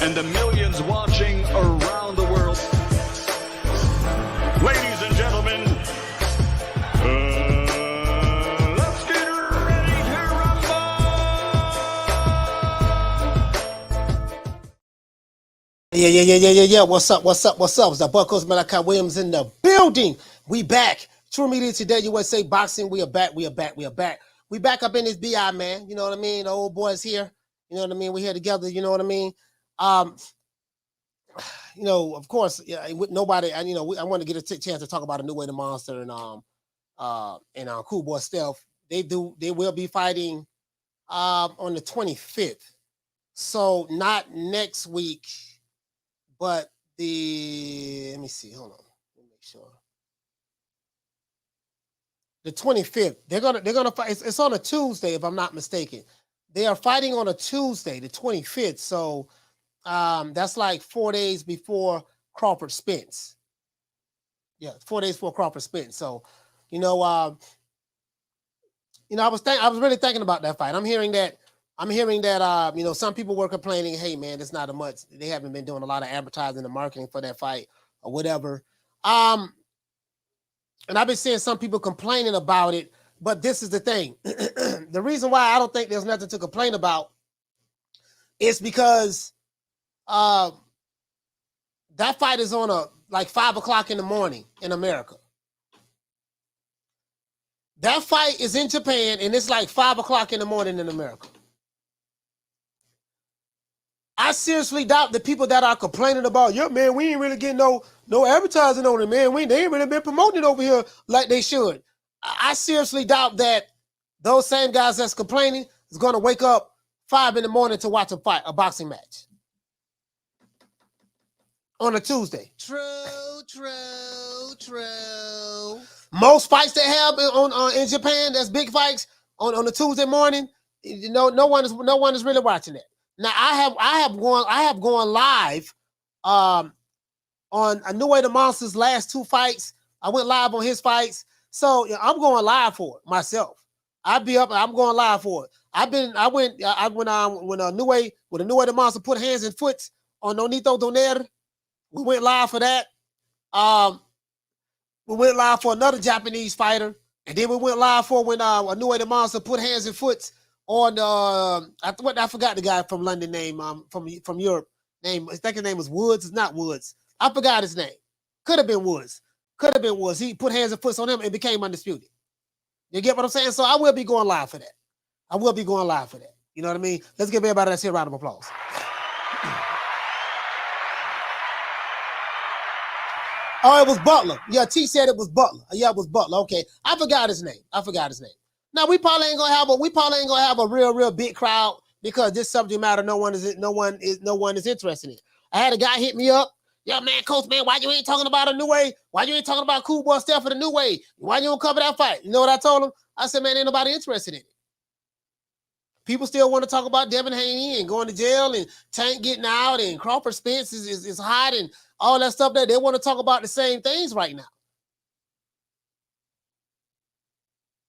and the millions watching around the world. Ladies and gentlemen, let's get ready to rumble! Yeah. What's up? It's the Buckles Malachi Williams in the building. We back. True Media Today, USA Boxing. We are back. We back up in this BI, man. You know what I mean? The old boys here. You know what I mean? We're here together. You know what I mean? You know, of course, yeah, nobody, I want to get a chance to talk about Inoue The Monster and Cool Boy Steph. They will be fighting on the 25th. So not next week, but let me see, hold on. Let me make sure. The 25th. They're gonna fight. It's on a Tuesday, if I'm not mistaken. They are fighting on a Tuesday, the 25th. So that's like 4 days before Crawford Spence. Yeah, 4 days before Crawford Spence. So, I was really thinking about that fight. I'm hearing that some people were complaining, hey man, it's not a much. They haven't been doing a lot of advertising and marketing for that fight or whatever. And I've been seeing some people complaining about it, but this is the thing. The reason why I don't think there's nothing to complain about is because that fight is on like 5 o'clock in the morning in America. That fight is in Japan and it's like 5 o'clock in the morning in America. I seriously doubt the people that are complaining about, yeah, man, we ain't really getting no advertising on it, man. They ain't really been promoting it over here like they should. I seriously doubt that those same guys that's complaining is going to wake up 5 in the morning to watch a boxing match on a Tuesday. True. Most fights they have in Japan, that's big fights on a Tuesday morning. No one is really watching that. Now I have gone live on Inoue The Monster's last 2 fights. I went live on his fights, so I'm going live for it myself. I'll be up. I'm going live for it. When Inoue The Monster put hands and foot on Nonito Donaire, we went live for that. We went live for another Japanese fighter, and then we went live for when Inoue The Monster put hands and foot on I forgot the guy from London name, from Europe name. I think his name was Woods. It's not Woods. I forgot his name. Could have been Woods. He put hands and foot on him and became undisputed. You get what I'm saying? So I will be going live for that. You know what I mean? Let's give everybody a round of applause. Oh, it was Butler. Yeah, T said it was Butler. Yeah, it was Butler. Okay, I forgot his name. Now we probably ain't gonna have a real big crowd because this subject matter no one is interested in. I had a guy hit me up. Yeah, man, coach, man, why you ain't talking about Inoue? Why you ain't talking about Cool Boy Steph and Inoue? Why you don't cover that fight? You know what I told him? I said, man, ain't nobody interested in it. People still want to talk about Devin Haney and going to jail and Tank getting out and Crawford Spence is hot and all that stuff that they want to talk about the same things right now.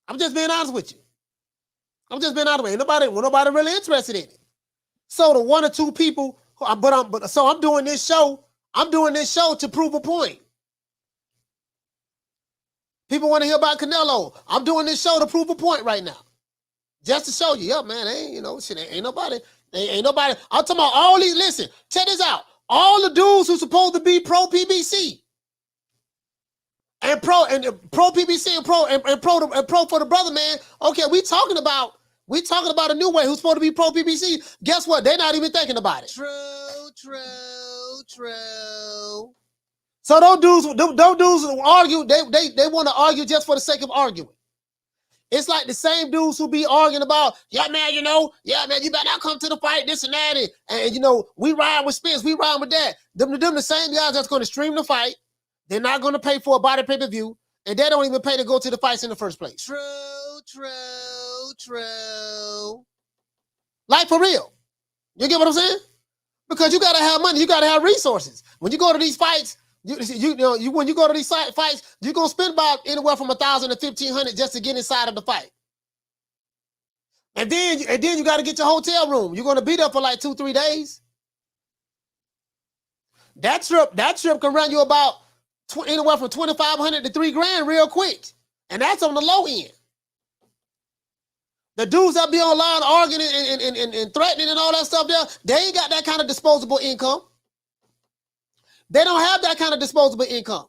I'm just being honest with you. Ain't nobody really interested in it. So the 1 or 2 people, I'm doing this show. I'm doing this show to prove a point. People want to hear about Canelo. I'm doing this show to prove a point right now. Just to show you, yeah, man, ain't nobody. I'm talking about all these, listen, check this out. All the dudes who's supposed to be pro PBC. And pro PBC and pro for the brother, man. Okay, we talking about Inoue who's supposed to be pro PBC. Guess what? They're not even thinking about it. True. So those dudes who argue, they want to argue just for the sake of arguing. It's like the same dudes who be arguing about, yeah, man, you better not come to the fight, this and that, and we ride with Spence, we ride with that. Them the same guys that's going to stream the fight. They're not going to pay for a body pay-per-view, and they don't even pay to go to the fights in the first place. True. Like, for real. You get what I'm saying? Because you got to have money. You got to have resources. When you go to these fights, when you go to these fights, you're going to spend about anywhere from $1,000 to $1,500 just to get inside of the fight. And then you got to get your hotel room. You're going to be there for like 2-3 days. That trip can run you about anywhere from $2,500 to $3,000 real quick, and that's on the low end. The dudes that be online arguing and threatening and all that stuff there, they ain't got that kind of disposable income. They don't have that kind of disposable income.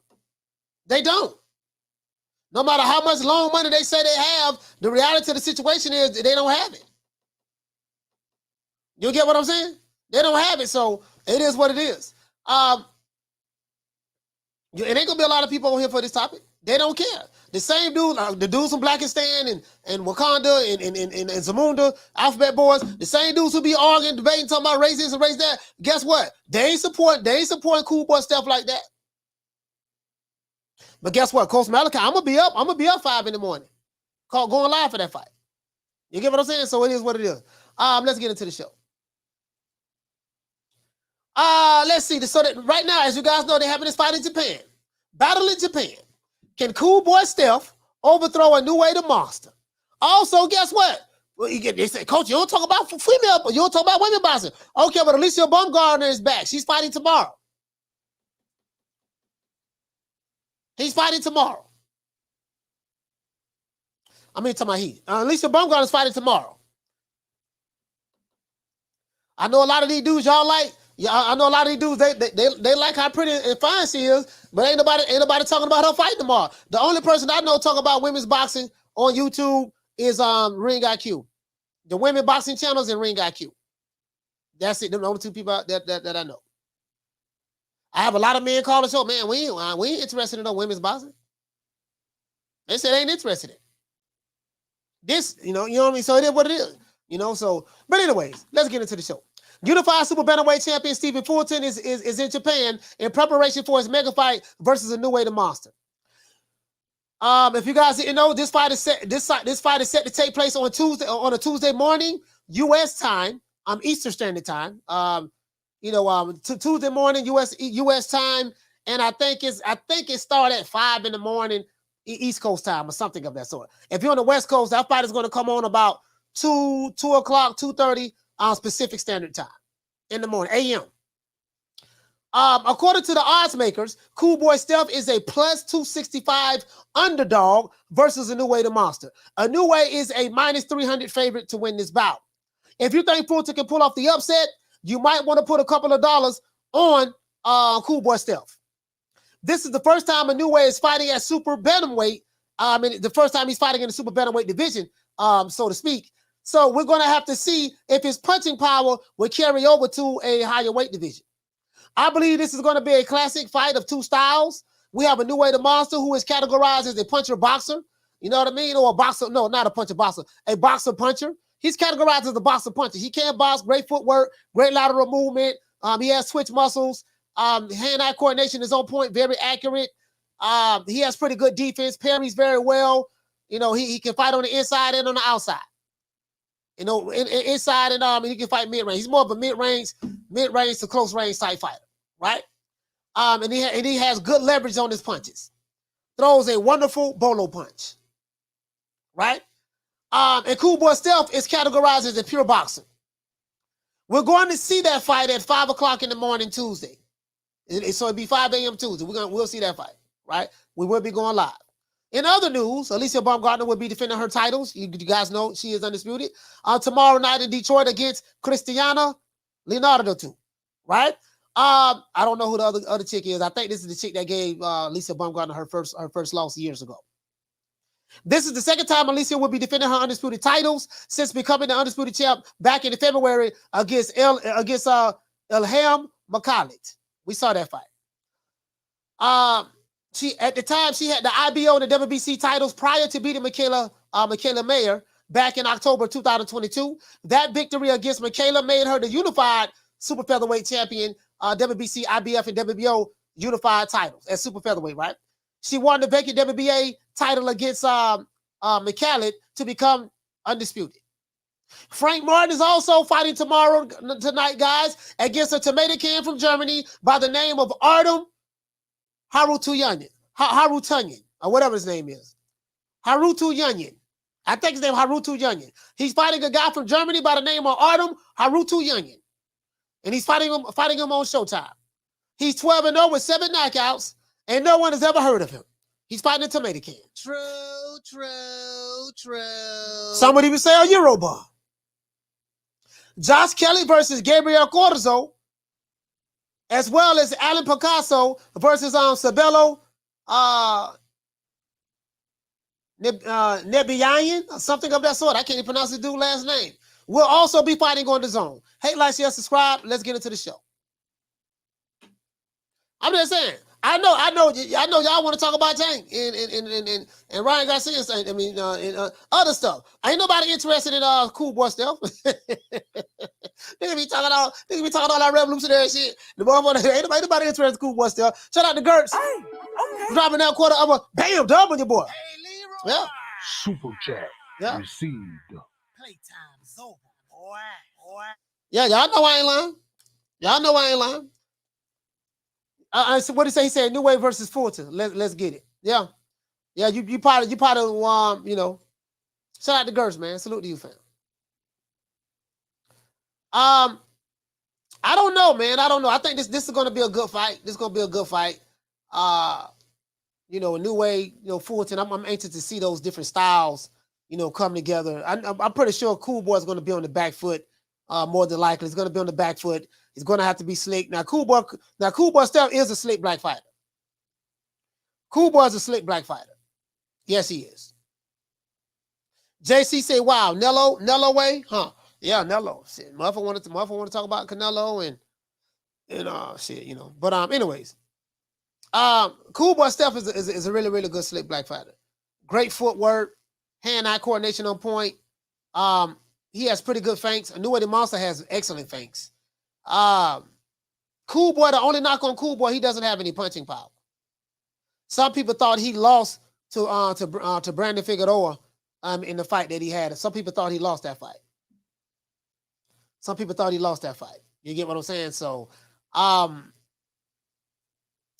They don't. No matter how much loan money they say they have, the reality of the situation is they don't have it. You get what I'm saying? They don't have it, so it is what it is. It ain't gonna be a lot of people on here for this topic. They don't care. The same dude, the dudes from Blackistan and Wakanda and Zamunda, Alphabet Boys, the same dudes who be arguing, debating, talking about race this and race that. Guess what? They ain't supporting Cool Boy Steph like that. But guess what? Coach Malachi, I'm gonna be up 5 in the morning. Going live for that fight. You get what I'm saying? So it is what it is. Let's get into the show. Let's see. So that right now, as you guys know, they're having this fight in Japan. Battle in Japan. Can Cool Boy Steph overthrow Inoue the Monster? Also, guess what? Well, they say, Coach, you don't talk about female, you don't talk about women boxing. Okay, but Alycia Baumgardner is back. She's fighting tomorrow. He's fighting tomorrow. Talking about he. Alycia Baumgardner is fighting tomorrow. I know a lot of these dudes y'all like. Yeah, I know a lot of these dudes, they like how pretty and fine she is, but ain't nobody talking about her fight tomorrow. The only person I know talking about women's boxing on YouTube is Ring IQ. The women boxing channels and Ring IQ. That's it. Them the only two people that I know. I have a lot of men call the show, man, we ain't interested in no women's boxing. They said they ain't interested in this, you know what I mean? So it is what it is, so, but anyways, let's get into the show. Unified Super Bantamweight champion Stephen Fulton is in Japan in preparation for his mega fight versus Inoue The Monster. If you guys didn't know, this fight is set to take place on a Tuesday morning, U.S. time, Eastern Standard Time. Tuesday morning, U.S. time, and I think it started at 5 in the morning, East Coast time or something of that sort. If you're on the West Coast, that fight is going to come on about 2 o'clock, 2:30 Pacific Standard Time in the morning, a.m. According to the odds makers, Cool Boy Steph is a plus 265 underdog versus Inoue The Monster. Inoue is a minus 300 favorite to win this bout. If you think Fulton can pull off the upset, you might want to put a couple of dollars on Cool Boy Steph. This is the first time Inoue is fighting at Super Bantamweight. The first time he's fighting in the Super Bantamweight division, so to speak. So we're going to have to see if his punching power will carry over to a higher weight division. I believe this is going to be a classic fight of two styles. We have Inoue The Monster, who is categorized as a puncher boxer. You know what I mean? Or a boxer. No, not a puncher boxer. A boxer puncher. He's categorized as a boxer puncher. He can box, great footwork, great lateral movement. He has switch muscles. Hand-eye coordination is on point, very accurate. He has pretty good defense, parries very well. He can fight on the inside and on the outside. Inside and he can fight mid-range. He's more of a mid-range to close-range type fighter, right? And he has good leverage on his punches. Throws a wonderful bolo punch, right? And Cool Boy Steph is categorized as a pure boxer. We're going to see that fight at 5 o'clock in the morning Tuesday. So it'll be 5 a.m. Tuesday. We'll see that fight, right? We will be going live. In other news, Alycia Baumgardner will be defending her titles. You guys know she is undisputed. Tomorrow night in Detroit against Cristiana Leonardo, right? I don't know who the other chick is. I think this is the chick that gave Alycia Baumgardner her first loss years ago. This is the second time Alycia will be defending her undisputed titles since becoming the undisputed champ back in February against Ilham Makhachev. We saw that fight. At the time, she had the IBO and the WBC titles prior to beating Michaela Mayer back in October 2022. That victory against Michaela made her the unified super featherweight champion, WBC, IBF, and WBO unified titles at super featherweight, right? She won the vacant WBA title against Makhachev to become undisputed. Frank Martin is also fighting tonight, guys, against a tomato can from Germany by the name of Artem Harutyunyan, or whatever his name is. Harutyunyan. I think his name is Harutyunyan. He's fighting a guy from Germany by the name of Artem Harutyunyan. And he's fighting him on Showtime. He's 12-0 with 7 knockouts, and no one has ever heard of him. He's fighting a tomato can. True. Some would even say a Eurobar. Josh Kelly versus Gabriel Corzo, as well as Alan Picasso versus Sabelo Nebiyan, or something of that sort. I can't even pronounce the dude's last name. We'll also be fighting on the zone. Hey, like, share, subscribe. Let's get into the show. I'm just saying. I know y'all want to talk about Tank and Ryan Garcia and other stuff. Ain't nobody interested in Cool Boy Steph. Nigga be talking all that revolutionary shit. The motherfucker ain't nobody interested in Cool Boy Steph. Shout out to Gertz. Hey, okay. Dropping that quarter of a bam dub on your boy. Hey, Leroy. Yeah. Super chat received. Playtime is over, boy. Yeah, y'all know I ain't lying. So what did he say? He said Inoue versus Fulton. Let's get it. Yeah. You probably shout out to Gertz, man. Salute to you, fam. I don't know, man. I don't know. I think this is going to be a good fight. This is going to be a good fight. Inoue, Fulton. I'm anxious to see those different styles, come together. I'm pretty sure Cool Boy is going to be on the back foot. More than likely, he's going to be on the back foot. He's going to have to be slick. Now, Cool Boy Steph is a slick black fighter. Cool Boy is a slick black fighter. Yes, he is. JC say, "Wow, Nello way, huh? Yeah, Nello. Shit, motherfucker wanted to talk about Canelo and shit, But anyways, Cool Boy Steph is a really, really good slick black fighter. Great footwork, hand-eye coordination on point. He has pretty good feints. Inoue The Monster has excellent feints. Cool Boy, the only knock on Cool Boy, he doesn't have any punching power. Some people thought he lost to Brandon Figueroa in the fight that he had. Some people thought he lost that fight. You get what I'm saying? So,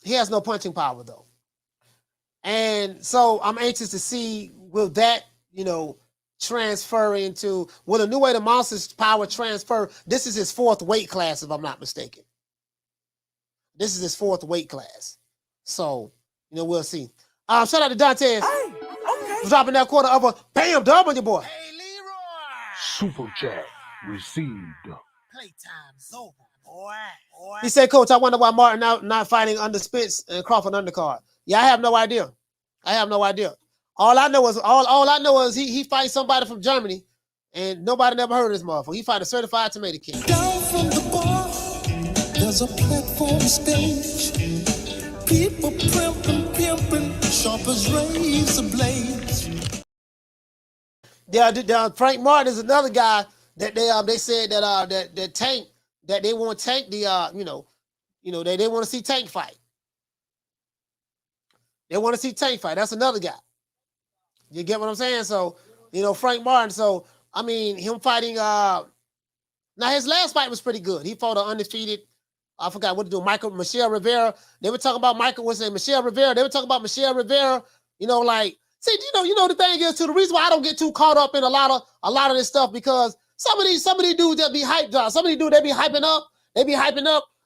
he has no punching power though. And so I'm anxious to see will that, transfer into, will Inoue The Monster's power transfer? This is his 4th weight class, if I'm not mistaken. This is his 4th weight class. So, we'll see. Shout out to Dante. Hey, okay. Dropping that quarter of a bam dub on your boy. Hey, Leroy. Super chat received. Playtime is over, boy. He said, "Coach, I wonder why Martin not fighting under Spence and Crawford undercard." Yeah, I have no idea. All I know is he fights somebody from Germany, and nobody never heard of this motherfucker. He fight a certified tomato king. Down from the bar, there's a platform stage. People pimping, sharp as razor blades. Yeah, Frank Martin is another guy that they said that Tank, that they want Tank they want to see Tank fight. They want to see Tank fight. That's another guy. You get what I'm saying? So, Frank Martin. So, him fighting. Now his last fight was pretty good. He fought an undefeated. I forgot what to do. Michelle Rivera. They were talking about Michelle Rivera. They were talking about Michelle Rivera. The thing is, the reason why I don't get too caught up in a lot of this stuff, because some of these dudes that be hyped up. Some of these dudes, they be hyping up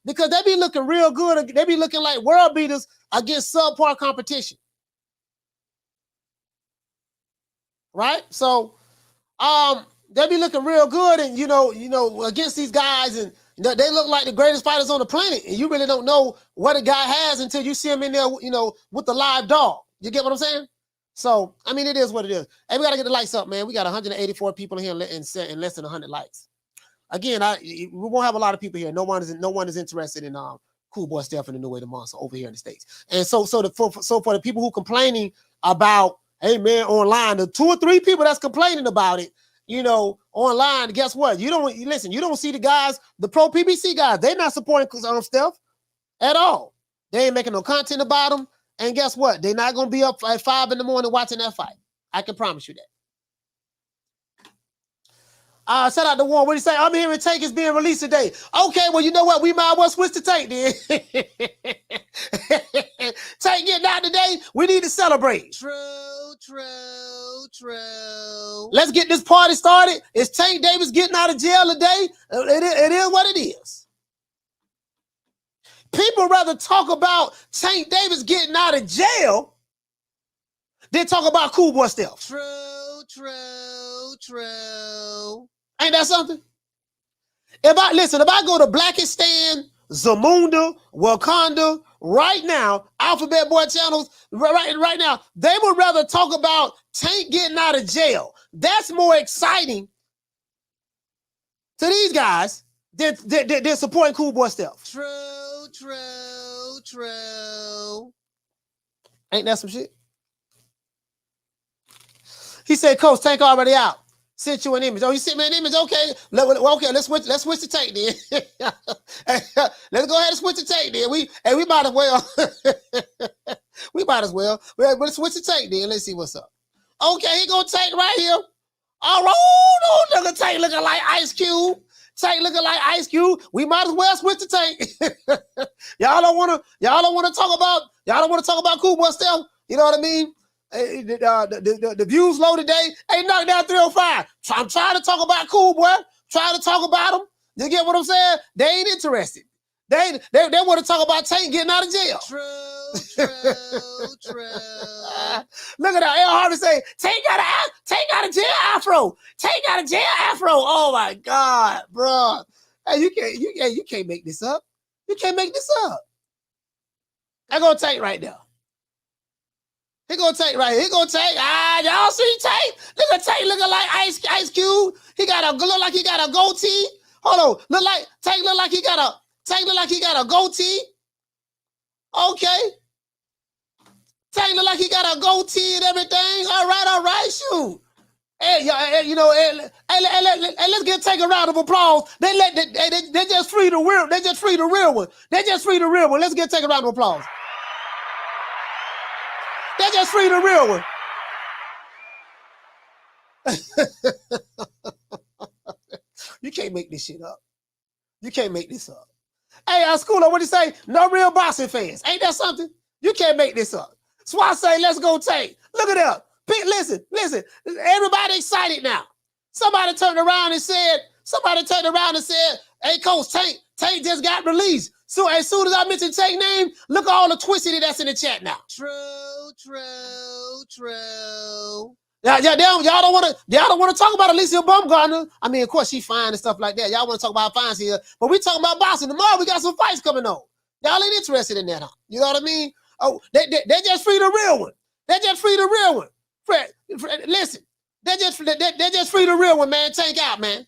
because they be looking real good. They be looking like world beaters against subpar competition. Right? So, they be looking real good, and against these guys, and they look like the greatest fighters on the planet, and you really don't know what a guy has until you see him in there, with the live dog. You get what I'm saying? So, it is what it is. Hey, we gotta get the lights up, man. We got 184 people here in less than 100 likes. Again, we won't have a lot of people here. No one is interested in Cool Boy Steph and Inoue The Monster over here in the States. And so for the people who complaining about, hey man, online, the 2 or 3 people that's complaining about it, online, guess what? You don't see the guys, the pro PBC guys, they're not supporting Steph at all. They ain't making no content about them. And guess what? They're not going to be up at 5 in the morning watching that fight. I can promise you that. Shout out to Warren. What do you say? I'm hearing Tank is being released today. Okay, well, you know what? We might as well switch to Tank then. Tank getting out today. We need to celebrate. True. Let's get this party started. Is Tank Davis getting out of jail today? It is what it is. People rather talk about Tank Davis getting out of jail than talk about Cool Boy Steph. True. Ain't that something? If I go to Blackistan, Zamunda, Wakanda, right now, Alphabet Boy channels, right now, they would rather talk about Tank getting out of jail. That's more exciting to these guys than supporting Cool Boy Steph. True. Ain't that some shit? He said, Coach, Tank already out. Sent you an image. Oh, you sent me an image? Okay. Okay, let's switch the tape then. Let's go ahead and switch the tape then. We might as well. We might as well. Let's switch the tape then. Let's see what's up. Okay, he gonna take right here. All right, look at Tank looking like Ice Cube. Tank looking like Ice Cube. We might as well switch the Tank. Y'all don't want to talk about Cool Boy Steph. You know what I mean? The views low today. Hey, knock down 305. I'm trying to talk about Cool Boy. Trying to talk about him. You get what I'm saying? They ain't interested. They want to talk about Tank getting out of jail. True. Look at that. L. Harvey say, Tank got a jail afro. Tank got a jail afro. Oh my God, bro. Hey, you can't make this up. You can't make this up. I gonna Tank right there. He gonna Tank right here. He gonna Tank. Y'all see Tank? Look at Tank looking like Ice Cube. He look like he got a goatee. Hold on. Tank look like he got a goatee. Okay. Tank look like he got a goatee and everything. All right, shoot. Hey, let's get Tank a round of applause. They just free the real. They just free the real one. Let's get Tank a round of applause. They just free the real one. You can't make this shit up. You can't make this up. Hey, Schooler, what do you say? No real boxing fans. Ain't that something? You can't make this up. So I say, let's go Tank. Look at that. Listen. Everybody excited now. Somebody turned around and said, hey, Coach, Tank just got released. So as soon as I mention Tank name, look at all the twisted that's in the chat now. True. Y'all don't want to talk about Alycia Baumgardner. I mean, of course, she fine and stuff like that. Y'all want to talk about how fine she is, but we talking about boxing. Tomorrow we got some fights coming on. Y'all ain't interested in that, huh? You know what I mean? Oh, they just free the real one. Fred, listen, they just free the real one, man. Tank out, man.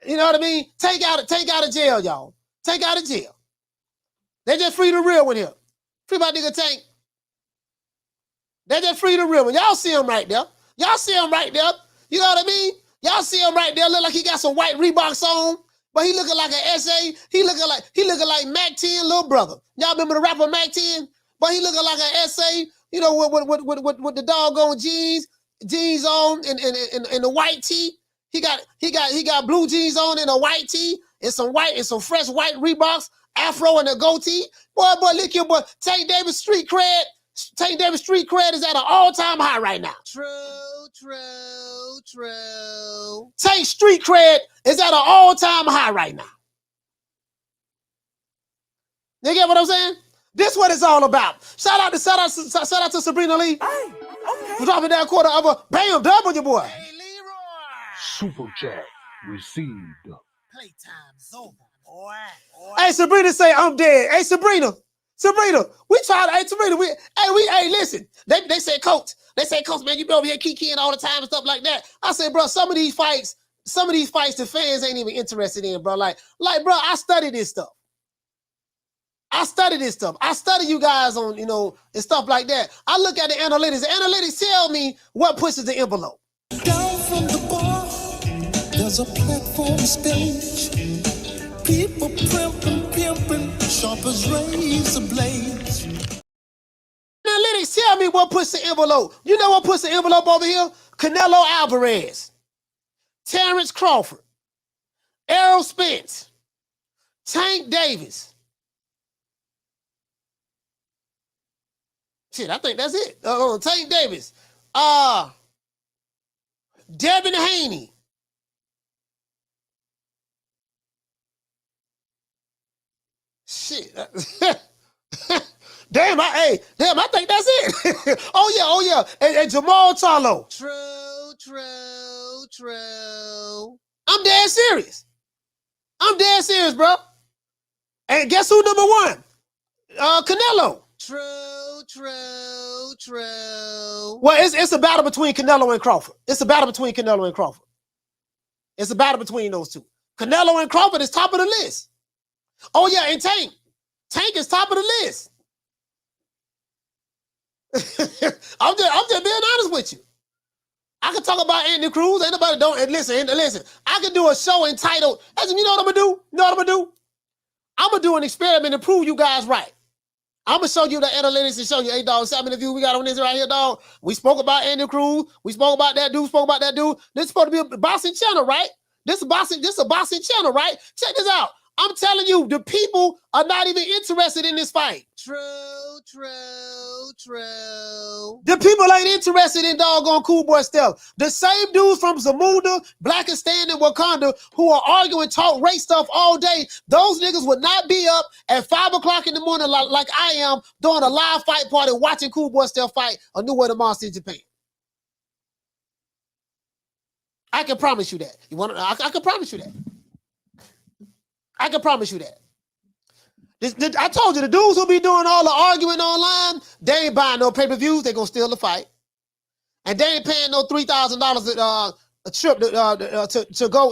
You know what I mean? Tank out of jail, y'all. Tank out of jail. They just free the real one here. Free my nigga Tank. They just free the real one. Y'all see him right there. You know what I mean? Y'all see him right there. Look like he got some white Reeboks on, but he looking like an SA. He looking like Mac 10 little brother. Y'all remember the rapper Mac 10? But he looking like an SA. You know, with the doggone jeans on and the white tee. He got blue jeans on and a white tee and some fresh white Reeboks, afro and a goatee. Boy, look here, boy. Tank Davis street cred is at an all-time high right now. True. Tank street cred is at an all-time high right now. You get what I'm saying? This what it's all about. Shout out to Sabrina Lee. Hey, okay. For dropping that quarter of a BMW, boy. Hey, Leroy. Super chat received. Playtime's over, boy. Hey, Sabrina say I'm dead. Hey, Sabrina, we tried. Hey, Sabrina, listen. They said, Coach, man, you be over here kikiing all the time and stuff like that. I said, bro, some of these fights the fans ain't even interested in, bro. Like, bro, I study this stuff. I study you guys on, and stuff like that. I look at the analytics. The analytics tell me what pushes the envelope. Down from the bar, there's a platform stage. People pimping, sharp as razor blades. Analytics tell me what pushes the envelope. You know what pushes the envelope over here? Canelo Alvarez, Terrence Crawford, Errol Spence, Tank Davis. Shit, I think that's it. Tank Davis. Devin Haney. Shit. Damn, I think that's it. Oh yeah. And Jamal Charlo. True. I'm dead serious. Bro. And guess who number one? Canelo. True. Well, it's a battle between Canelo and Crawford. It's a battle between those two. Canelo and Crawford is top of the list. Oh yeah, and Tank. Tank is top of the list. I'm just being honest with you. I can talk about Anthony Cruz. Ain't nobody don't. And listen. I can do a show entitled. You know what I'm gonna do? I'm gonna do an experiment to prove you guys right. I'm gonna show you the analytics and show you, hey dog, see how many views we got on this right here, dog. We spoke about Anthony Cruz. We spoke about that dude. This is supposed to be a boxing channel, right? This is a boxing channel, right? Check this out. I'm telling you, the people are not even interested in this fight. True. The people ain't interested in doggone Cool Boy Steph. The same dudes from Zamunda, Blackistan, and Wakanda who are arguing, talk race stuff all day, those niggas would not be up at 5 o'clock in the morning like I am doing a live fight party watching Cool Boy Steph fight Inoue The Monster in Japan. I can promise you that. I can promise you that. I can promise you that. I told you, the dudes who be doing all the arguing online, they ain't buying no pay-per-views. They gonna steal the fight. And they ain't paying no $3,000 a trip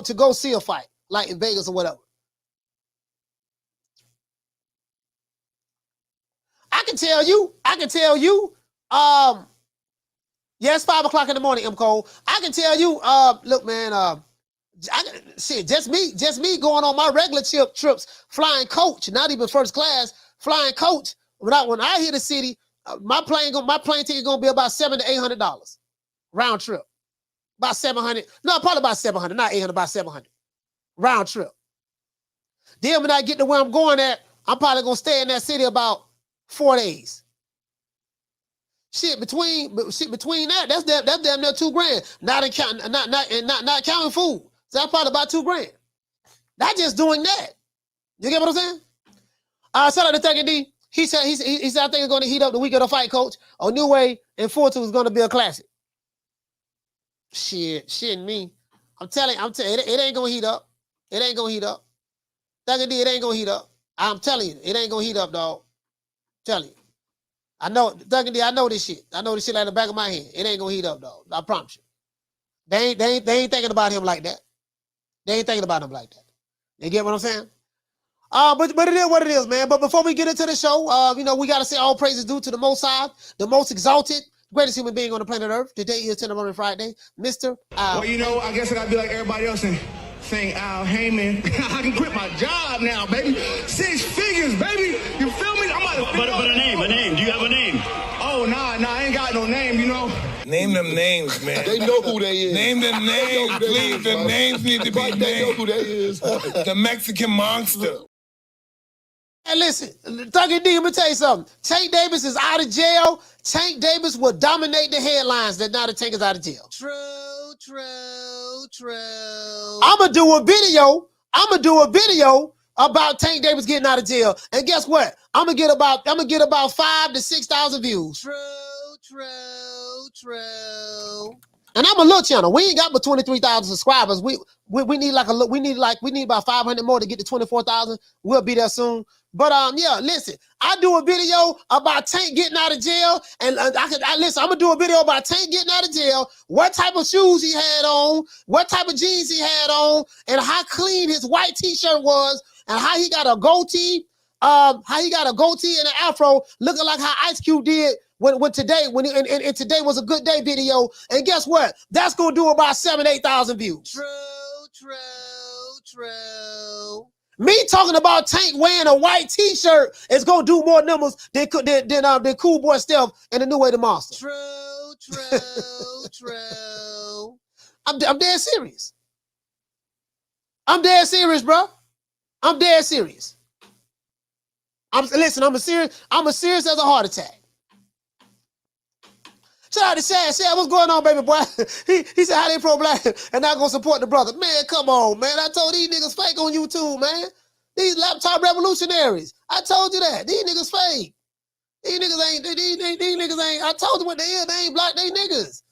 to go see a fight, like in Vegas or whatever. I can tell you, yeah, it's 5 o'clock in the morning, M. Cole. I can tell you, look, man, just me going on my regular trips, flying coach, not even first class, flying coach. When I hit the city, my plane ticket gonna be about $700 to $800 round trip. About 700, no, probably about 700, not 800, about 700 round trip. Then when I get to where I'm going at, I'm probably gonna stay in that city about 4 days. Shit, between that, that's damn near $2,000. Not counting food. So that's probably about $2,000. Not just doing that. You get what I'm saying? Shout out to Thuggin D. He said I think it's going to heat up the week of the fight, coach. Inoue and Fulton is going to be a classic. Shit, me. I'm telling it ain't going to heat up. It ain't going to heat up. Thuggin D, it ain't going to heat up. I'm telling you, it ain't going to heat up, dog. I'm telling you. I know, Thuggin D, I know this shit. I know this shit like the back of my hand. It ain't going to heat up, dog. I promise you. They ain't thinking about him like that. They ain't thinking about him like that. You get what I'm saying? But it is what it is, man. But before we get into the show, we got to say all praises due to the Most High, the most exalted, greatest human being on the planet Earth. Today is Tenderloin Friday, Mr. Al. Well, I guess I got to be like everybody else and saying Al Heyman. I can quit my job now, baby. 6 figures, baby. You feel me? I'm about to But a name. Do you have a name? Oh, nah, I ain't got no name, Name them names, man. They know who they is. Name them names, please. The names need to be named. They know who they is. The Mexican Monster. Hey, listen, Thuggin D, let me tell you something. Tank Davis is out of jail. Tank Davis will dominate the headlines that now the Tank is out of jail. True. I'ma do a video about Tank Davis getting out of jail. And guess what? I'm gonna get about 5,000 to 6,000 views. True. And I'm a little channel. We ain't got but 23,000 subscribers. We need about 500 more to get to 24,000. We'll be there soon. But yeah, listen, I do a video about Tank getting out of jail, and listen, I'm gonna do a video about Tank getting out of jail, what type of shoes he had on, what type of jeans he had on, and how clean his white t-shirt was, and how he got a goatee, and an afro, looking like how Ice Cube did when today was a good day video. And guess what? That's gonna do about 7,000 to 8,000 views. True. Me talking about Tank wearing a white t-shirt is gonna do more numbers than Cool Boy Steph and Inoue The Monster. True. I'm dead serious. I'm dead serious, bro. I'm dead serious. I'm as serious as a heart attack. Shout out to Shad. Shad, what's going on, baby boy? He said, how they pro-black and not gonna support the brother. Man, come on, man. I told these niggas fake on YouTube, man. These laptop revolutionaries. I told you that. These niggas fake. These niggas ain't. These niggas ain't. I told you what they is. They ain't black. They niggas.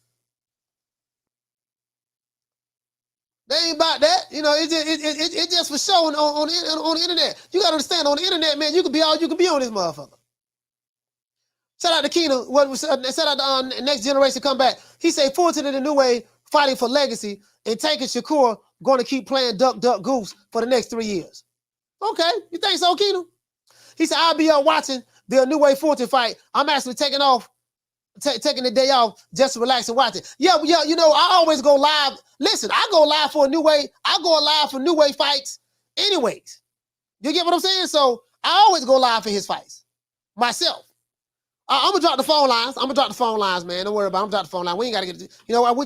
They ain't about that. You know, it's just for show on the internet. You gotta understand, on the internet, man, you can be all you can be on this motherfucker. Shout out to Keenan. Shout out to Next Generation Come Back. He said Fulton and Inoue fighting for legacy, and Tank and Shakur going to keep playing Duck, Duck, Goose for the next 3 years. Okay, you think so, Keenan? He said, I'll be watching the Inoue Fulton fight. I'm actually taking the day off just to relax and watch it. Yeah, you know, I always go live. Listen, I go live for Inoue. I go live for Inoue fights anyways. You get what I'm saying? So I always go live for his fights myself. I'm gonna drop the phone lines. Man. Don't worry about it. I'm gonna drop the phone line. We ain't gotta get. You know, we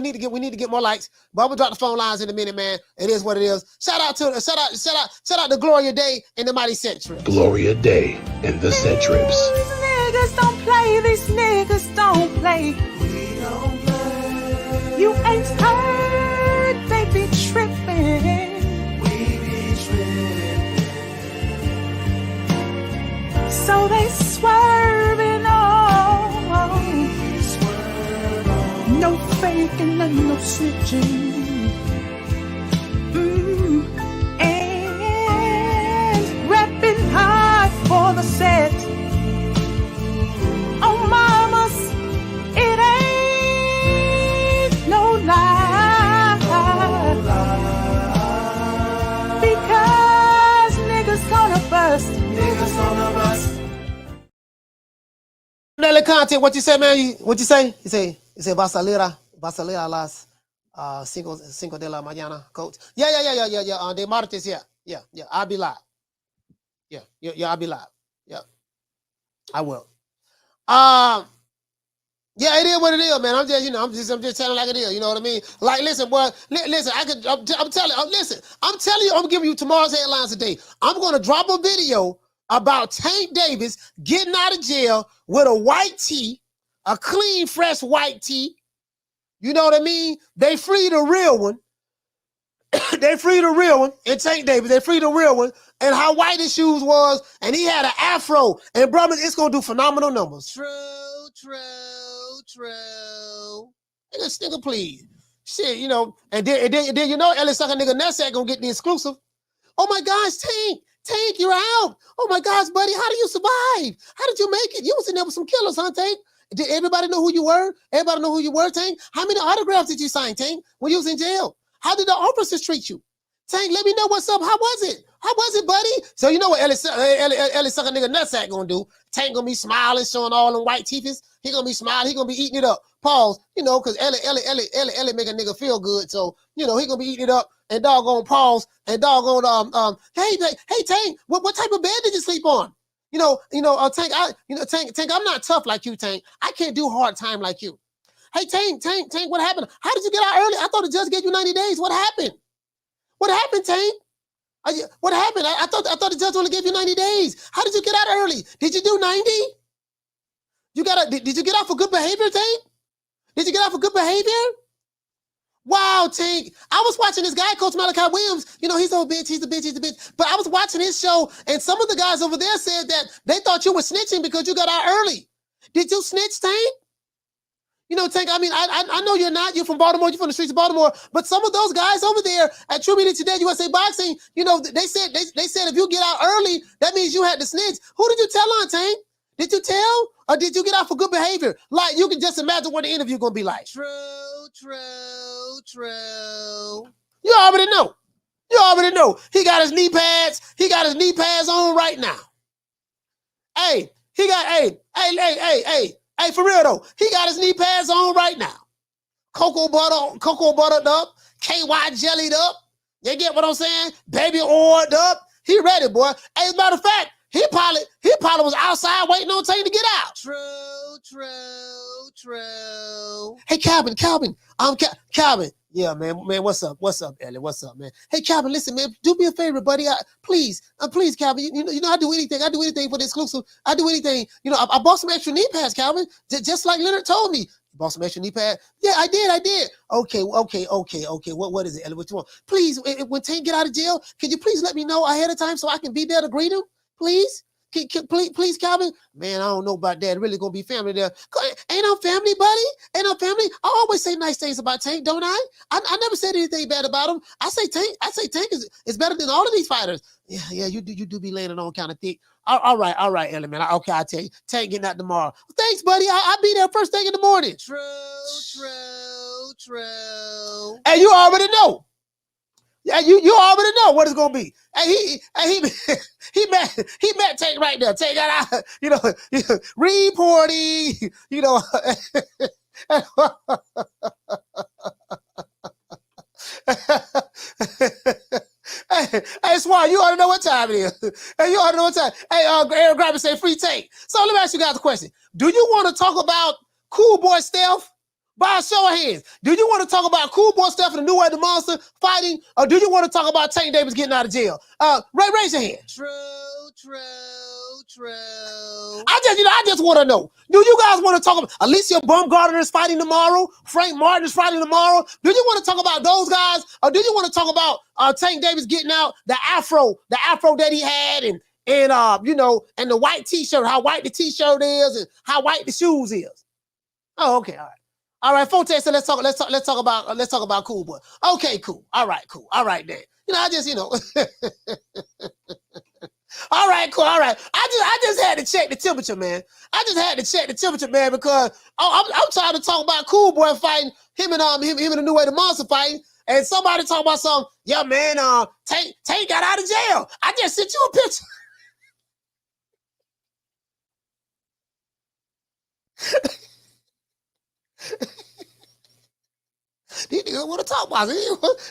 need to get more likes. But I'm gonna drop the phone lines in a minute, man. It is what it is. Shout out to Gloria Day and the Mighty Set Trips. Gloria Day and the Set Trips. These niggas don't play. These niggas don't play. We don't play. You ain't heard. They be tripping. We be tripping. So they swerving on. Swerve on. No faking and no snitching. And repping hard for the set. Oh, mamas, it ain't no lie. Because niggas gonna bust. Niggas gonna bust. Nelly content, what you say, man? What you say? You say vas a leer a las 5 de la mañana, coach. Yeah. De martes, yeah. I'll be live. Yeah, I'll be live. Yeah, I will. Yeah, it is what it is, man. I'm just telling like it is. You know what I mean? Like, listen, boy. Listen, I'm telling you, I'm giving you tomorrow's headlines today. I'm gonna drop a video about Tank Davis getting out of jail with a white tee, a clean, fresh white tee. You know what I mean? They freed a real one. They freed a real one. And Tank Davis, they freed a real one. And how white his shoes was. And he had an afro. And brother, it's going to do phenomenal numbers. True. Nigga, please. Shit, you know. And then you know, Alycia nigga Nutsack going to get the exclusive. Oh my gosh, Tank, you're out. Oh my gosh, buddy, how do you survive? How did you make it? You was in there with some killers, huh, Tank? Did everybody know who you were? Everybody know who you were, Tank? How many autographs did you sign, Tank, when you was in jail? How did the officers treat you? Tank, let me know what's up. How was it? How was it, buddy? So you know what Alycia nigga Nutsack gonna do? Tank gonna be smiling, showing all them white teeth. He gonna be smiling. He gonna be eating it up. Pause. You know, because Ellie make a nigga feel good. So, you know, he gonna be eating it up and doggone pause and doggone hey Tank, what type of bed did you sleep on? Tank, Tank, I'm not tough like you, Tank. I can't do hard time like you. Hey, Tank, what happened? How did you get out early? I thought the judge gave you 90 days. What happened? What happened, Tank? What happened? I thought the judge only gave you 90 days. How did you get out early? Did you do 90? Did you get out for good behavior, Tank? Did you get out for good behavior? Wow, Tank. I was watching this guy, Coach Malachi Williams. You know, he's a bitch. But I was watching his show, and some of the guys over there said that they thought you were snitching because you got out early. Did you snitch, Tank? You know, Tank, I mean, I know you're not. You're from Baltimore. You're from the streets of Baltimore. But some of those guys over there at Tribute Today USA Boxing, you know, they said if you get out early, that means you had to snitch. Who did you tell on, Tank? Did you tell? Or did you get out for good behavior? Like, you can just imagine what the interview going to be like. True. You already know. He got his knee pads. He got his knee pads on right now. Hey, for real though. He got his knee pads on right now. Cocoa buttered up. KY jellied up. You get what I'm saying? Baby oiled up. He ready, boy. Hey, as a matter of fact, he probably was outside waiting on Tank to get out. True. Hey, Calvin. Calvin. Yeah, man, what's up, Ellie? What's up, man? Hey, Calvin, listen, man, do me a favor, buddy. Please, Calvin. You know, I do anything for the exclusive. I do anything. You know, I bought some extra knee pads, Calvin, just like Leonard told me. Bought some extra knee pad? Yeah, I did. Okay. What is it? What you want? Please, when Tank get out of jail, can you please let me know ahead of time so I can be there to greet him? Please? Please, Calvin? Man, I don't know about that. Really gonna be family there. Ain't no family, buddy. Ain't no family. I always say nice things about Tank, don't I? I never said anything bad about him. I say Tank is better than all of these fighters. Yeah, you do be laying it on kind of thick. All right, Element. Okay, I'll tell you. Tank getting out tomorrow. Thanks, buddy. I'll be there first thing in the morning. True. Hey, you already know. Yeah, you already know what it's gonna be. Hey, he met Tank right there. Tank got out, reporting, Hey, Swan, you ought to know what time it is. Hey, you ought to know what time. Hey, Aaron Grabber say free Tank. So let me ask you guys a question. Do you want to talk about Cool Boy Steph? By a show of hands, do you want to talk about Cool Boy Steph and Inoue The Monster fighting, or do you want to talk about Tank Davis getting out of jail? Raise your hand. True. I just want to know. Do you guys want to talk about Alycia Baumgardner is fighting tomorrow? Frank Martin is fighting tomorrow. Do you want to talk about those guys, or do you want to talk about Tank Davis getting out the afro that he had, and the white t-shirt, how white the t-shirt is, and how white the shoes is? Oh, okay, all right. All right, Fulton said let's talk about Cool Boy. Okay, cool. All right, cool. All right, then. All right, cool. All right. I just had to check the temperature, man. Because I'm trying to talk about Cool Boy fighting him and Inoue The Monster fighting, and somebody talking about something. Yeah, man. Tank got out of jail. I just sent you a picture. These niggas want to talk about it.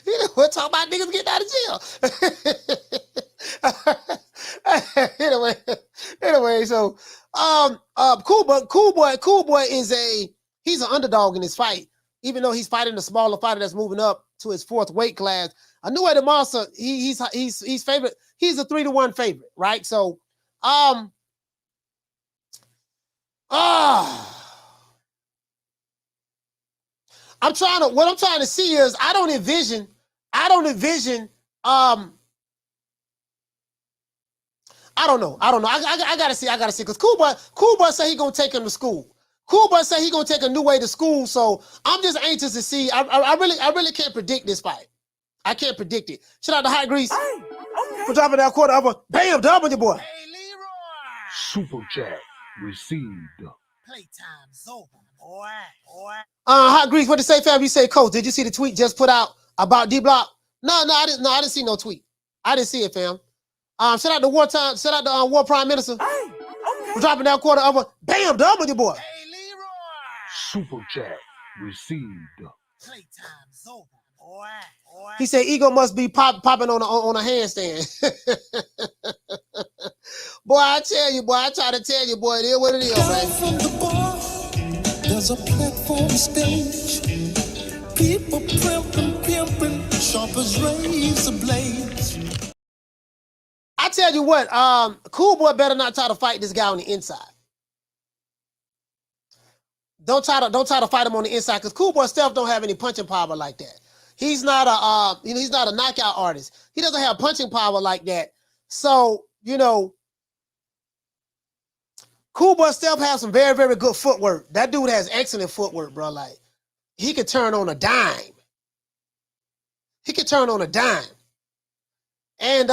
He didn't want to talk about niggas getting out of jail. Anyway, so Cool Boy he's an underdog in this fight, even though he's fighting a smaller fighter that's moving up to his 4th weight class. Inoue The Monster, he's favorite. He's a 3-1 favorite, right? So what I'm trying to see is I don't envision I don't know. I gotta see because Cool Boy say he gonna take him to school. Cool Boy say he gonna take Inoue to school. So I'm just anxious to see. I really can't predict this fight. I can't predict it. Shout out to High Grease for dropping that quarter of a bam dub on your boy. Hey, Leroy. Super chat received. Playtime's over, boy. Hot Grease, what to say, fam? You say, Coach, did you see the tweet just put out about D-Block? No, I didn't see no tweet. I didn't see it, fam. Shout out to Wartime, shout out to War Prime Minister for dropping that quarter of a bam dub on your boy. Hey, Leroy. Super chat received. Playtime's over, boy. He said ego must be popping on a handstand. Boy, I try to tell you, boy, it is what it is, Down man. from the bar, there's a platform stage. People pimping, sharp as razor blades. I tell you what, Cool Boy better not try to fight this guy on the inside. Don't try to fight him on the inside, because Cool Boy Steph don't have any punching power like that. He's not a knockout artist. He doesn't have punching power like that. So, Cool Boy Steph has some very, very good footwork. That dude has excellent footwork, bro. Like, he could turn on a dime. And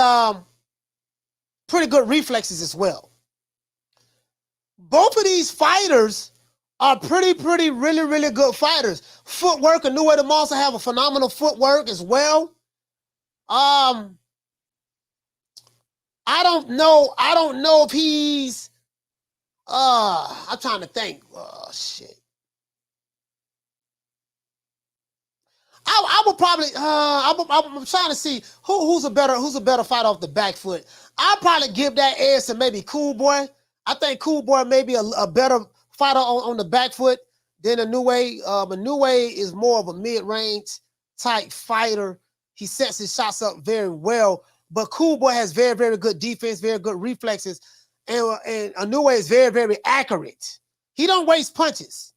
pretty good reflexes as well. Both of these fighters are really, really good fighters. Footwork, Inoue The Monster have a phenomenal footwork as well. I don't know if he's I'm trying to think. Oh shit. I would probably I'm trying to see who's a better fighter off the back foot. I'll probably give that edge to maybe Cool Boy. I think Cool Boy may be a better fighter on the back foot than Inoue. Inoue is more of a mid-range type fighter. He sets his shots up very well, but Cool Boy has very, very good defense, very good reflexes, and Inoue is very, very accurate. He don't waste punches.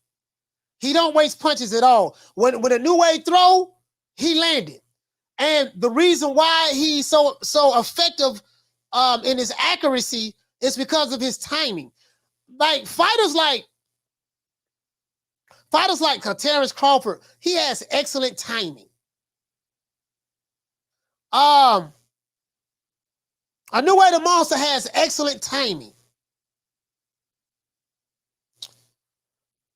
He don't waste punches at all. When Inoue throw, he landed. And the reason why he's so effective in his accuracy is because of his timing. Like fighters like Terrence Crawford, he has excellent timing. Inoue the Monster has excellent timing.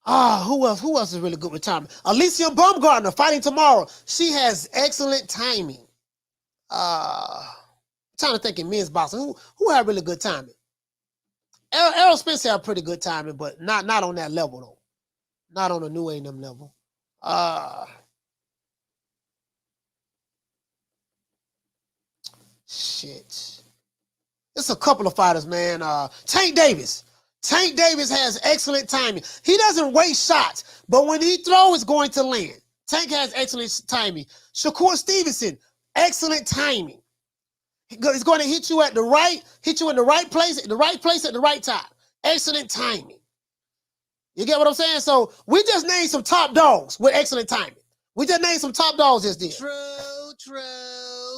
Who else is really good with timing? Alycia Baumgardner fighting tomorrow. She has excellent timing. I'm trying to think in men's boxing. Who had really good timing? Errol Spencer had pretty good timing, but not on that level though. Not on the Inoue and them level. Shit. It's a couple of fighters, man. Tank Davis. Tank Davis has excellent timing. He doesn't waste shots, but when he throws, it's going to land. Tank has excellent timing. Shakur Stevenson, excellent timing. He's going to hit you in the right place at the right time. Excellent timing. You get what I'm saying? So we just named some top dogs with excellent timing. We just named some top dogs just then.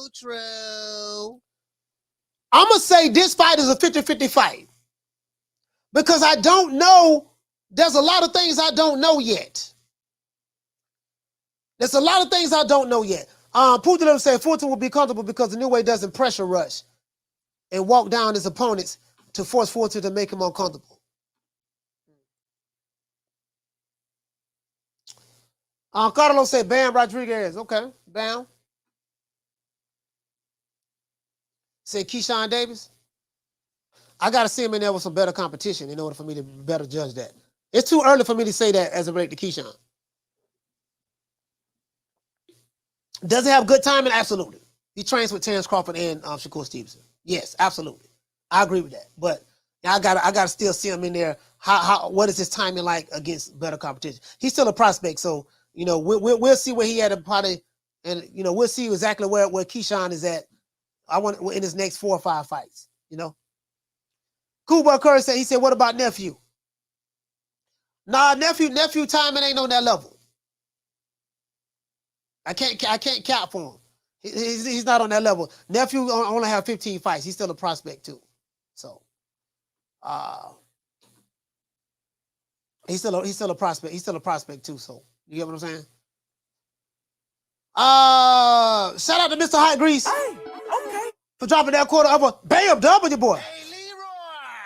True. I'm going to say this fight is a 50-50 fight. Because I don't know, there's a lot of things I don't know yet. There's a lot of things I don't know yet. Fulton said Fulton will be comfortable because Inoue doesn't pressure rush and walk down his opponents to force Fulton to make him uncomfortable. Carlos said Bam Rodriguez. Okay, Bam. Said Keyshawn Davis. I got to see him in there with some better competition in order for me to better judge that. It's too early for me to say that as a break to Keyshawn. Does he have good timing? Absolutely. He trains with Terrence Crawford and Shakur Stevenson. Yes, absolutely. I agree with that. But I gotta still see him in there. What is his timing like against better competition? He's still a prospect, so we'll see where he at a party, and we'll see exactly where Keyshawn is at. I want in his next 4 or 5 fights. Cool Boy Curry said, he said, what about nephew? Nah, nephew timing ain't on that level. I can't count for him. He's not on that level. Nephew only have 15 fights. He's still a prospect too. So he's still a prospect. He's still a prospect too. So you get what I'm saying? Shout out to Mr. Hot Grease. Hey, okay. For dropping that quarter of a Bam W, boy. Hey, Leroy.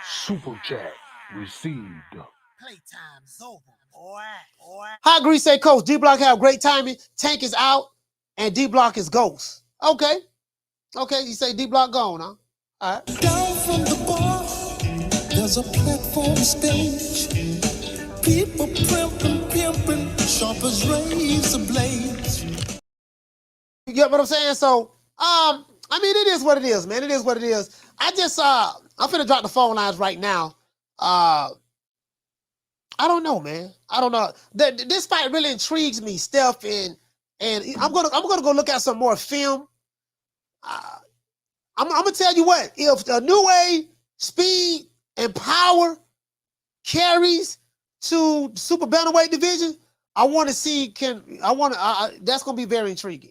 Super chat received. Playtime's over, boy. Hot Grease say, Coach, D-Block have great timing. Tank is out, and D-Block is ghost. Okay. You say D-Block gone, huh? All right. Down from the bar, there's a platform stage. People pimping, sharp as razor blades. You get what I'm saying? So, I mean, it is what it is, man. It is what it is. I'm finna drop the phone lines right now. I don't know, man. I don't know. This fight really intrigues me, Steph, and I'm gonna go look at some more film. I'm gonna tell you what. If the Inoue speed and power carries to Super Bantamweight Division, I want to see. That's gonna be very intriguing.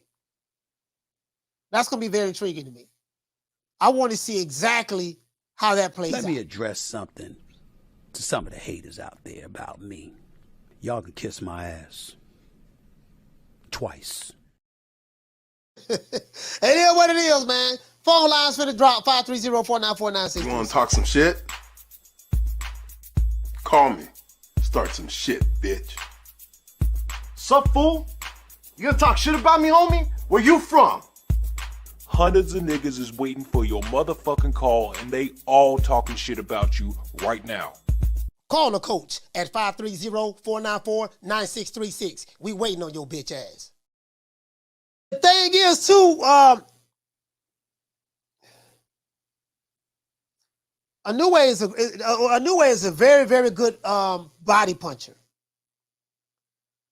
That's gonna be very intriguing to me. I want to see exactly how that plays out. Let me address something to some of the haters out there about me. Y'all can kiss my ass. Twice. It is what it is, man. Phone lines for the drop, 530-494-96. You want to talk some shit? Call me. Start some shit, bitch. Sup, fool? You gonna talk shit about me, homie? Where you from? Hundreds of niggas is waiting for your motherfucking call, and they all talking shit about you right now. Call the coach at 530-494-9636. We waiting on your bitch ass. The thing is, too, Inoue is a very, very good body puncher.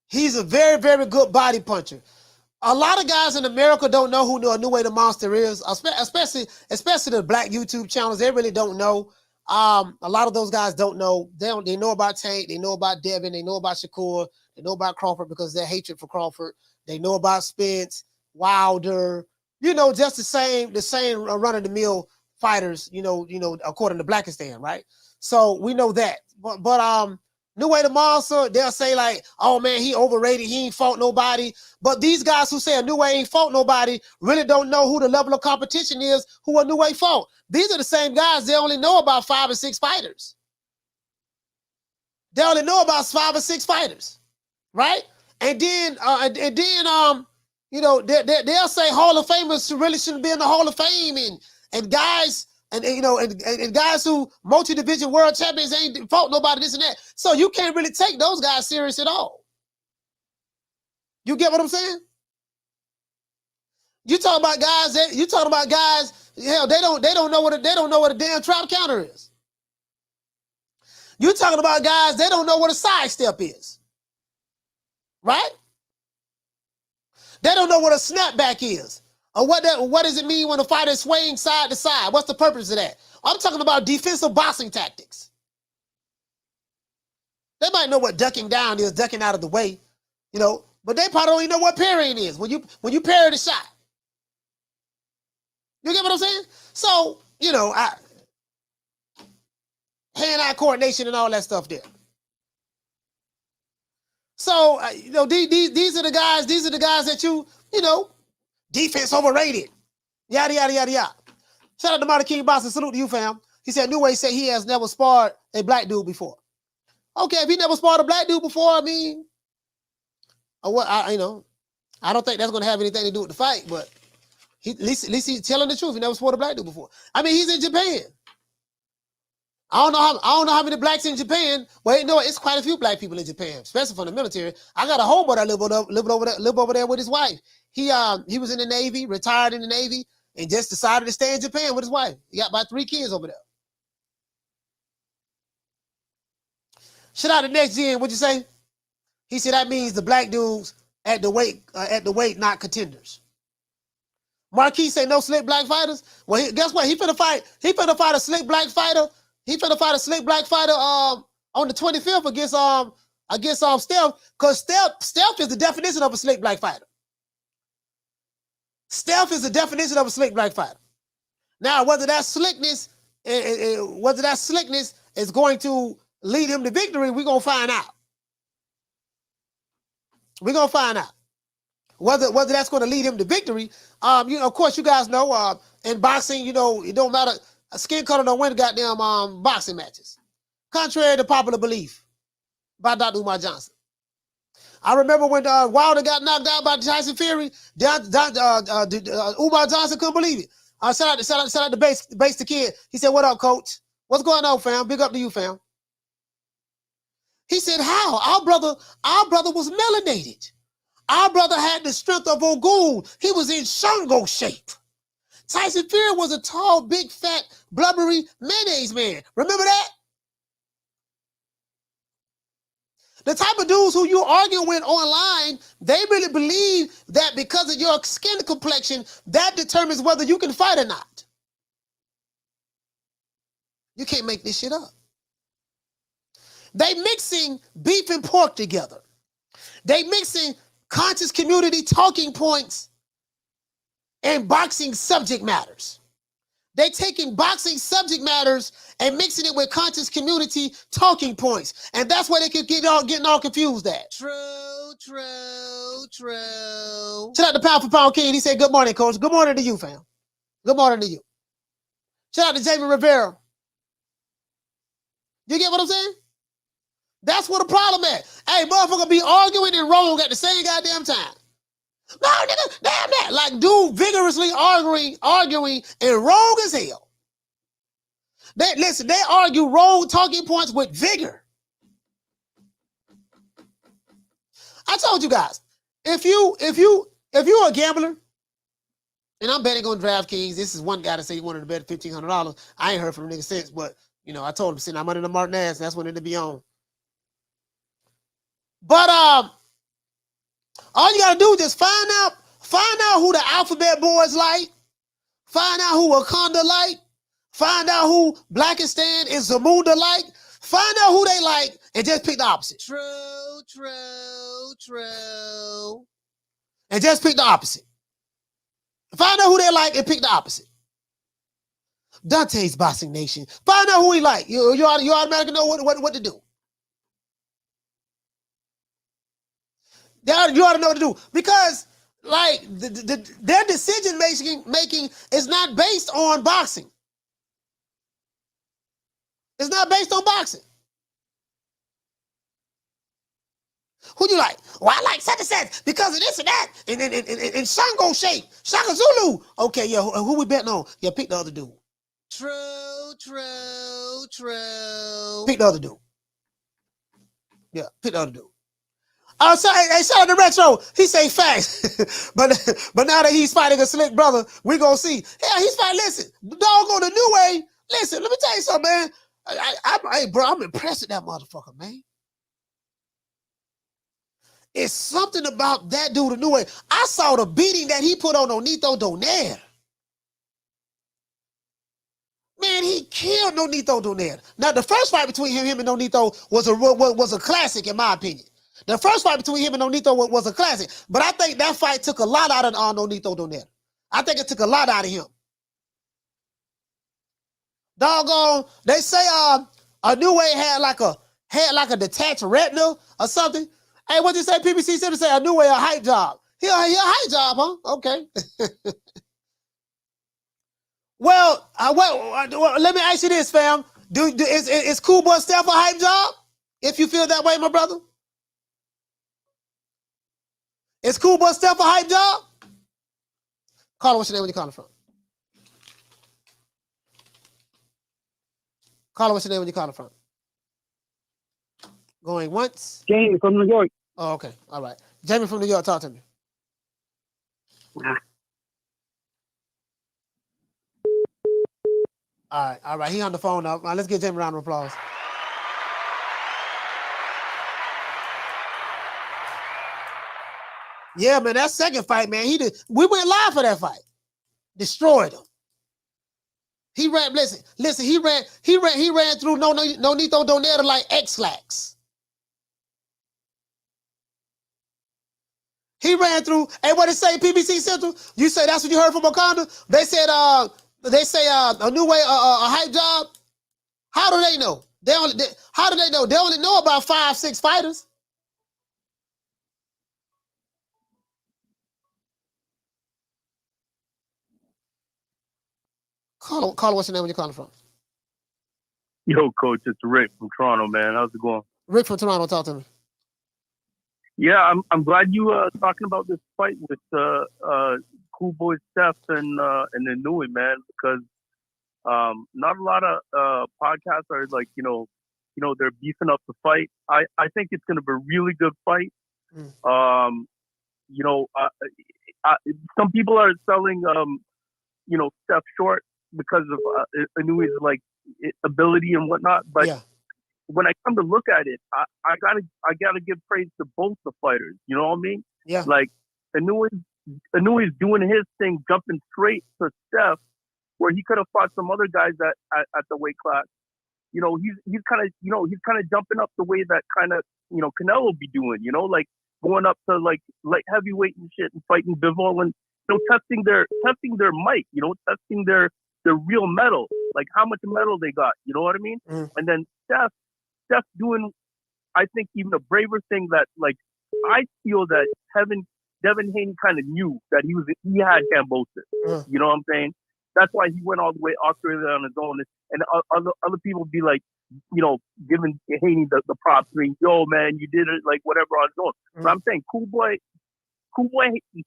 He's a very, very good body puncher. A lot of guys in America don't know who Inoue the Monster is, especially the black YouTube channels. They really don't know. A lot of those guys don't know. They know about Tank. They know about Devin. They know about Shakur. They know about Crawford because of their hatred for Crawford. They know about Spence, Wilder, just the same run-of-the-mill fighters, according to Blackistan, right? So we know that. But Inoue the Monster, they'll say like, oh man, he overrated, he ain't fought nobody. But these guys who say Inoue ain't fought nobody really don't know who the level of competition is who Inoue fought. These are the same guys, they only know about 5 or 6 fighters. They only know about 5 or 6 fighters, right? And then they'll say Hall of Famers really shouldn't be in the Hall of Fame, and guys and guys who multi-division world champions ain't fought nobody, this and that. So you can't really take those guys serious at all. You get what I'm saying? You talking about guys, hell, they don't know what a damn trap counter is. You talking about guys, they don't know what a sidestep is. Right? They don't know what a snapback is. Or what does it mean when a fighter is swaying side to side? What's the purpose of that? I'm talking about defensive boxing tactics. They might know what ducking down is, ducking out of the way, but they probably don't even know what parrying is when you parry the shot. You get what I'm saying? So, hand-eye coordination and all that stuff there. So, these are the guys that defense overrated. Yada, yada, yada, yada. Shout out to Marty King Boston. Salute to you, fam. He said, Inoue said he has never sparred a black dude before. Okay, if he never sparred a black dude before, I don't think that's going to have anything to do with the fight, but at least he's telling the truth. He never sparred a black dude before. He's in Japan. I don't know how many blacks in Japan. Well, it's quite a few black people in Japan, especially from the military. I got a homeboy that live over there with his wife. He was in the Navy, retired in the Navy, and just decided to stay in Japan with his wife. He got about 3 kids over there. Shout out to Next Gen. What'd you say? He said that means the black dudes at the weight, not contenders. Marquis say no slick black fighters. Well, guess what? He finna fight a slick black fighter. He finna fight a slick black fighter on the 25th against Steph, because Steph is the definition of a slick black fighter. Steph is the definition of a slick black fighter. Now, whether that slickness is going to lead him to victory, we're gonna find out. We're gonna find out whether that's going to lead him to victory. Of course, you guys know in boxing, it don't matter. A skin color don't win goddamn boxing matches, contrary to popular belief by Dr. Umar Johnson. I remember when Wilder got knocked out by Tyson Fury, Umar Johnson couldn't believe it. Shout out to Base the Kid. He said, "What up, coach? What's going on, fam? Big up to you, fam." He said, "How? Our brother was melanated. Our brother had the strength of Ogun. He was in Shango shape. Tyson Fury was a tall, big, fat, blubbery mayonnaise man. Remember that? The type of dudes who you argue with online, they really believe that because of your skin complexion, that determines whether you can fight or not. You can't make this shit up. They mixing beef and pork together. They mixing conscious community talking points and boxing subject matters. They taking boxing subject matters and mixing it with conscious community talking points. And that's where they could getting all confused at. True. Shout out to Pound for Pound King. He said, "Good morning, coach." Good morning to you, fam. Good morning to you. Shout out to Jamie Rivera. You get what I'm saying? That's what the problem is. Hey, motherfucker be arguing and wrong at the same goddamn time. No, nigga, damn that. Like, dude vigorously arguing and wrong as hell. They argue wrong talking points with vigor. I told you guys, if you're a gambler, and I'm betting on DraftKings, this is one guy that said he wanted to bet $1,500. I ain't heard from the nigga since, but I told him, "Send our money to Martinez." That's when it'll be on. But all you gotta do is just find out who the Alphabet Boys like, find out who Wakanda like, find out who Blackistan and Zamunda like, Find out who they like and just pick the opposite. True. And just pick the opposite. Find out who they like and pick the opposite. Dante's Boxing Nation. Find out who he like. You automatically know what to do. You ought to know what to do. Because, like, their decision making is not based on boxing. It's not based on boxing. Who you like? Well, I like such and such because of this and that. And in Shango shape. Shaka Zulu. Okay, yeah, who we betting on? Yeah, pick the other dude. True. Pick the other dude. Yeah, pick the other dude. So, hey, shout out to Retro. He say facts. but now that he's fighting a slick brother, we gonna see. Yeah, he's fighting. Listen, dog on the new way. Listen, let me tell you something, man. Hey, bro, I'm impressed with that motherfucker, man. It's something about that dude, the new way. I saw the beating that he put on Nonito Donaire. Man, he killed Nonito Donaire. Now, the first fight between him and Nonito was a classic, in my opinion. The first fight between him and Nonito was a classic. But I think that fight took a lot out of Nonito Donaire. I think it took a lot out of him. Doggone, they say Inoue had like a detached retina or something. Hey, what you say? PBC said to say Inoue a hype job. He a hype job, huh? Okay. Well, let me ask you this, fam. Is Cool Boy Steph a hype job? If you feel that way, my brother. Is Cool Boy Steph a hype job? Caller, what's your name? Where you calling from? Caller, what's your name? Where you calling from? Going once? Jamie from New York. Oh, okay. All right. Jamie from New York, talk to me. All right. He on the phone now. Let's give Jamie a round of applause. Yeah, man, that second fight, man, we went live for that fight. Destroyed him. He ran, listen, he ran through Nonito Donaire like X-Lax. He ran through, hey, what it say, PBC Central? You say that's what you heard from Wakanda? They say Inoue a hype job. How do they know? How do they know? They only know about 5-6 fighters. Call, what's your name? Where you calling from? Yo, Coach, it's Rick from Toronto, man. How's it going? Rick from Toronto, talk to me. Yeah, I'm glad you talking about this fight with Cool Boy Steph and Inoue, man, because not a lot of podcasts are like, they're beefing up the fight. I think it's going to be a really good fight. Some people are selling, Steph short because of Inoue's like ability and whatnot, but when I come to look at it, I gotta give praise to both the fighters. You know what I mean? Yeah. Like Inoue's doing his thing, jumping straight to Steph, where he could have fought some other guys at the weight class. He's kind of jumping up the way that kind of Canelo be doing. Like going up to like light heavyweight and shit and fighting Bivol and testing their might. Testing their real metal, like how much metal they got. You know what I mean? And then Steph doing, I think, even a braver thing that, like, I feel that Devin Haney kind of knew that he had Cambosis. You know what I'm saying? That's why he went all the way Australia on his own. And other people be like, giving Haney the props, saying, yo, man, you did it, like, whatever on his own. But I'm saying, Cool Boy,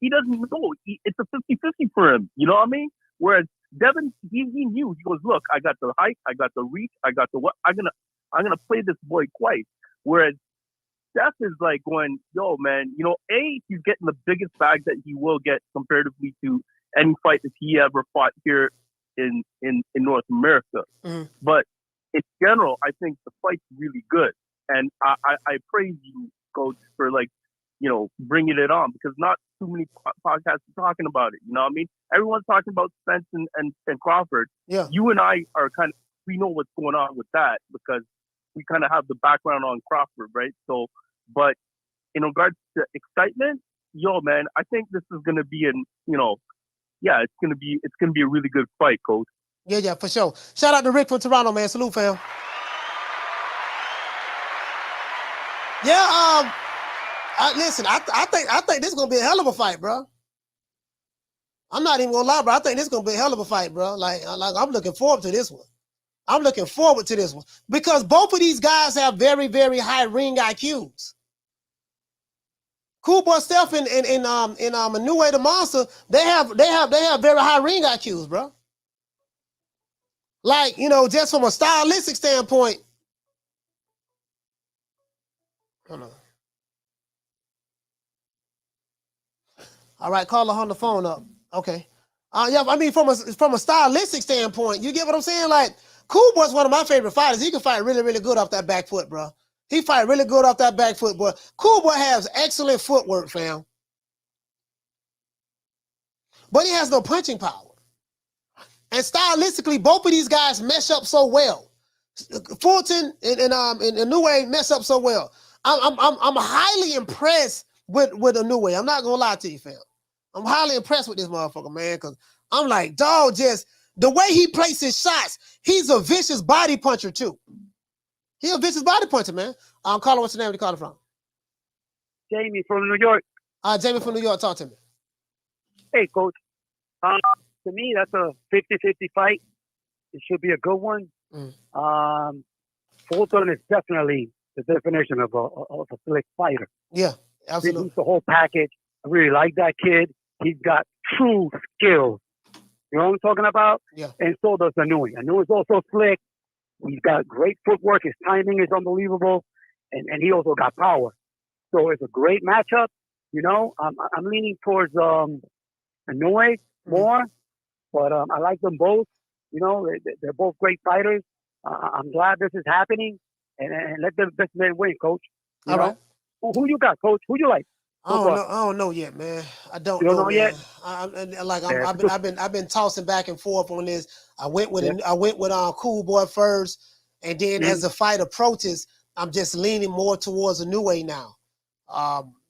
he doesn't know. It's a 50-50 for him. You know what I mean? Whereas Devin, he knew. He goes, look, I got the height, I got the reach, I got the what. I'm gonna play this boy twice. Whereas Steph is like going, yo, man, he's getting the biggest bag that he will get comparatively to any fight that he ever fought here in North America. But in general, I think the fight's really good. And I praise you, Coach, for bringing it on, because not too many podcasts are talking about it. You know what I mean? Everyone's talking about Spence and Crawford. Yeah. You and I are we know what's going on with that, because we kind of have the background on Crawford, right? So, but in regards to excitement, yo, man, I think this is gonna be it's gonna be a really good fight, Coach. Yeah, for sure. Shout out to Rick from Toronto, man. Salute, fam. Yeah, listen, I think this is gonna be a hell of a fight, bro. I'm not even gonna lie, bro. I think this is gonna be a hell of a fight, bro. Like I'm looking forward to this one. I'm looking forward to this one because both of these guys have very, very high ring IQs. Cool Boy Steph and Inoue The Monster, they have very high ring IQs, bro. Like, just from a stylistic standpoint. Hold on. All right, call her on the phone up. Okay. Yeah, I mean, from a stylistic standpoint, you get what I'm saying? Like, Cool Boy's one of my favorite fighters. He can fight really, really good off that back foot, bro. He fight really good off that back foot, boy. Cool Boy has excellent footwork, fam. But he has no punching power. And stylistically, both of these guys mesh up so well. Fulton and Inoue mess up so well. I'm highly impressed with Inoue. I'm not gonna lie to you, fam. I'm highly impressed with this motherfucker, man, because I'm like, dog, just the way he places shots, he's a vicious body puncher, too. He's a vicious body puncher, man. Caller, what's your name? Where you calling from? Jamie from New York. Jamie from New York, talk to me. Hey, Coach. To me, that's a 50-50 fight. It should be a good one. Fulton is definitely the definition of a slick fighter. Yeah, absolutely. He's the whole package. I really like that kid. He's got true skills. You know what I'm talking about? Yeah. And so does Inoue. Inoue is also slick. He's got great footwork. His timing is unbelievable. And he also got power. So it's a great matchup. I'm leaning towards Inoue more. But I like them both. They're both great fighters. I'm glad this is happening. And let the best man win, Coach. All right. Who you got, Coach? Who you like? I don't know yet, man. I don't know yet. I've been tossing back and forth on this. I went with Cool Boy first, and then as the fight approaches, I'm just leaning more towards Inoue now.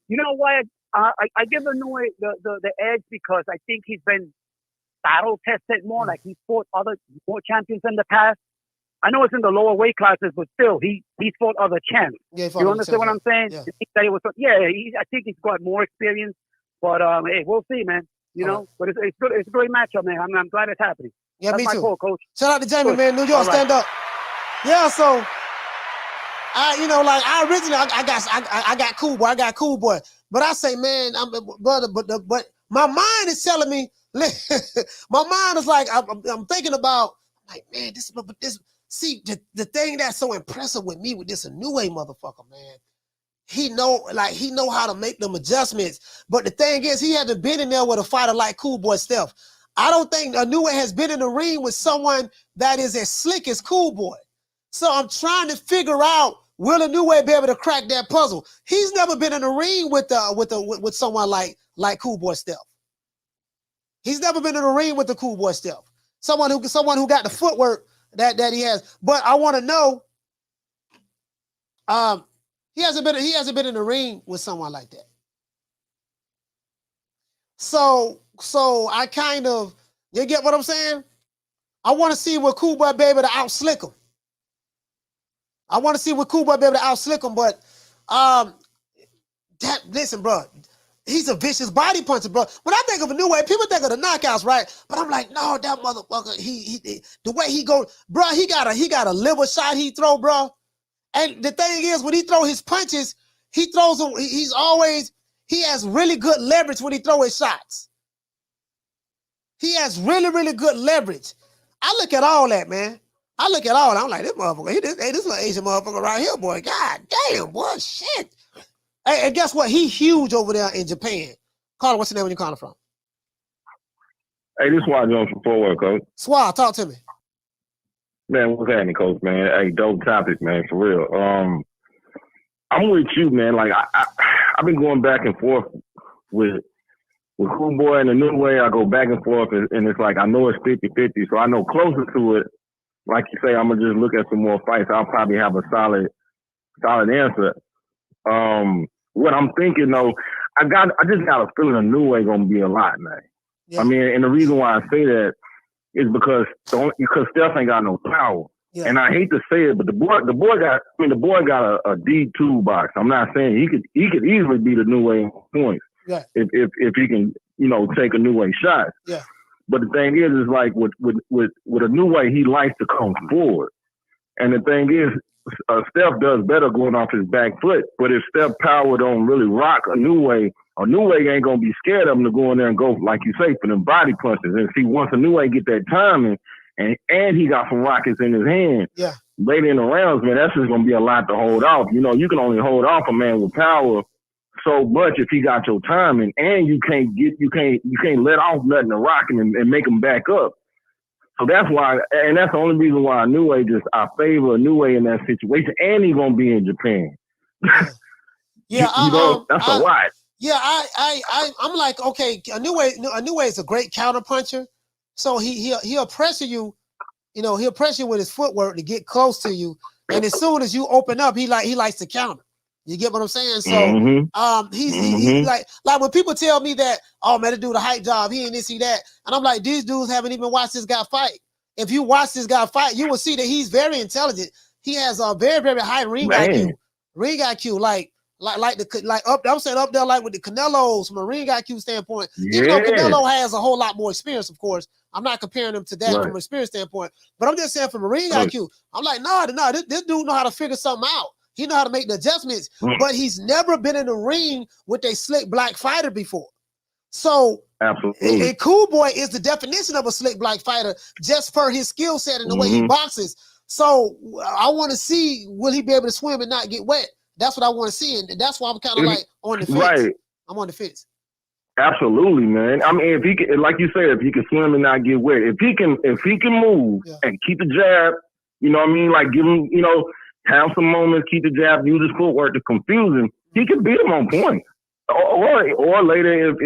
You know why I give Inoue the edge because I think he's been battle tested more. Like he's fought other more champions in the past. I know it's in the lower weight classes, but still, he's fought other champs. Yeah, you understand what I'm saying? Yeah. I think he's got more experience. But hey, we'll see, man. But it's good. It's a great matchup, man. I'm glad it's happening. Yeah, That's me my too. call, Coach. Shout out to Jamie, man. New York, stand up. Yeah, so I got Cool Boy. I got Cool Boy. But I say, man, but my mind is telling me. My mind is like I'm thinking about like, man, this. See, the thing that's so impressive with me with this Inoue motherfucker, man, he know how to make them adjustments. But the thing is, he hasn't been in there with a fighter like Cool Boy Steph. I don't think Inoue has been in the ring with someone that is as slick as Cool Boy. So I'm trying to figure out, will Inoue be able to crack that puzzle? He's never been in the ring with someone like Cool Boy Steph. He's never been in the ring with the Cool Boy Steph. Someone who got the footwork that he has. But I want to know, he hasn't been in the ring with someone like that. So I kind of, you get what I'm saying? I want to see what Cool Boy be able to out-slick him. But listen, bro, he's a vicious body puncher, bro. When I think of Inoue, people think of the knockouts, right? But I'm like, no, that motherfucker, he the way he go, bro, he got a liver shot he throw, bro. And the thing is, when he throw his punches, he throws them, he has really good leverage when he throw his shots. He has really, really good leverage. I look at all that, man. I'm like, this motherfucker, this little Asian motherfucker right here, boy. God damn, boy, shit. Hey, and guess what? He huge over there in Japan. Caller, what's your name when you calling from? Hey, this is Swag Jones from Fort Worth, Coach. Swag, talk to me. Man, what's happening, Coach, man? Hey, dope topic, man, for real. I'm with you, man. Like, I've been going back and forth with Cool Boy and Inoue. I go back and forth, and it's like, I know it's 50-50, so I know closer to it, like you say, I'm gonna just look at some more fights. I'll probably have a solid answer. What I'm thinking though, I just got a feeling Inoue gonna be a lot, man. Yeah. I mean, and the reason why I say that is because Steph ain't got no power. Yeah. And I hate to say it, but the boy got a D2 box. I'm not saying he could easily beat Inoue in points. Yeah. If he can, take Inoue shots. Yeah. But the thing is like with Inoue, he likes to come forward. And the thing is, Steph does better going off his back foot. But if Steph power don't really rock Inoue ain't gonna be scared of him to go in there and go, like you say, for them body punches. And see, once Inoue get that timing, and he got some rockets in his hand, yeah, later in the rounds, man, that's just gonna be a lot to hold off. You can only hold off a man with power so much if he got your timing, and you can't let off nothing to rock him and make him back up. So that's why, and that's the only reason why I favor Inoue in that situation, and he's gonna be in Japan. Yeah, that's a lot. Yeah, I'm like, okay, Inoue is a great counter puncher, so he'll pressure you, he'll pressure you with his footwork to get close to you, and as soon as you open up, he likes to counter. You get what I'm saying? So he's like when people tell me that, oh man, the dude a hype job, he ain't this, he that, and I'm like, these dudes haven't even watched this guy fight. If you watch this guy fight, you will see that he's very intelligent. He has a very, very high ring IQ. Ring IQ, I'm saying up there, like with the Canelos from a ring IQ standpoint. Yeah. Even though Canelo has a whole lot more experience, of course. I'm not comparing him to that from an experience standpoint, but I'm just saying from a ring IQ. I'm like, no, this dude know how to figure something out. He know how to make the adjustments, but he's never been in the ring with a slick black fighter before. So absolutely, a Cool Boy is the definition of a slick black fighter, just for his skill set and the way he boxes. So I want to see, will he be able to swim and not get wet? That's what I want to see, and that's why I'm kind of like on the fence. Right. I'm on the fence. Absolutely, man. I mean, if he can, like you said, if he can swim and not get wet, if he can move and keep the jab, you know what I mean? Like give him, have some moments, keep the jab, use his footwork to confuse him. He can beat him on point, or later if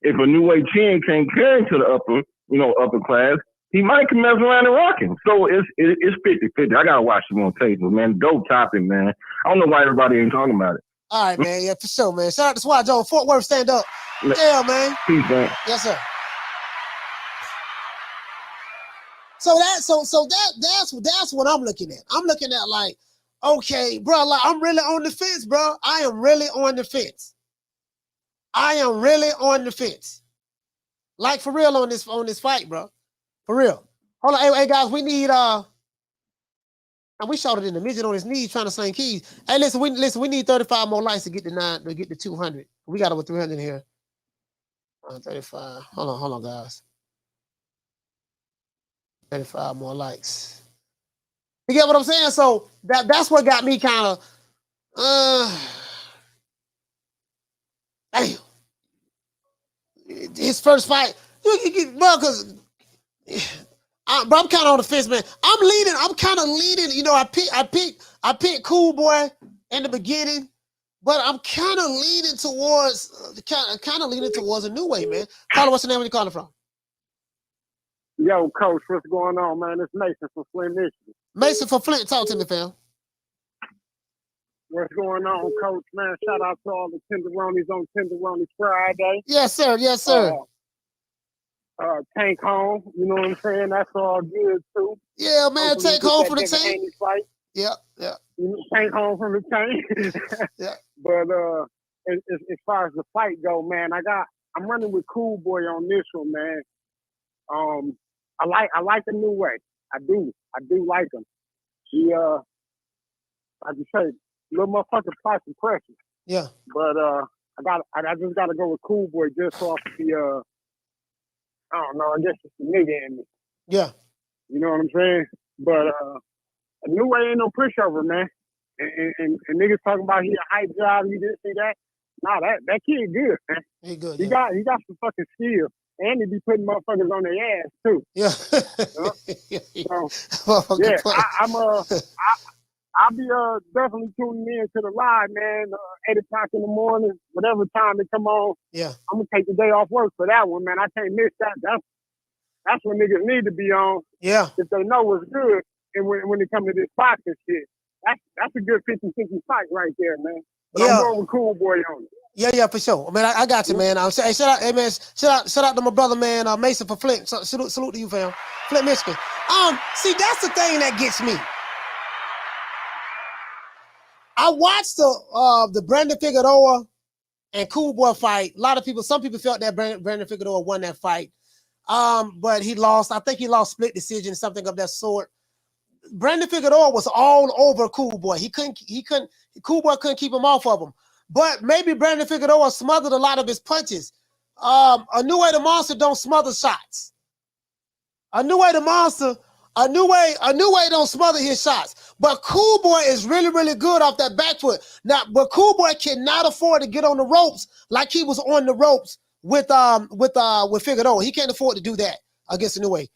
Inoue chin can't carry to the upper class, he might can mess around and rock him. So it's 50-50. I gotta watch him on tape, but man, dope topic, man. I don't know why everybody ain't talking about it. All right, man. Yeah, for sure, man. Shout out to Swat Joe, Fort Worth, stand up. Yeah, man. Peace, man. Yes, sir. So that's what I'm looking at. I'm looking at like, okay, bro, like I'm really on the fence, bro. I am really on the fence. Like for real on this fight, bro. For real. Hold on, hey guys, we need and we shot it in the midget on his knees trying to sling keys. Hey, listen, we need 35 more likes to get to 200. We got over 300 here. 35. Hold on, guys. 35 more likes. You get what I'm saying? So that's what got me kind of damn. His first fight, because but I'm kind of on the fence, man. I'm kind of leaning. I picked Cool Boy in the beginning, but I'm kind of leaning towards Inoue, man. Caller, what's the name? Where you calling from? Yo, Coach, what's going on, man? It's Mason from Flint, Michigan. Mason from Flint, talk to me, fam. What's going on, Coach, man? Shout out to all the tenderonis on Tenderoni Friday. Yes, sir. Yes, sir. Tank home, you know what I'm saying? That's all good too. Yeah, man, take home for the tank. Fight. Yeah. Tank home from the tank. Yeah. But as far as the fight go, man, I'm running with Cool Boy on this one, man. I like the Inoue. I do like him. He like you say, little motherfucker fight some pressure. Yeah. But I just gotta go with Cool Boy just off the I don't know, I guess it's the nigga in me. Yeah. You know what I'm saying? But Inoue ain't no pushover, man. And niggas talking about he a hype job, he didn't see that. Nah, that kid good, man. He good. He got some fucking skill. And he be putting motherfuckers on their ass too. Yeah. I'll be definitely tuning in to the live, man. 8 o'clock in the morning, whatever time it come on. Yeah. I'm gonna take the day off work for that one, man. I can't miss that. That's what niggas need to be on. Yeah. If they know what's good. And when it comes to this boxing shit, that's a good 50-50 fight right there, man. But I'm going with Cool Boy on it. Yeah, for sure. I mean, I got you, man. Hey, shout out, hey, man. Shout out to my brother, man, Mason for Flint. Salute to you, fam. Flint, Michigan. See, that's the thing that gets me. I watched the Brandon Figueroa and Cool Boy fight. Some people felt that Brandon Figueroa won that fight. But he lost. I think he lost split decision, something of that sort. Brandon Figueroa was all over Cool Boy. Cool Boy couldn't keep him off of him. But maybe Brandon Figueroa smothered a lot of his punches. Inoue the Monster don't smother shots. Inoue the Monster, Inoue don't smother his shots. But Cool Boy is really, really good off that back foot. Now, but Cool Boy cannot afford to get on the ropes like he was on the ropes with Figueroa. He can't afford to do that against Inoue.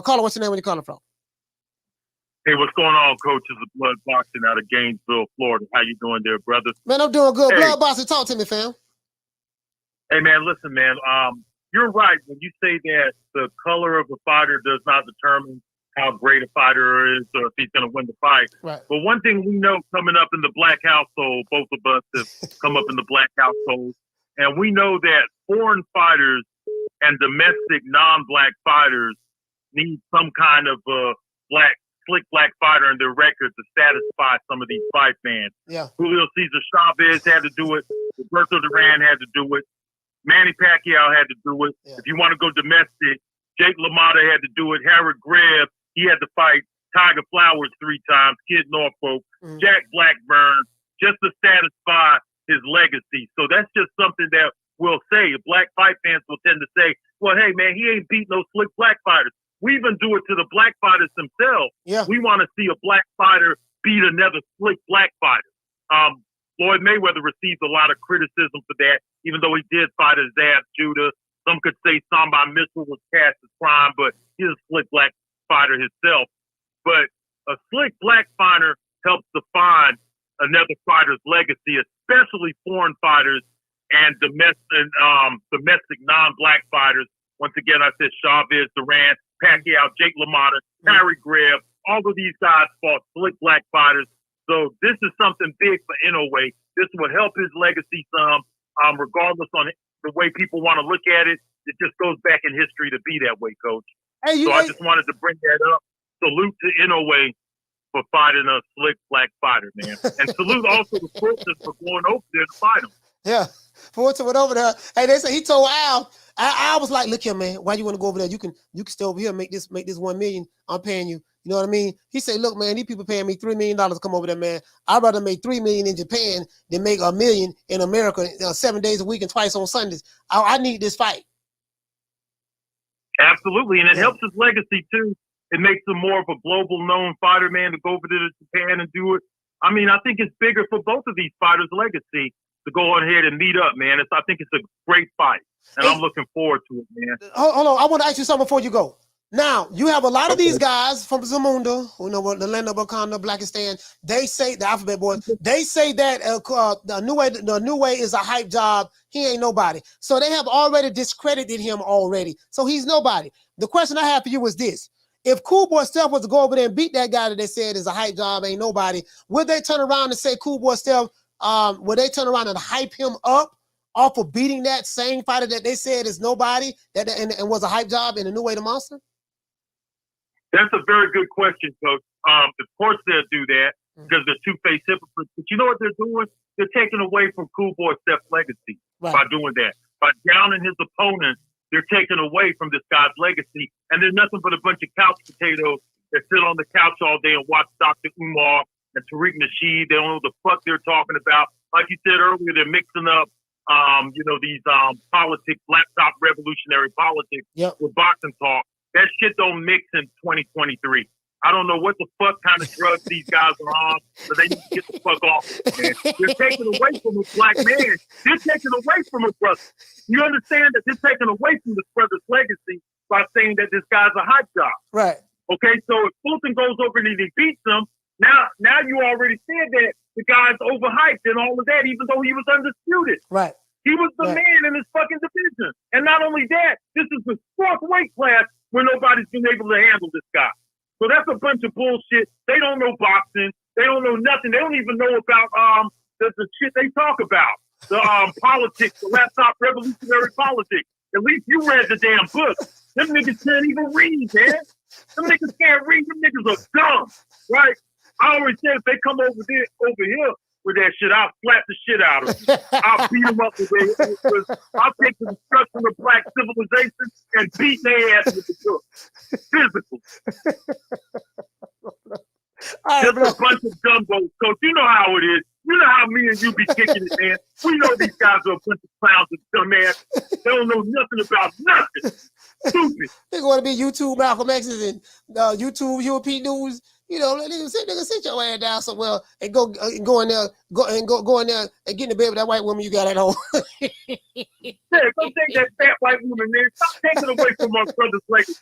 Caller, what's your name? Where you calling from? Hey, what's going on, Coach? It's a Blood Boxing out of Gainesville, Florida. How you doing there, brother? Man, I'm doing good. Hey. Blood Boxing, talk to me, fam. Hey, man, listen, man. You're right when you say that the color of a fighter does not determine how great a fighter is or if he's going to win the fight. Right. But one thing we know coming up in the black household, both of us have come up in the black household, and we know that foreign fighters and domestic non-black fighters need some kind of slick black fighter in their record to satisfy some of these fight fans. Yeah. Julio Cesar Chavez had to do it. Roberto Duran had to do it. Manny Pacquiao had to do it. Yeah. If you want to go domestic, Jake LaMotta had to do it. Harold Greb, he had to fight Tiger Flowers 3 times, Kid Norfolk, Jack Blackburn, just to satisfy his legacy. So that's just something that we'll say. Black fight fans will tend to say, well, hey, man, he ain't beat no slick black fighters. We even do it to the black fighters themselves. Yeah. We want to see a black fighter beat another slick black fighter. Floyd Mayweather received a lot of criticism for that, even though he did fight his ass Judah. Some could say Samba Mitchell was past his prime, but he's a slick black fighter himself. But a slick black fighter helps define another fighter's legacy, especially foreign fighters and domestic non-black fighters. Once again, I said Chavez, Durant, Pacquiao, Jake LaMotta, Harry Greb, all of these guys fought slick black fighters. So this is something big for Inoue. This will help his legacy some, regardless on the way people want to look at it. It just goes back in history to be that way, Coach. I just wanted to bring that up. Salute to Inoue for fighting a slick black fighter, man. And salute also to Fulton for going over there to fight him. Yeah, Fulton went over there. Hey, they said he told Al. I was like, look here, man. Why you want to go over there? You can stay over here and make this $1 million. I'm paying you. You know what I mean? He said, look, man, these people paying me $3 million to come over there, man. I'd rather make $3 million in Japan than make $1 million in America 7 days a week and twice on Sundays. I need this fight. Absolutely, and it helps his legacy too. It makes him more of a global known fighter, man, to go over to Japan and do it. I mean, I think it's bigger for both of these fighters' legacy to go on ahead and meet up, man. I think it's a great fight, and I'm looking forward to it, man. Hold on, I want to ask you something before you go. Now, you have a lot of these guys from Zamunda, who know what the land of Wakanda, Blackistan. They say, the Alphabet Boys, they say that the Inoue is a hype job. He ain't nobody. So they have already discredited him already. So he's nobody. The question I have for you is this. If Cool Boy Steph was to go over there and beat that guy that they said is a hype job, ain't nobody, would they turn around and say Cool Boy Steph, would they turn around and hype him up off of beating that same fighter that they said is nobody and was a hype job in Inoue The Monster? That's a very good question, Coach. Of course they'll do that because they're two-faced hypocrites. But you know what they're doing? They're taking away from Cool Boy Steph's legacy by doing that. By downing his opponent, they're taking away from this guy's legacy. And they're nothing but a bunch of couch potatoes that sit on the couch all day and watch Dr. Umar and Tariq Nasheed. They don't know what the fuck they're talking about. Like you said earlier, they're mixing up, these politics, laptop revolutionary politics with boxing talk. That shit don't mix in 2023. I don't know what the fuck kind of drugs these guys are on, but they need to get the fuck off, man. They're taking away from a black man. They're taking away from a brother. You understand that they're taking away from this brother's legacy by saying that this guy's a hype job. Right. Okay, so if Fulton goes over and he beats him, now you already said that the guy's overhyped and all of that, even though he was undisputed. Right. He was the man in his fucking division. And not only that, this is the 4th weight class when nobody's been able to handle this guy. So that's a bunch of bullshit. They don't know boxing. They don't know nothing. They don't even know about the shit they talk about. The politics, the laptop revolutionary politics. At least you read the damn book. Them niggas can't even read, man. Them niggas can't read. Them niggas are dumb, right? I always said if they come over here with that shit, I'll slap the shit out of them. I'll beat them up with it. I'll take the destruction of black civilization and beat their ass with the book. Physical. Just a bunch of dumbos, Coach. You know how it is. You know how me and you be kicking it, man. We know these guys are a bunch of clowns and dumbass. They don't know nothing about nothing. Stupid. They're going to be YouTube Malcolm X's and YouTube European news. You know, nigga, sit your ass down somewhere and go in there and get in the bed with that white woman you got at home. Yeah, go take that fat white woman, man. Stop taking away from our brother's legacy.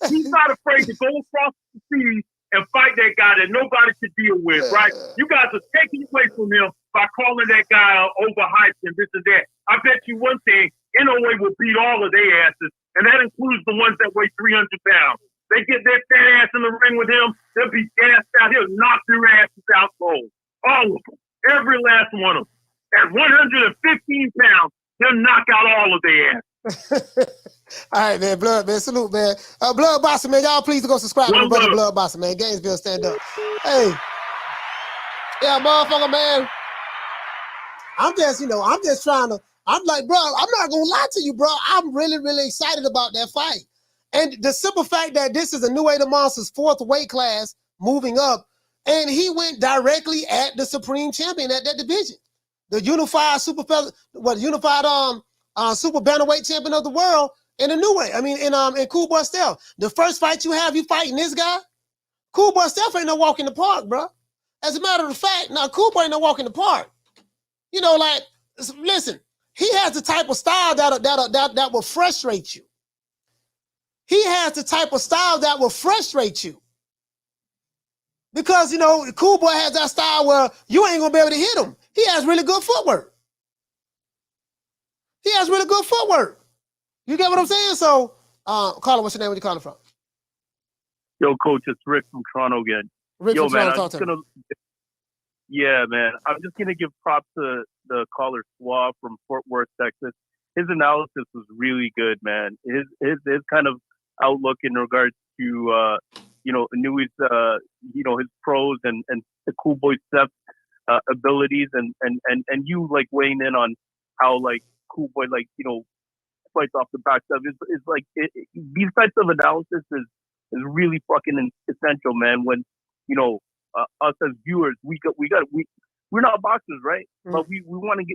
He's not afraid to go across the seas and fight that guy that nobody could deal with, right? You guys are taking away from him by calling that guy overhyped and this and that. I bet you one thing, Inoue will beat all of their asses, and that includes the ones that weigh 300 pounds. They get their fat ass in the ring with him, they'll be gassed out. He'll knock their asses out cold. All of them. Every last one of them. At 115 pounds, he'll knock out all of their ass. All right, man. Blood, man. Salute, man. Blood Boxer, man. Y'all please go subscribe to my brother Blood Boxer, man. Gainesville, stand up. Hey. Yeah, motherfucker, man. I'm just trying to, I'm like, bro, I'm not going to lie to you, bro. I'm really, really excited about that fight. And the simple fact that this is Inoue The Monster's 4th weight class moving up, and he went directly at the supreme champion at that division. The unified Super Bantamweight champion of the world in Inoue. I mean, in Cool Boy Steph. The first fight you fighting this guy? Cool Boy Steph ain't no walk in the park, bro. As a matter of fact, now Cool Boy ain't no walk in the park. You know, like, listen, he has the type of style that will frustrate you. He has the type of style that will frustrate you. Because, you know, Cool Boy has that style where you ain't going to be able to hit him. He has really good footwork. You get what I'm saying? So, Carla, what's your name? Where you calling from? Yo, Coach, it's Rick from Toronto again. Rick from Toronto, yeah, man. I'm just going to give props to the caller Suave from Fort Worth, Texas. His analysis was really good, man. His kind of outlook in regards to Inoue's his pros and the Cool Boy Steph abilities and you like weighing in on how like Cool Boy fights off the back stuff is like these types of analysis is really fucking essential, man. When us as viewers we're not boxers, right? Mm-hmm. But we want to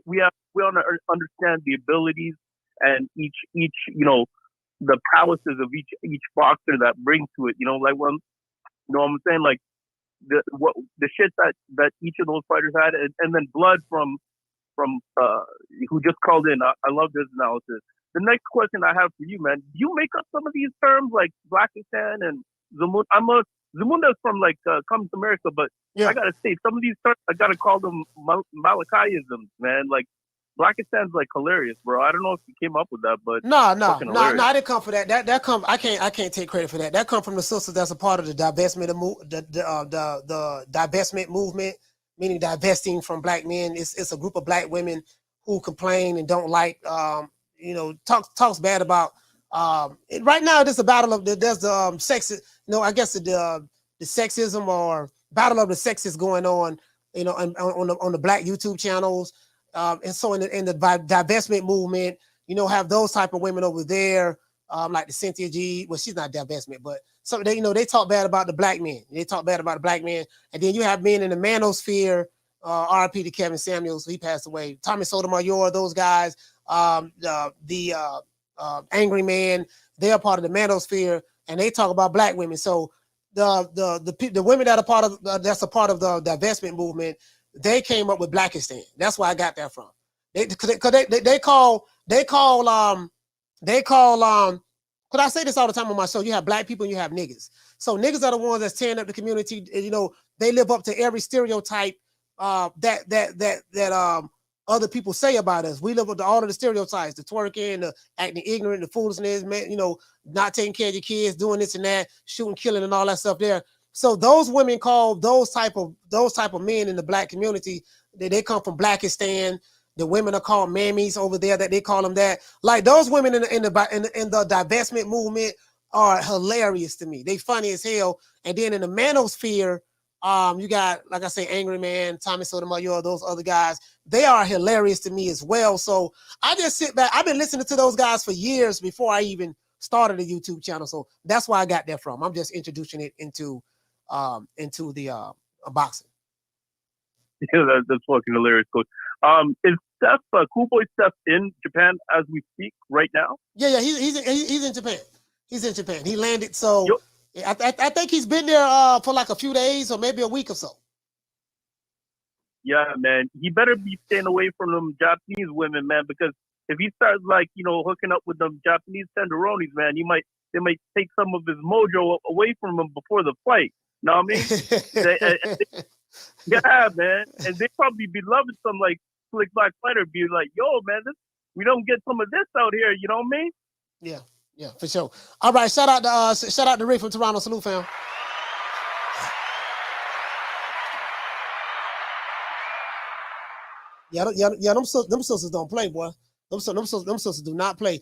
understand the abilities and each the prowesses of each boxer that brings to it. What I'm saying, like the shit that each of those fighters had, and then Blood from who just called in. I love this analysis. The next question I have for you, man, do you make up some of these terms like Blackistan and Zamunda? Zamunda's from comes to America, but yeah. I gotta say some of these terms I gotta call them Malachiisms, man. Like Blackistan's like hilarious, bro. I don't know if you came up with that, but no, I didn't come for that. That come. I can't take credit for that. That come from the sisters that's a part of the divestment the divestment movement, meaning divesting from black men. It's a group of black women who complain and don't like talks bad about right now. There's a battle of there's the sexist. I guess the sexism or battle of the sexes going on. On the black YouTube channels. And so in the divestment movement, have those type of women over there, like the Cynthia G. Well, she's not divestment, but so they talk bad about the black men. They talk bad about the black men, and then you have men in the manosphere. RIP to Kevin Samuels, he passed away. Tommy Sotomayor, those guys, the Angry Man, they are part of the manosphere, and they talk about black women. So the women that are part of that's a part of the divestment movement. They came up with Blackistan. That's where I got that from. They call. Could I say this all the time on my show? You have black people and you have niggas. So niggas are the ones that's tearing up the community. They live up to every stereotype that other people say about us. We live with all of the stereotypes, the twerking, the acting ignorant, the foolishness, man, you know, not taking care of your kids, doing this and that, shooting, killing, and all that stuff there. So those women call those type of men in the black community, they come from Blackistan. The women are called mammies over there, that they call them that. Like those women in the divestment movement are hilarious to me. They funny as hell. And then in the manosphere, you got, like I say, Angry Man, Tommy Sotomayor, those other guys. They are hilarious to me as well. So I just sit back. I've been listening to those guys for years before I even started a YouTube channel. So that's where I got that from. I'm just introducing it into the boxing. Yeah, that's fucking hilarious, Coach. Is Steph, Cool Boy Steph, in Japan as we speak right now? Yeah, he's in Japan. He's in Japan. He landed. So I think he's been there for like a few days or maybe a week or so. Yeah, man. He better be staying away from them Japanese women, man, because if he starts like, you know, hooking up with them Japanese tenderonis, man, they might take some of his mojo away from him before the fight. Know what I mean? Yeah, man. And they probably be loving some like slick black fighter, be like, yo, man, we don't get some of this out here, you know what I mean? Yeah, for sure. All right, shout out to Rick from Toronto. Salute, fam. Them sisters don't play, boy. Them sisters do not play.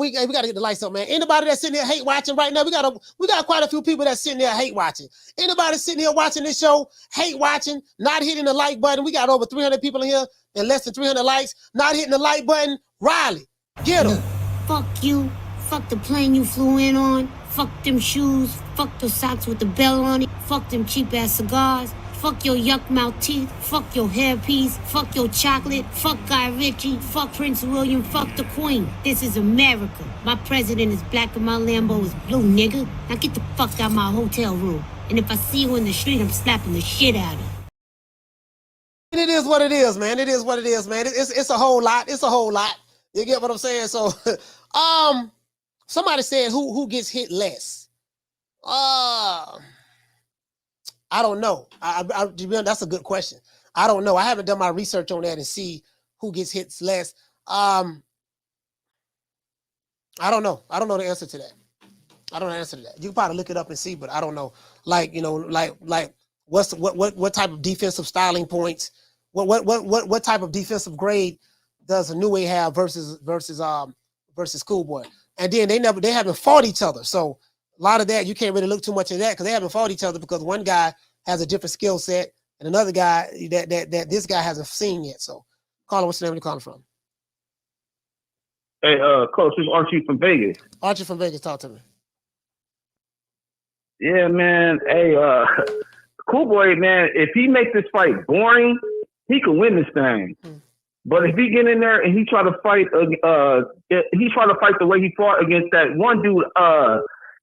We gotta get the lights up, man. Anybody that's sitting here hate watching right now, we got quite a few people that's sitting there hate watching. Anybody sitting here watching this show, hate watching, not hitting the like button. We got over 300 people in here and less than 300 likes, not hitting the like button. Riley, get them. Fuck you. Fuck the plane you flew in on. Fuck them shoes. Fuck the socks with the bell on it. Fuck them cheap ass cigars. Fuck your yuck mouth teeth. Fuck your hairpiece. Fuck your chocolate. Fuck Guy Ritchie. Fuck Prince William. Fuck the Queen. This is America. My president is black and my Lambo is blue, nigga. Now get the fuck out of my hotel room. And if I see you in the street, I'm slapping the shit out of you. It is what it is, man. It is what it is, man. It's a whole lot. It's a whole lot. You get what I'm saying? So, somebody said who gets hit less. I don't know. That's a good question. I don't know. I haven't done my research on that and see who gets hit less. I don't know. I don't know the answer to that. I don't know the answer to that. You can probably look it up and see, but I don't know. Like, you know, like what type of defensive styling points? What type of defensive grade does Inoue have versus Cool Boy? And then they haven't fought each other. So a lot of that, you can't really look too much into that because they haven't fought each other because one guy has a different skill set and another guy that this guy hasn't seen yet. So, Carla, what's the name you calling from? Hey, Coach, it's Archie from Vegas. Archie from Vegas, talk to me. Yeah, man. Hey, Cool Boy, man, if he makes this fight boring, he can win this thing. But if he get in there and he try to fight the way he fought against that one dude,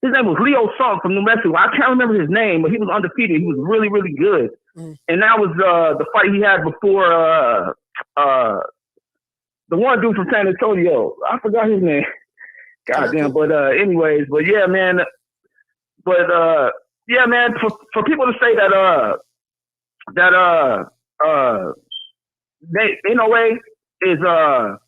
his name was Leo Salt from New Mexico. I can't remember his name, but he was undefeated. He was really, really good. And that was the fight he had before the one dude from San Antonio. I forgot his name. Goddamn. But anyways, but yeah, man. But yeah, man. For people to say that Inoue is a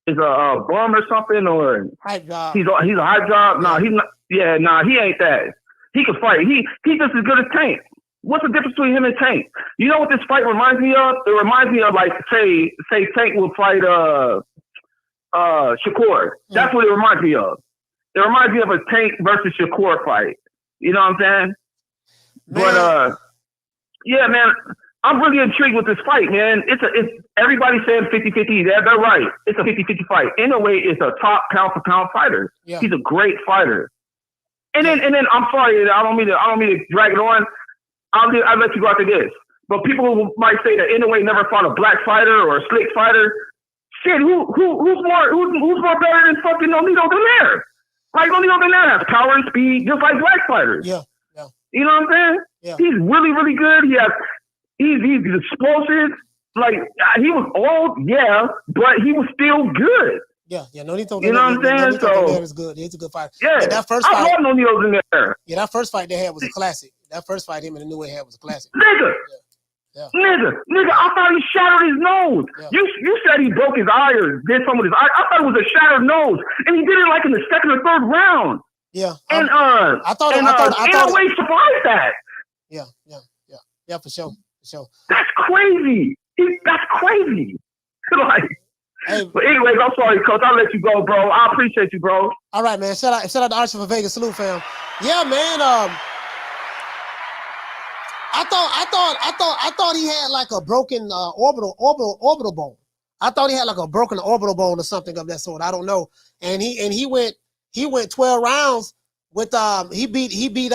bum or something, or hype job. He's a hype job. No, he's not. Yeah, nah, he ain't that. He can fight. He just as good as Tank. What's the difference between him and Tank? You know what this fight reminds me of? It reminds me of like say Tank will fight Shakur. That's what it reminds me of. It reminds me of a Tank versus Shakur fight. You know what I'm saying? But yeah, man. I'm really intrigued with this fight, man. It's everybody's saying 50-50. They're right. It's a 50-50 fight. Inoue is a top pound for pound fighter. Yeah. He's a great fighter. And then I'm sorry, I don't mean to drag it on. I'll let you go after this. But people might say that Inoue never fought a black fighter or a slick fighter. Shit, who's more better than fucking Nonito Donaire? Like Nonito Donaire has power and speed just like black fighters. Yeah. You know what I'm saying? Yeah. He's really, really good. He's explosive. Like, he was old, yeah, but he was still good. Yeah, Nonito Donaire. You know what I'm saying? Donaire is good. He's a good fighter. Yeah, that first fight, I love Nonito Donaire. Yeah, that first fight they had was a classic. That first fight him and Inoue had was a classic. Nigga. Nigga, I thought he shattered his nose. Yeah. You said he broke his eye or did something with his eye. I thought it was a shattered nose, and he did it like in the second or third round. Yeah. And I thought Inoue survived that. Yeah, for sure. That's crazy. That's crazy. Like, hey, but anyways, I'm sorry, Coach. I'll let you go, bro. I appreciate you, bro. All right, man. Shout out to Archie for Vegas. Salute, fam. Yeah, man. I thought he had like a broken orbital bone. I thought he had like a broken orbital bone or something of that sort. I don't know. And he went 12 rounds with he beat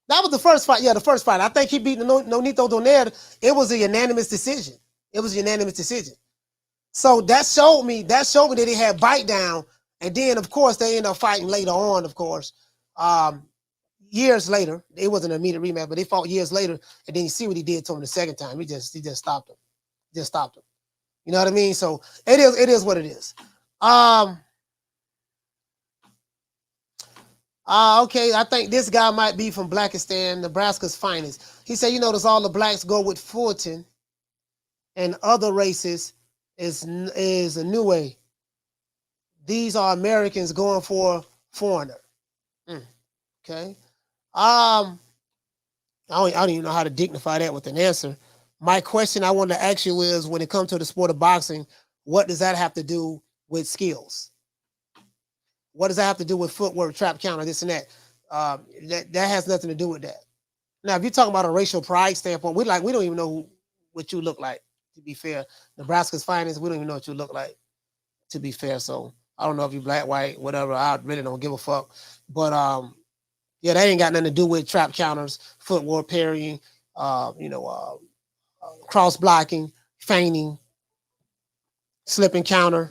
that was the first fight. Yeah, the first fight. I think he beat Nonito Donaire. It was a unanimous decision. So that showed me that he had bite down. And then of course they ended up fighting later on, of course. Years later, it wasn't an immediate rematch, but they fought years later, and then you see what he did to him the second time. He just stopped him. You know what I mean? So it is what it is. Okay, I think this guy might be from Blackistan, Nebraska's finest. He said, you notice all the blacks go with Fulton, and other races is Inoue. These are Americans going for foreigner. Okay. I don't even know how to dignify that with an answer. My question I want to ask you is, when it comes to the sport of boxing, what does that have to do with skills? What does that have to do with footwork, trap counter, this and that? That has nothing to do with that. Now, if you're talking about a racial pride standpoint, we don't even know what you look like, to be fair. Nebraska's finest, we don't even know what you look like, to be fair. So I don't know if you're black, white, whatever. I really don't give a fuck. But yeah, that ain't got nothing to do with trap counters, footwork, parrying, cross blocking, feigning, slip and counter,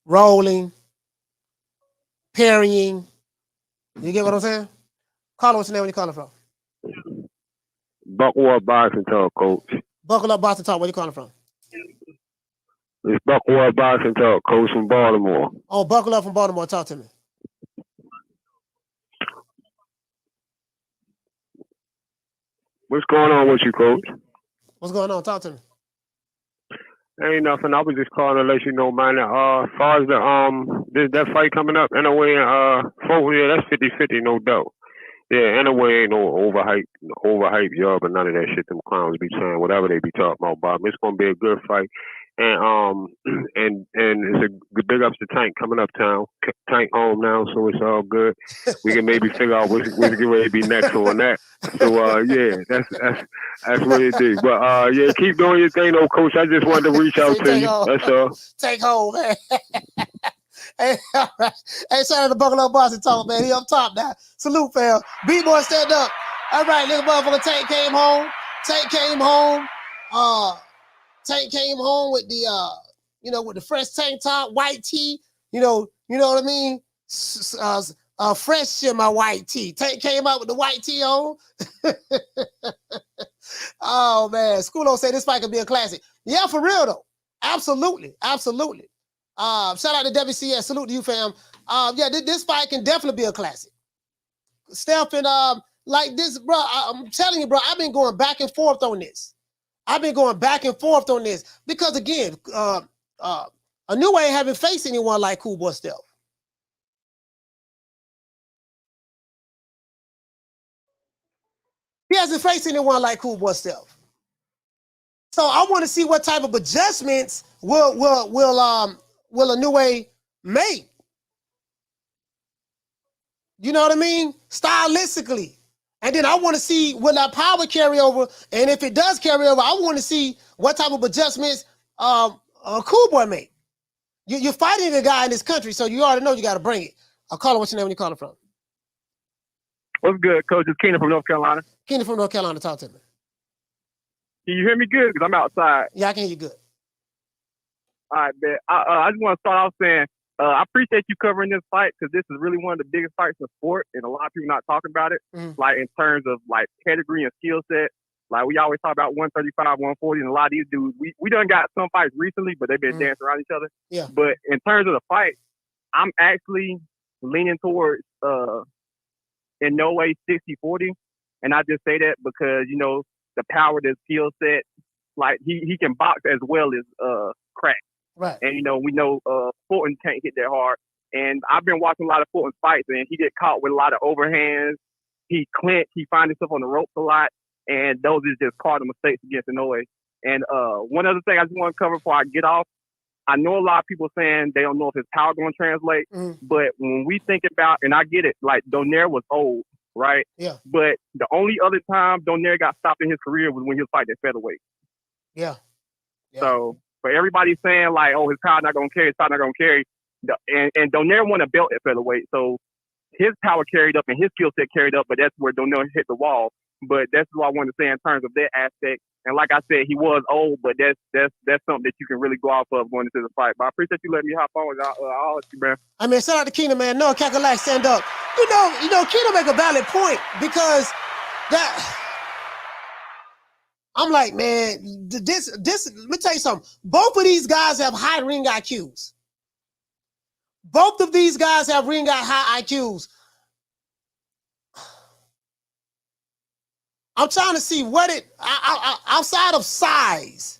rolling, parrying. You get what I'm saying? Call what's your name? Where you calling from? Buckle up, boxing talk, Coach. Buckle up, Boston Talk. Where you calling from? It's Buckle up, boxing talk, Coach, from Baltimore. Oh, buckle up from Baltimore. Talk to me. What's going on with you, Coach? What's going on? Talk to me. Ain't nothing. I was just calling to let you know, man. As far as that fight coming up, Inoue and Fulton, yeah, that's 50-50, no doubt. Yeah, Inoue ain't no overhyped job and none of that shit them clowns be saying, whatever they be talking about, Bob. It's gonna be a good fight. And it's a big ups to Tank coming uptown. Tank home now, so it's all good. We can maybe figure out what's get ready to be next on that. So yeah, that's what it is. But yeah, keep doing your thing, though, Coach. I just wanted to reach out to you. That's all. Take home, man. Hey, all right. Hey, shout out to Buckle Up Boston Talk, man. He up top now. Salute, fam. B-boy, stand up. All right, little motherfucker. Tank came home. Tank came home with the with the fresh tank top, white tee. You know what I mean? Fresh in my white tee. Tank came out with the white tee on. Oh man, Schoolo said this fight could be a classic. Yeah, for real though. Absolutely. Shout out to WCS. Salute to you, fam. Yeah, this fight can definitely be a classic. Steph and like this, bro. I'm telling you, bro. I've been going back and forth on this. Because again, Inoue haven't faced anyone like Cool Boy Steph. He hasn't faced anyone like Cool Boy Steph. So I want to see what type of adjustments will Inoue make. You know what I mean? Stylistically. And then I want to see will that power carry over. And if it does carry over, I want to see what type of adjustments Cool Boy make. You're fighting a guy in this country, so you already know you got to bring it. I'll call it. What's your name when you calling from? What's good, Coach? It's Keenan from North Carolina. Keenan from North Carolina, talk to me. Can you hear me good? Because I'm outside. Yeah, I can hear you good. All right, man. I just want to start off saying I appreciate you covering this fight because this is really one of the biggest fights in sport, and a lot of people not talking about it. Like in terms of like pedigree and skill set. Like we always talk about 135, 140, and a lot of these dudes, we done got some fights recently, but they've been dancing around each other. Yeah. But in terms of the fight, I'm actually leaning towards Inoue 60-40. And I just say that because, you know, the power, the skill set, like he can box as well as crack. Right. And, you know, we know Fulton can't hit that hard. And I've been watching a lot of Fulton's fights, and he get caught with a lot of overhands. He clinch. He finds himself on the ropes a lot. And those is just part of mistakes against Inoue. And one other thing I just want to cover before I get off, I know a lot of people saying they don't know if his power going to translate, but when we think about, and I get it, like Donaire was old, right? Yeah. But the only other time Donaire got stopped in his career was when he was fighting at featherweight. Yeah. So for everybody saying like, oh, his power not going to carry, his power not going to carry, and Donaire won a belt at featherweight, so his power carried up and his skill set carried up, but that's where Donaire hit the wall. But that's what I wanted to say in terms of that aspect. And like I said, he was old, but that's something that you can really go off of going into the fight. But I appreciate you letting me hop on. I'll let you, man. I mean, shout out to Keenan, man. No, Cackalack, stand up. You know, Keenan make a valid point because that. I'm like, man, this. Let me tell you something. Both of these guys have high ring IQs. Both of these guys have high IQs. I'm trying to see what outside of size,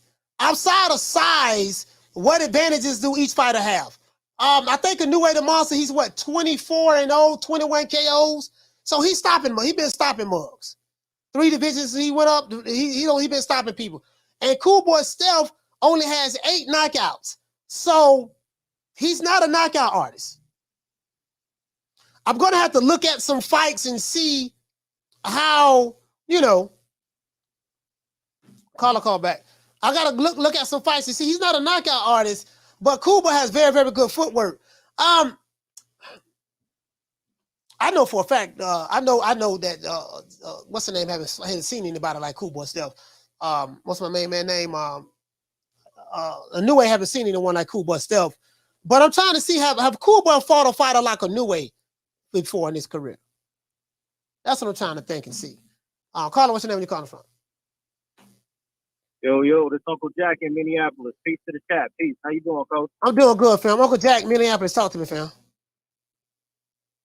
what advantages do each fighter have? I think Inoue The Monster, he's what, 24-0, 21 KOs. So he's been stopping mugs. 3 divisions he went up, he been stopping people. And Cool Boy Steph only has 8 knockouts. So he's not a knockout artist. I'm gonna have to look at some fights and see how, you know, call back. I gotta look at some fights and see he's not a knockout artist, but Cool Boy has very, very good footwork. I know for a fact. I know that. What's the name? Haven't seen anybody like Cool Boy Steph. What's my main man name? Inoue haven't seen anyone like Cool Boy Steph. But I'm trying to see have Cool Boy fought a fighter like Inoue before in his career. That's what I'm trying to think and see. Carla, what's your name? Where you calling from? Yo, this Uncle Jack in Minneapolis. Peace to the chat. Peace. How you doing, Coach? I'm doing good, fam. Uncle Jack, Minneapolis. Talk to me, fam.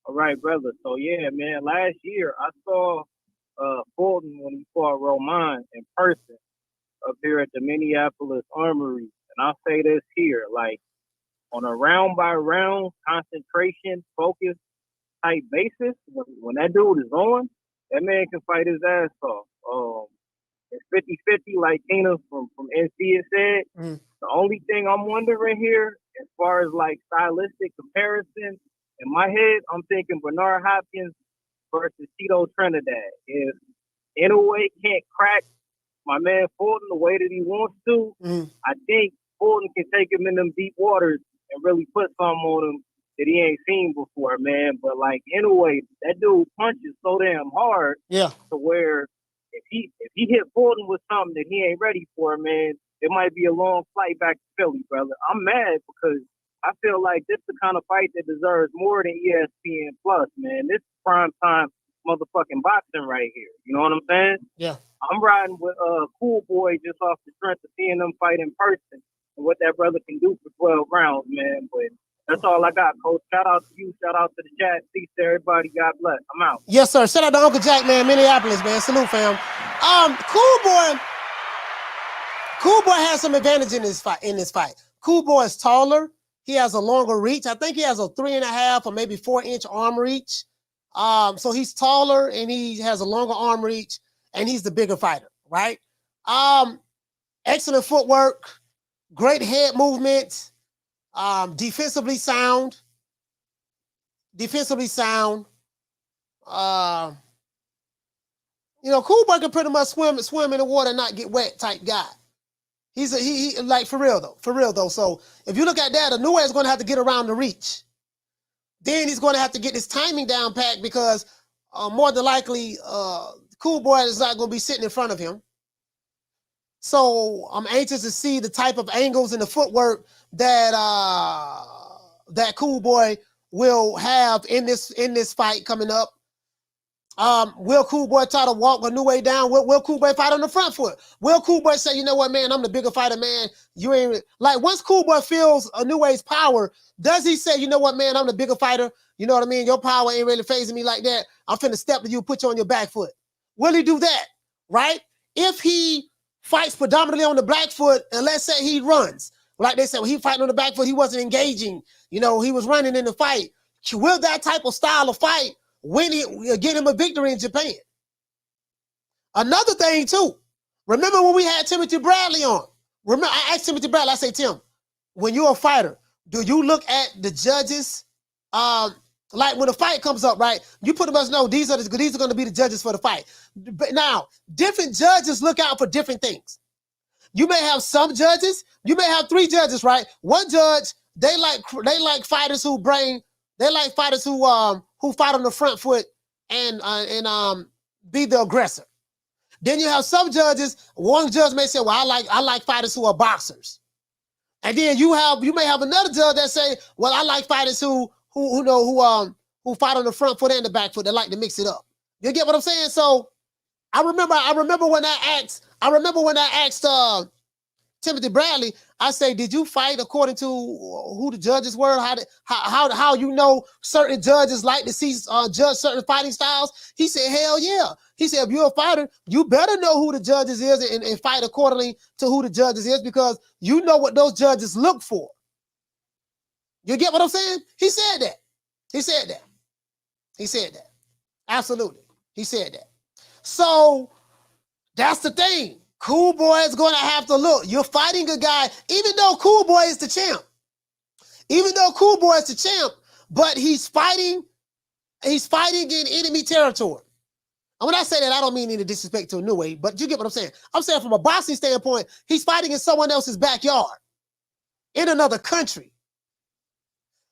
All right, brother. So, yeah, man, last year I saw Fulton when he fought Roman in person up here at the Minneapolis Armory. And I'll say this here, like, on a round-by-round concentration, focus type basis, when that dude is on, that man can fight his ass off. It's 50-50, like Tina from NC has said. The only thing I'm wondering here, as far as like stylistic comparison, in my head, I'm thinking Bernard Hopkins versus Tito Trinidad. If Inoue can't crack my man Fulton the way that he wants to, I think Fulton can take him in them deep waters and really put something on him that he ain't seen before, man. But like Inoue, that dude punches so damn hard, to where if he hit Fulton with something that he ain't ready for, man, it might be a long flight back to Philly, brother. I'm mad because I feel like this is the kind of fight that deserves more than ESPN Plus, man. This is prime time motherfucking boxing right here. You know what I'm saying? Yeah. I'm riding with Cool Boy just off the strength of seeing them fight in person and what that brother can do for 12 rounds, man. But that's all I got, Coach. Shout out to you. Shout out to the chat. Peace to everybody. God bless. I'm out. Yes, sir. Shout out to Uncle Jack, man. Minneapolis, man. Salute, fam. Cool Boy has some advantage in this fight. Cool Boy is taller. He has a longer reach. I think he has a 3.5 or maybe 4-inch arm reach. So he's taller and he has a longer arm reach, and he's the bigger fighter, right? Excellent footwork, great head movement, defensively sound. You know, Cool Boy can pretty much swim in the water and not get wet type guy. He like for real though. So if you look at that, Inoue is going to have to get around the reach. Then he's going to have to get his timing down pat because more than likely, Cool Boy is not going to be sitting in front of him. So I'm anxious to see the type of angles and the footwork that Cool Boy will have in this fight coming up. Will Cool Boy try to walk Inoue down? Will Cool Boy fight on the front foot? Will Cool Boy say, you know what, man, I'm the bigger fighter, man. You ain't like once Cool Boy feels Inoue's power, does he say, you know what, man, I'm the bigger fighter? You know what I mean? Your power ain't really phasing me like that. I'm finna step to you, put you on your back foot. will he do that? Right? If he fights predominantly on the black foot, and let's say he runs, like they said, when he fighting on the back foot, he wasn't engaging. You know, he was running in the fight. Will that type of style of fight get him a victory in Japan? Another thing too. Remember when we had Timothy Bradley on? Remember, I asked Timothy Bradley, I say, Tim, when you're a fighter, do you look at the judges? Like when a fight comes up, right? You put them as no, these are going to be the judges for the fight. But now, different judges look out for different things. You may have some judges. You may have 3 judges, right? One judge, they like fighters who fight on the front foot and be the aggressor. Then you have some judges. One judge may say, "Well, I like fighters who are boxers." And then you may have another judge that say, "Well, I like fighters who fight on the front foot and the back foot. They like to mix it up." You get what I'm saying? So I remember when I asked Timothy Bradley, I say, "Did you fight according to who the judges were? How you know certain judges like to see judge certain fighting styles?" He said, "Hell yeah." He said, "If you're a fighter, you better know who the judges is and fight accordingly to who the judges is, because you know what those judges look for." You get what I'm saying? He said that. He said that. He said that. Absolutely. He said that. So that's the thing. Cool Boy is going to have to look. You're fighting a guy, even though Cool Boy is the champ. Even though Cool Boy is the champ, but he's fighting in enemy territory. And when I say that, I don't mean any disrespect to Inoue, but you get what I'm saying. I'm saying from a boxing standpoint, he's fighting in someone else's backyard, in another country.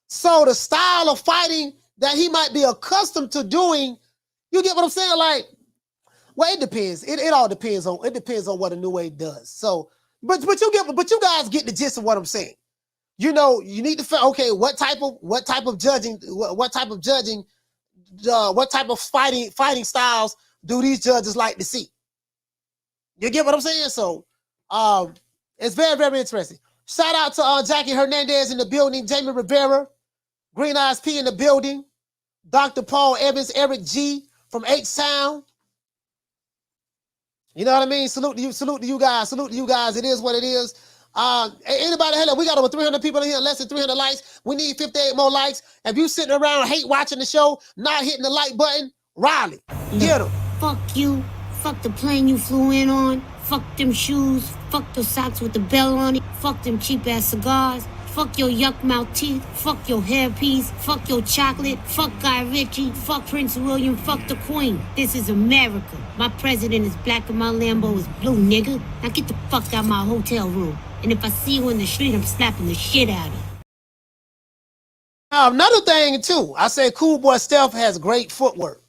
So the style of fighting that he might be accustomed to doing, you get what I'm saying? Like, well, it depends. It all depends on what Inoue does. So, but you guys get the gist of what I'm saying. You know, you need to okay, what type of fighting styles do these judges like to see? You get what I'm saying? So, it's very, very interesting. Shout out to Jackie Hernandez in the building, Jamie Rivera, Green Eyes P in the building, Dr. Paul Evans, Eric G from H-Town. You know what I mean? Salute to you guys. It is what it is. Anybody, hello, we got over 300 people in here, less than 300 likes. We need 58 more likes. If you sitting around hate watching the show, not hitting the like button, Riley, get him. Fuck you. Fuck the plane you flew in on. Fuck them shoes. Fuck the socks with the bell on it. Fuck them cheap ass cigars. Fuck your yuck mouth teeth. Fuck your hairpiece. Fuck your chocolate. Fuck Guy Ritchie. Fuck Prince William. Fuck the Queen. This is America. My president is black and my Lambo is blue, nigga. Now get the fuck out my hotel room. And if I see you in the street, I'm slapping the shit out of you. Another thing, too, I say Cool Boy Steph has great footwork.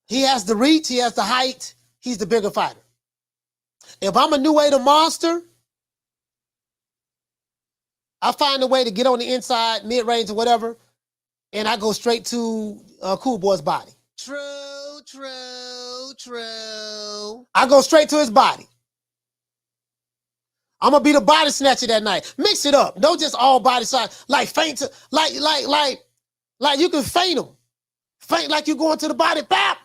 He has the reach. He has the height. He's the bigger fighter. If I'm Inoue The Monster, I find a way to get on the inside, mid-range or whatever, and I go straight to Cool Boy's body. True. I go straight to his body. I'm gonna be the body snatcher that night. Mix it up. Don't just all body shots. Like feint, like you can feint them. Feint like you going to the body. Bap,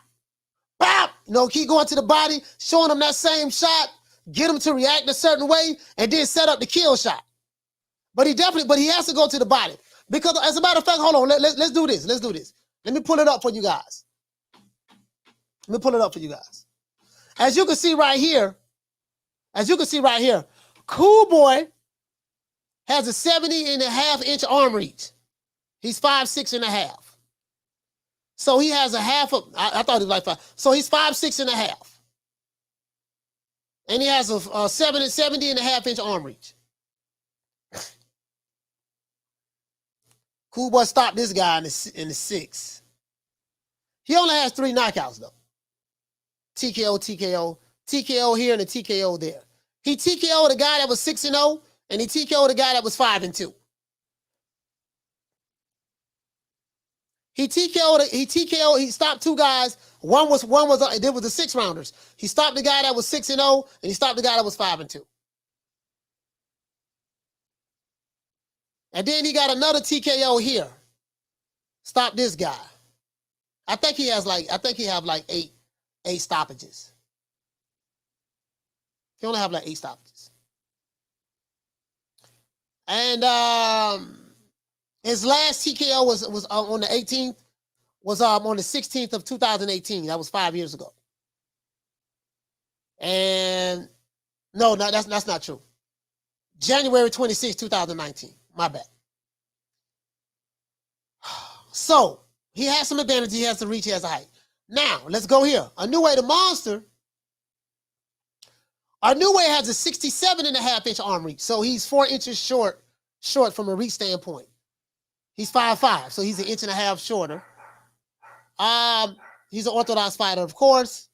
bap. You know, keep going to the body, showing them that same shot. Get him to react a certain way, and then set up the kill shot. But he has to go to the body. Because as a matter of fact, hold on, let's do this. Let's do this. Let me pull it up for you guys. As you can see right here, Cool Boy has a 70.5-inch arm reach. He's 5'6.5". So he has a half of, I thought he was like 5. So he's 5'6.5". And he has a 70.5-inch arm reach. Cool Boy stopped this guy in the 6. He only has 3 knockouts, though. TKO here and a TKO there. He TKO'd a guy that was 6-0, and he TKO'd a guy that was 5-2. He stopped 2 guys. One was there was the 6-rounders. He stopped the guy that was 6-0, and he stopped the guy that was 5-2. And then he got another TKO here. Stop this guy. I think he have like 8 8 stoppages. He only have like 8 stoppages. And his last TKO was on the 18th, was on the 16th of 2018. That was 5 years ago. And no, that's not true. January 26, 2019. My bad. So he has some advantage. He has the reach. He has the height. Now let's go here. Inoue the Monster. Inoue has a 67.5-inch arm reach, so he's 4 inches short from a reach standpoint. He's 5'5", so he's 1.5 inches shorter. He's an orthodox fighter, of course.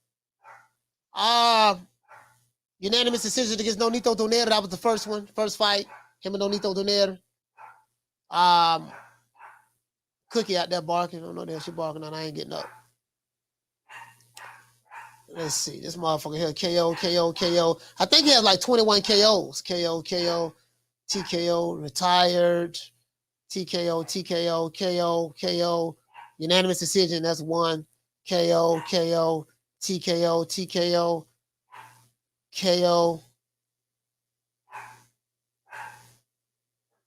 Unanimous decision against Nonito Donaire. That was the first one, first fight. Him and Nonito Donaire. Cookie out there barking. I don't know that she barking and I ain't getting up. Let's see. This motherfucker here. KO. I think he has like 21 KOs. KO, TKO, retired. TKO, KO. Unanimous decision. That's 1. KO, TKO. KO.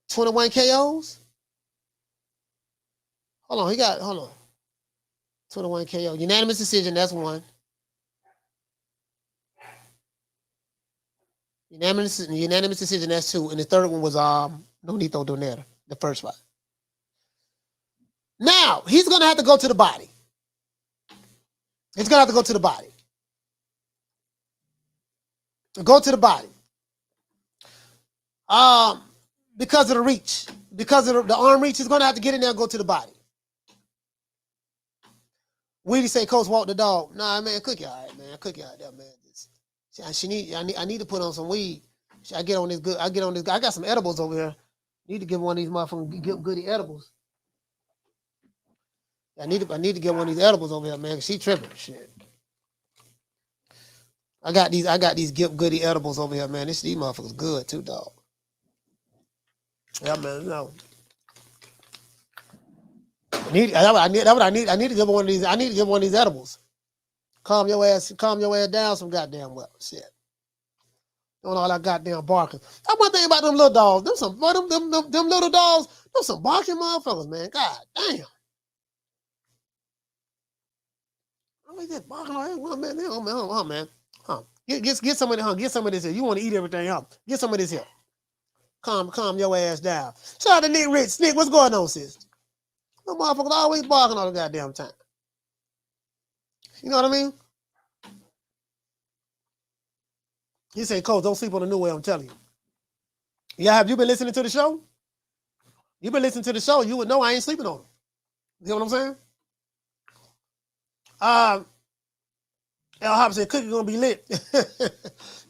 21 KOs? Hold on. 21 KO. Unanimous decision, that's 1. Unanimous decision, that's 2. And the third one was Nonito Donaire, the first fight. Now, he's going to have to go to the body. Go to the body. Because of the reach. Because of the arm reach, he's going to have to get in there and go to the body. Weedy say, Coach, walk the dog. Nah, man, Cookie all right, man. Cookie out there, man. I need to put on some weed. I got some edibles over here. Need to give one of these motherfucking goody edibles. I need to get one of these edibles over here, man. She tripping. Shit. I got these goody edibles over here, man. These motherfuckers good too, dog. Yeah, man. No. I need to give one of these. I need to give one of these edibles. Calm your ass down some goddamn well. Shit. Doing all that goddamn barking. That's one thing about them little dogs. Them little dogs, them some barking motherfuckers, man. God damn. I just barking on everyone, man. Man. Huh. Get some of this, huh? Get some of this here. You want to eat everything, huh? Get some of this here. Calm your ass down. Shout out to Nick Rich. Nick, what's going on, sis? Them motherfuckers always barking all the goddamn time. You know what I mean? He said, Coach, don't sleep on the new way, I'm telling you. Yeah, have you been listening to the show? You've been listening to the show, you would know I ain't sleeping on them. You know what I'm saying? L Hop said, Cookie gonna be lit.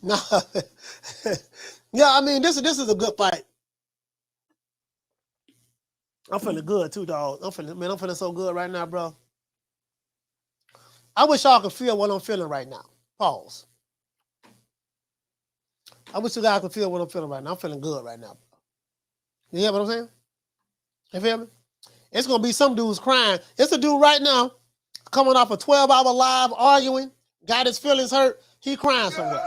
Nah. Yeah, I mean, this is a good fight. I'm feeling good too, dog. I'm feeling so good right now, bro. I wish y'all could feel what I'm feeling right now. Pause. I wish you guys could feel what I'm feeling right now. I'm feeling good right now. You hear what I'm saying? You feel me? It's going to be some dudes crying. It's a dude right now coming off a 12-hour live arguing, got his feelings hurt. He crying somewhere.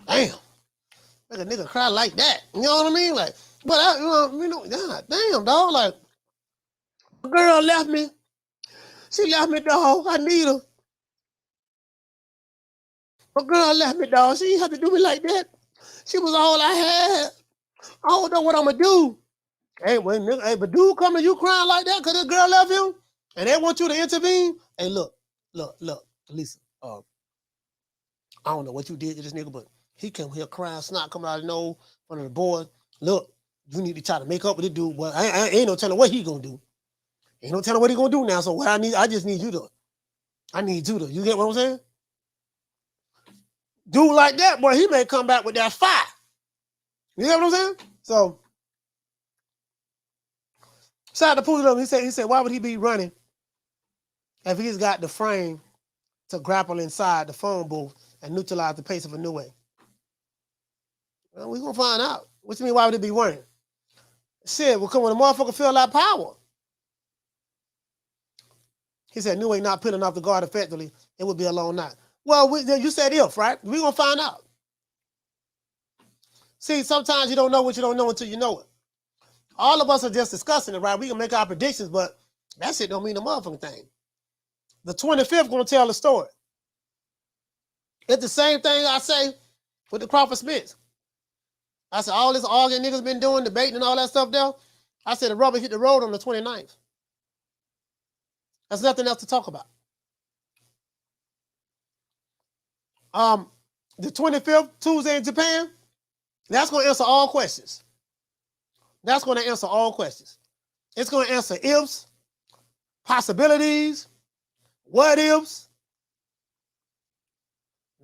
Damn. Make a nigga cry like that. You know what I mean? Like, but God damn, dog. Like, a girl left me. She left me, dog. I need her. A girl left me, dog. She didn't have to do me like that. She was all I had. I don't know what I'm gonna do. Hey, but dude come to you crying like that because the girl left him and they want you to intervene. Hey, look, Alycia. I don't know what you did to this nigga, but he came here crying, snot coming out of his nose, one of the boys. Look, you need to try to make up with this dude. Well, I ain't no telling what he gonna do. Ain't no telling what he gonna do now. So what I just need you to. You get what I'm saying? Dude like that, boy, he may come back with that fire. You get what I'm saying? So, shout out to Fulton. He said, why would he be running if he's got the frame to grapple inside the phone booth and neutralize the pace of Inoue? Well, we're going to find out. What you mean, why would it be worrying? Shit, well, when a motherfucker feel that power. He said, Inoue not peeling off the guard effectively, it would be a long night. Well, you said if, right? We're going to find out. See, sometimes you don't know what you don't know until you know it. All of us are just discussing it, right? We can make our predictions, but that shit don't mean a motherfucking thing. The 25th going to tell the story. It's the same thing I say with the Crawford Smiths. I said, all this arguing niggas been doing, debating and all that stuff there. I said, the rubber hit the road on the 29th. There's nothing else to talk about. The 25th, Tuesday in Japan, that's going to answer all questions. That's going to answer all questions. It's going to answer ifs, possibilities, what ifs,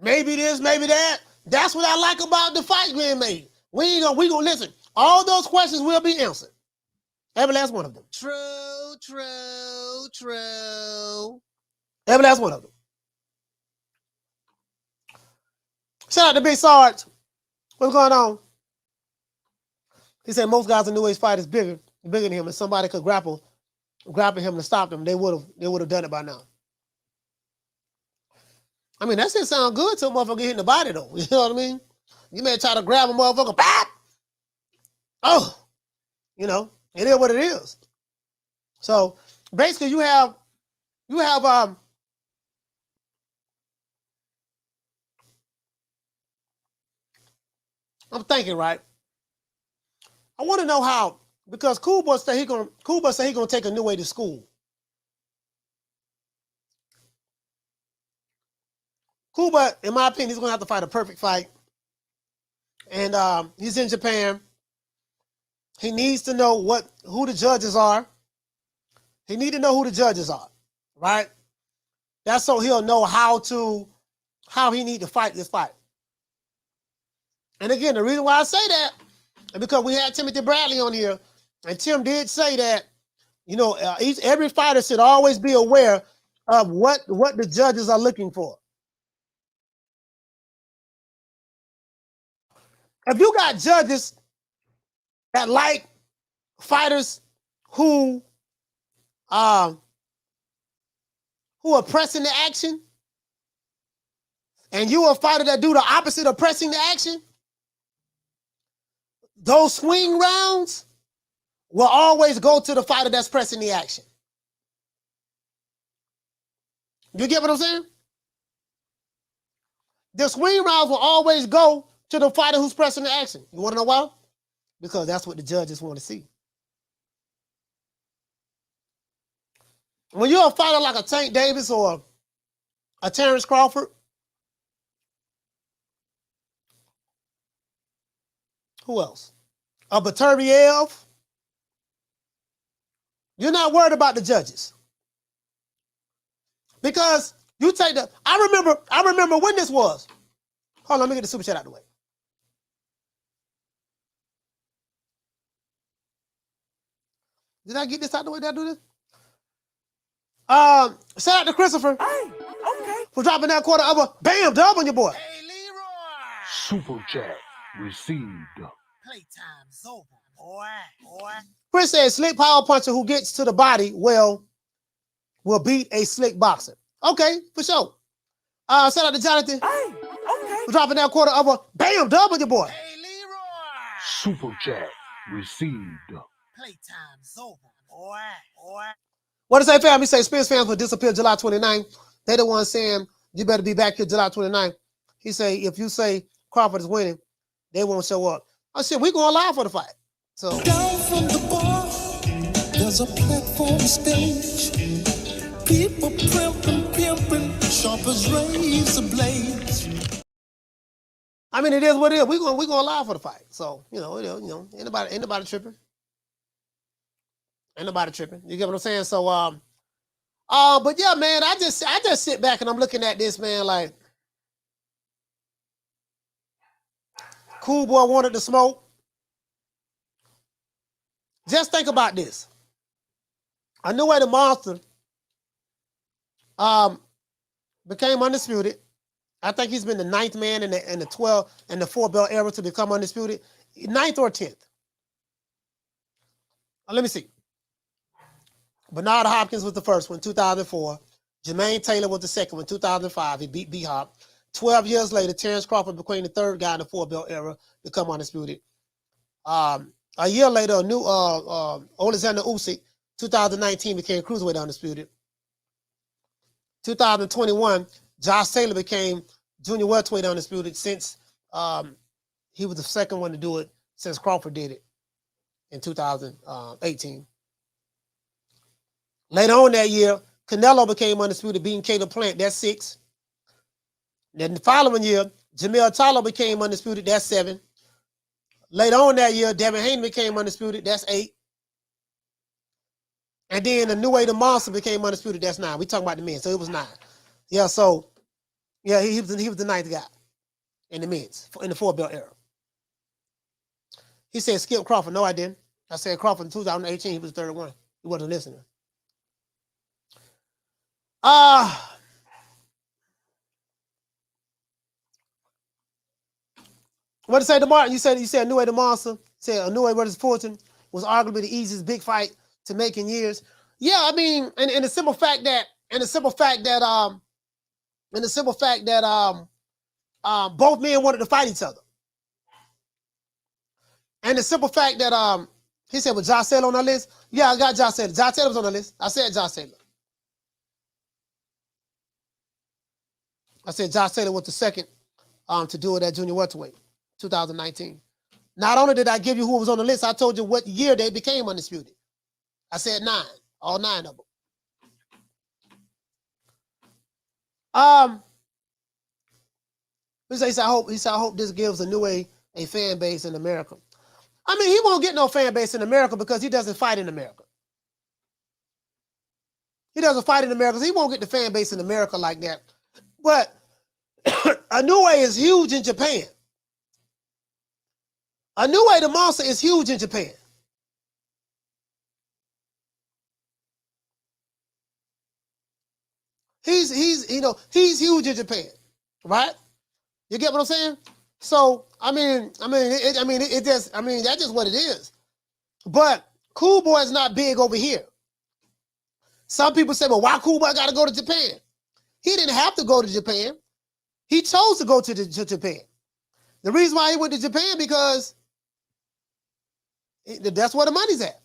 maybe this, maybe that. That's what I like about the fight being made. We gonna listen. All those questions will be answered. Every last one of them. True, true, true. Every last one of them. Shout out to Big Sarge. What's going on? He said most guys in Inoue's fight is bigger than him. If somebody could grapple him to stop him, they would have done it by now. I mean, that shit sound good till a motherfucker get hit in the body, though. You know what I mean? You may try to grab a motherfucker, bap! Oh! You know, it is what it is. So, basically, you have I'm thinking, right? I want to know how, because Cool Boy said he gonna take Inoue to school. Cool Boy, in my opinion, he's gonna have to fight a perfect fight. And he's in Japan. He needs to know who the judges are. He needs to know who the judges are, right? That's so he'll know how he need to fight this fight. And again, the reason why I say that is because we had Timothy Bradley on here, and Tim did say that, you know, every fighter should always be aware of what the judges are looking for. If you got judges that like fighters who are pressing the action, and you a fighter that do the opposite of pressing the action, those swing rounds will always go to the fighter that's pressing the action. You get what I'm saying? The swing rounds will always go to the fighter who's pressing the action. You want to know why? Because that's what the judges want to see. When you're a fighter like a Tank Davis or a Terrence Crawford, who else? A Baturiev, you're not worried about the judges. Because you take I remember when this was. Hold on, let me get the super chat out of the way. Did I get this out of the way? Did I do this? Shout out to Christopher. Hey, okay. For dropping that quarter of a bam dub on your boy. Hey, Leroy. Super chat received. Playtime's over, boy. Chris says slick power puncher who gets to the body will beat a slick boxer. Okay, for sure. Shout out to Jonathan. Hey, okay. For dropping that quarter of a bam dub on your boy. Hey, Leroy. Super chat received. Playtime's over, boy. What does say, fam? He say Spears fans will disappear July 29th. They the ones saying you better be back here July 29th. He say if you say Crawford is winning, they won't show up. I said we going live for the fight. So down from the bar, there's a platform stage. People pimping, sharp as razor blades. I mean, it is what it is. We going live for the fight. So you know, ain't nobody tripping. Ain't nobody tripping. You get what I'm saying? So, but yeah, man, I just sit back and I'm looking at this, man, like Cool Boy wanted to smoke. Just think about this. Inoue The Monster became undisputed. I think he's been the 9th man in the 12 and the 4-belt era to become undisputed. 9th or 10th. Let me see. Bernard Hopkins was the first one, 2004. Jermaine Taylor was the second one, 2005. He beat B-Hop. 12 years later, Terrence Crawford became the 3rd guy in the 4-belt era, become undisputed. A year later, a new Alexander Usyk, 2019, became cruiserweight undisputed. 2021, Josh Taylor became junior welterweight undisputed since he was the second one to do it since Crawford did it in 2018. Later on that year, Canelo became undisputed, beating Caleb Plant. That's 6. Then the following year, Jamil Tyler became undisputed. That's 7. Later on that year, Devin Haney became undisputed. That's 8. And then Inoue The Monster became undisputed. That's 9. We talking about the men, so it was 9. Yeah, so yeah, he was the 9th guy in the men's in the 4-belt era. He said skip Crawford. No, I didn't. I said Crawford in 2018. He was the 3rd one. He wasn't listening. What did you say, DeMar? You said Inoue The Monster. Said Inoue versus Fulton was arguably the easiest big fight to make in years. Yeah, I mean, and the simple fact that both men wanted to fight each other. And the simple fact that he said, was Josh Taylor on our list? Yeah, I got Josh Taylor. Josh Taylor was on the list. I said Josh Taylor. I said Josh Taylor was the second to do it at junior welterweight, 2019. Not only did I give you who was on the list, I told you what year they became undisputed. I said 9, all 9 of them. He said, I hope this gives Inoue a fan base in America. I mean, he won't get no fan base in America because he doesn't fight in America. He doesn't fight in America, so he won't get the fan base in America like that. But Inoue is huge in Japan. Inoue The Monster is huge in Japan. He's huge in Japan, right? You get what I'm saying? So that's just what it is. But Cool Boy is not big over here. Some people say, well, why Cool Boy got to go to Japan? He didn't have to go to Japan. He chose to go to Japan. The reason why he went to Japan because that's where the money's at.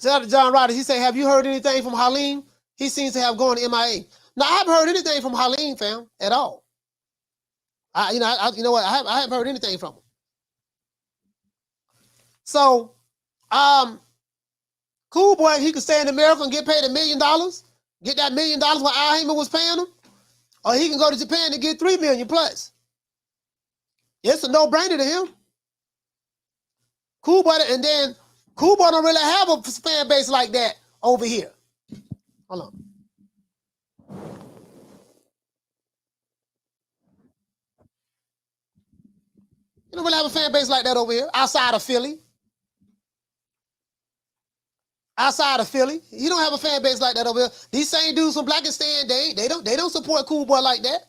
Shout out to John Rodgers. He said, have you heard anything from Halim? He seems to have gone to MIA. Now, I haven't heard anything from Halim, fam, at all. I haven't heard anything from him. So, Cool Boy, he could stay in America and get paid $1 million, get that $1 million what Al Heyman was paying him, or he can go to Japan and get $3 million plus. It's a no-brainer to him. Cool Boy, and then Cool Boy don't really have a fan base like that over here. Hold on. You don't really have a fan base like that over here, outside of Philly. Outside of Philly, you don't have a fan base like that over here. These same dudes from Blackistan, they don't support Cool Boy like that.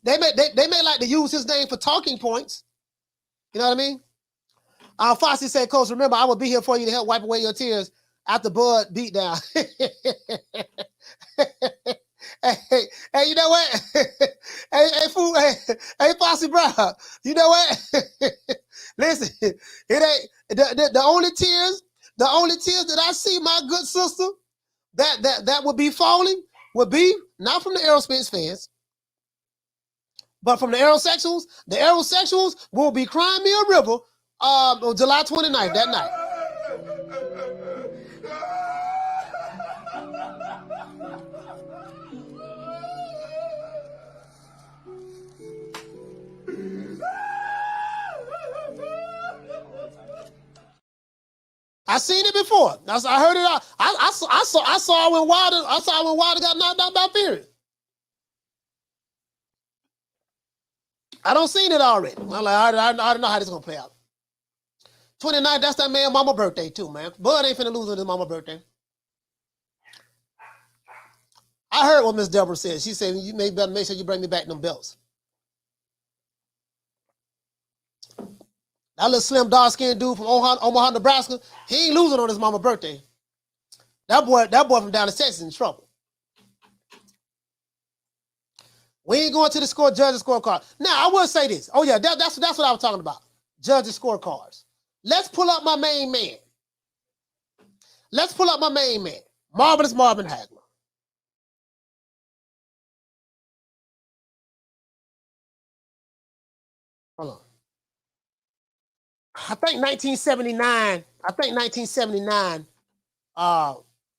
They may like to use his name for talking points. You know what I mean? Fossey said, Coach, remember, I will be here for you to help wipe away your tears after Bud beat down. Hey, you know what? hey, Fossey, bro. You know what? Listen, it ain't the only tears that I see, my good sister, that would be falling would be not from the Aerospace fans, but from the aerosexuals. The aerosexuals will be crying me a river on July 29th, that night. I seen it before. I heard it. I saw when Wilder got knocked out by Fury. I don't seen it already. I'm like, I don't know how this is gonna play out. 29th, that's that man mama birthday too, man. Bud ain't finna lose on his mama birthday. I heard what Miss Deborah said. She said, you may better make sure you bring me back them belts. That little slim, dark-skinned dude from Omaha, Nebraska, he ain't losing on his mama's birthday. That boy from down in Texas in trouble. We ain't going to the judges' scorecard. Now, I will say this. Oh, yeah, that's what I was talking about. Judges' scorecards. Let's pull up my main man. Marvelous Marvin Hagler. Hold on. I think 1979,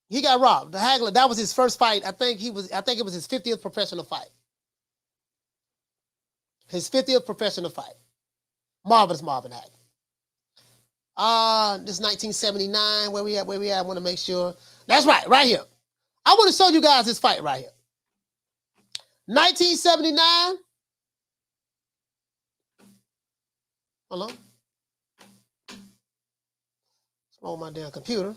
he got robbed. The Hagler, that was his first fight. I think it was his 50th professional fight. His 50th professional fight. Marvelous Marvin Hagler. This is 1979. Where we at? I want to make sure. That's right here. I want to show you guys this fight right here. 1979. Hold on. On my damn computer.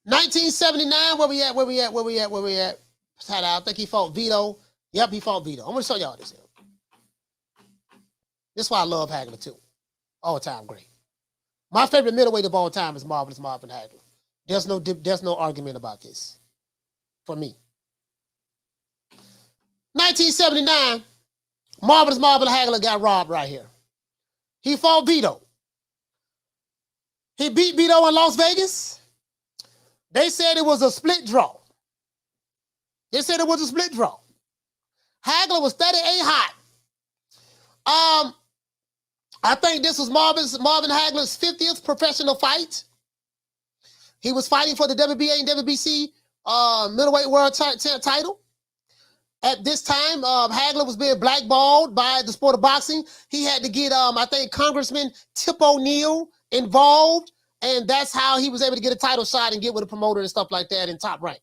1979, where we at? I think he fought Vito. Yep, he fought Vito. I'm going to show y'all this here. This is why I love Hagler, too. All-time great. My favorite middleweight of all time is Marvelous Marvin Hagler. There's no argument about this for me. 1979, Marvelous Marvin Hagler got robbed right here. He fought Vito. He beat Vito in Las Vegas. They said it was a split draw. Hagler was 38 hot. I think this was Marvin Hagler's 50th professional fight. He was fighting for the WBA and WBC middleweight world title. At this time, Hagler was being blackballed by the sport of boxing. He had to get, I think, Congressman Tip O'Neill involved, and that's how he was able to get a title shot and get with a promoter and stuff like that in Top Rank.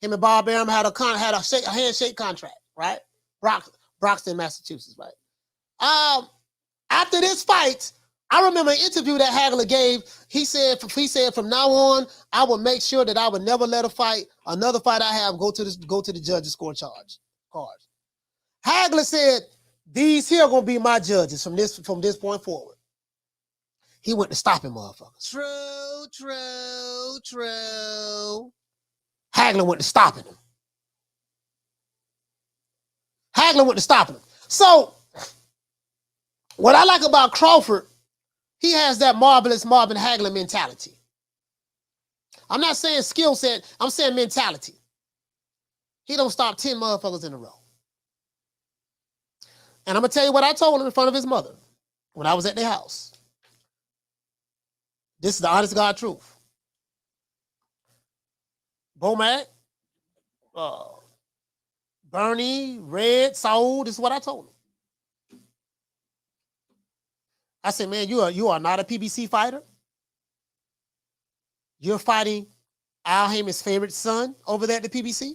Him and Bob Arum had a handshake contract, right? Broxton, Massachusetts, right? After this fight, I remember an interview that Hagler gave. He said from now on, I will make sure that I would never let another fight I have go to the judges' scorecard cards. Hagler said, these here are gonna be my judges from this point forward. He went to stopping motherfuckers. True. Hagler went to stopping him. So, what I like about Crawford, he has that Marvelous Marvin Hagler mentality. I'm not saying skill set, I'm saying mentality. He don't stop 10 motherfuckers in a row. And I'm going to tell you what I told him in front of his mother when I was at their house. This is the honest God truth. Bomac, Bernie, Red, Soul, this is what I told him. I said, man, you are not a PBC fighter. You're fighting Al Haymon's favorite son over there at the PBC.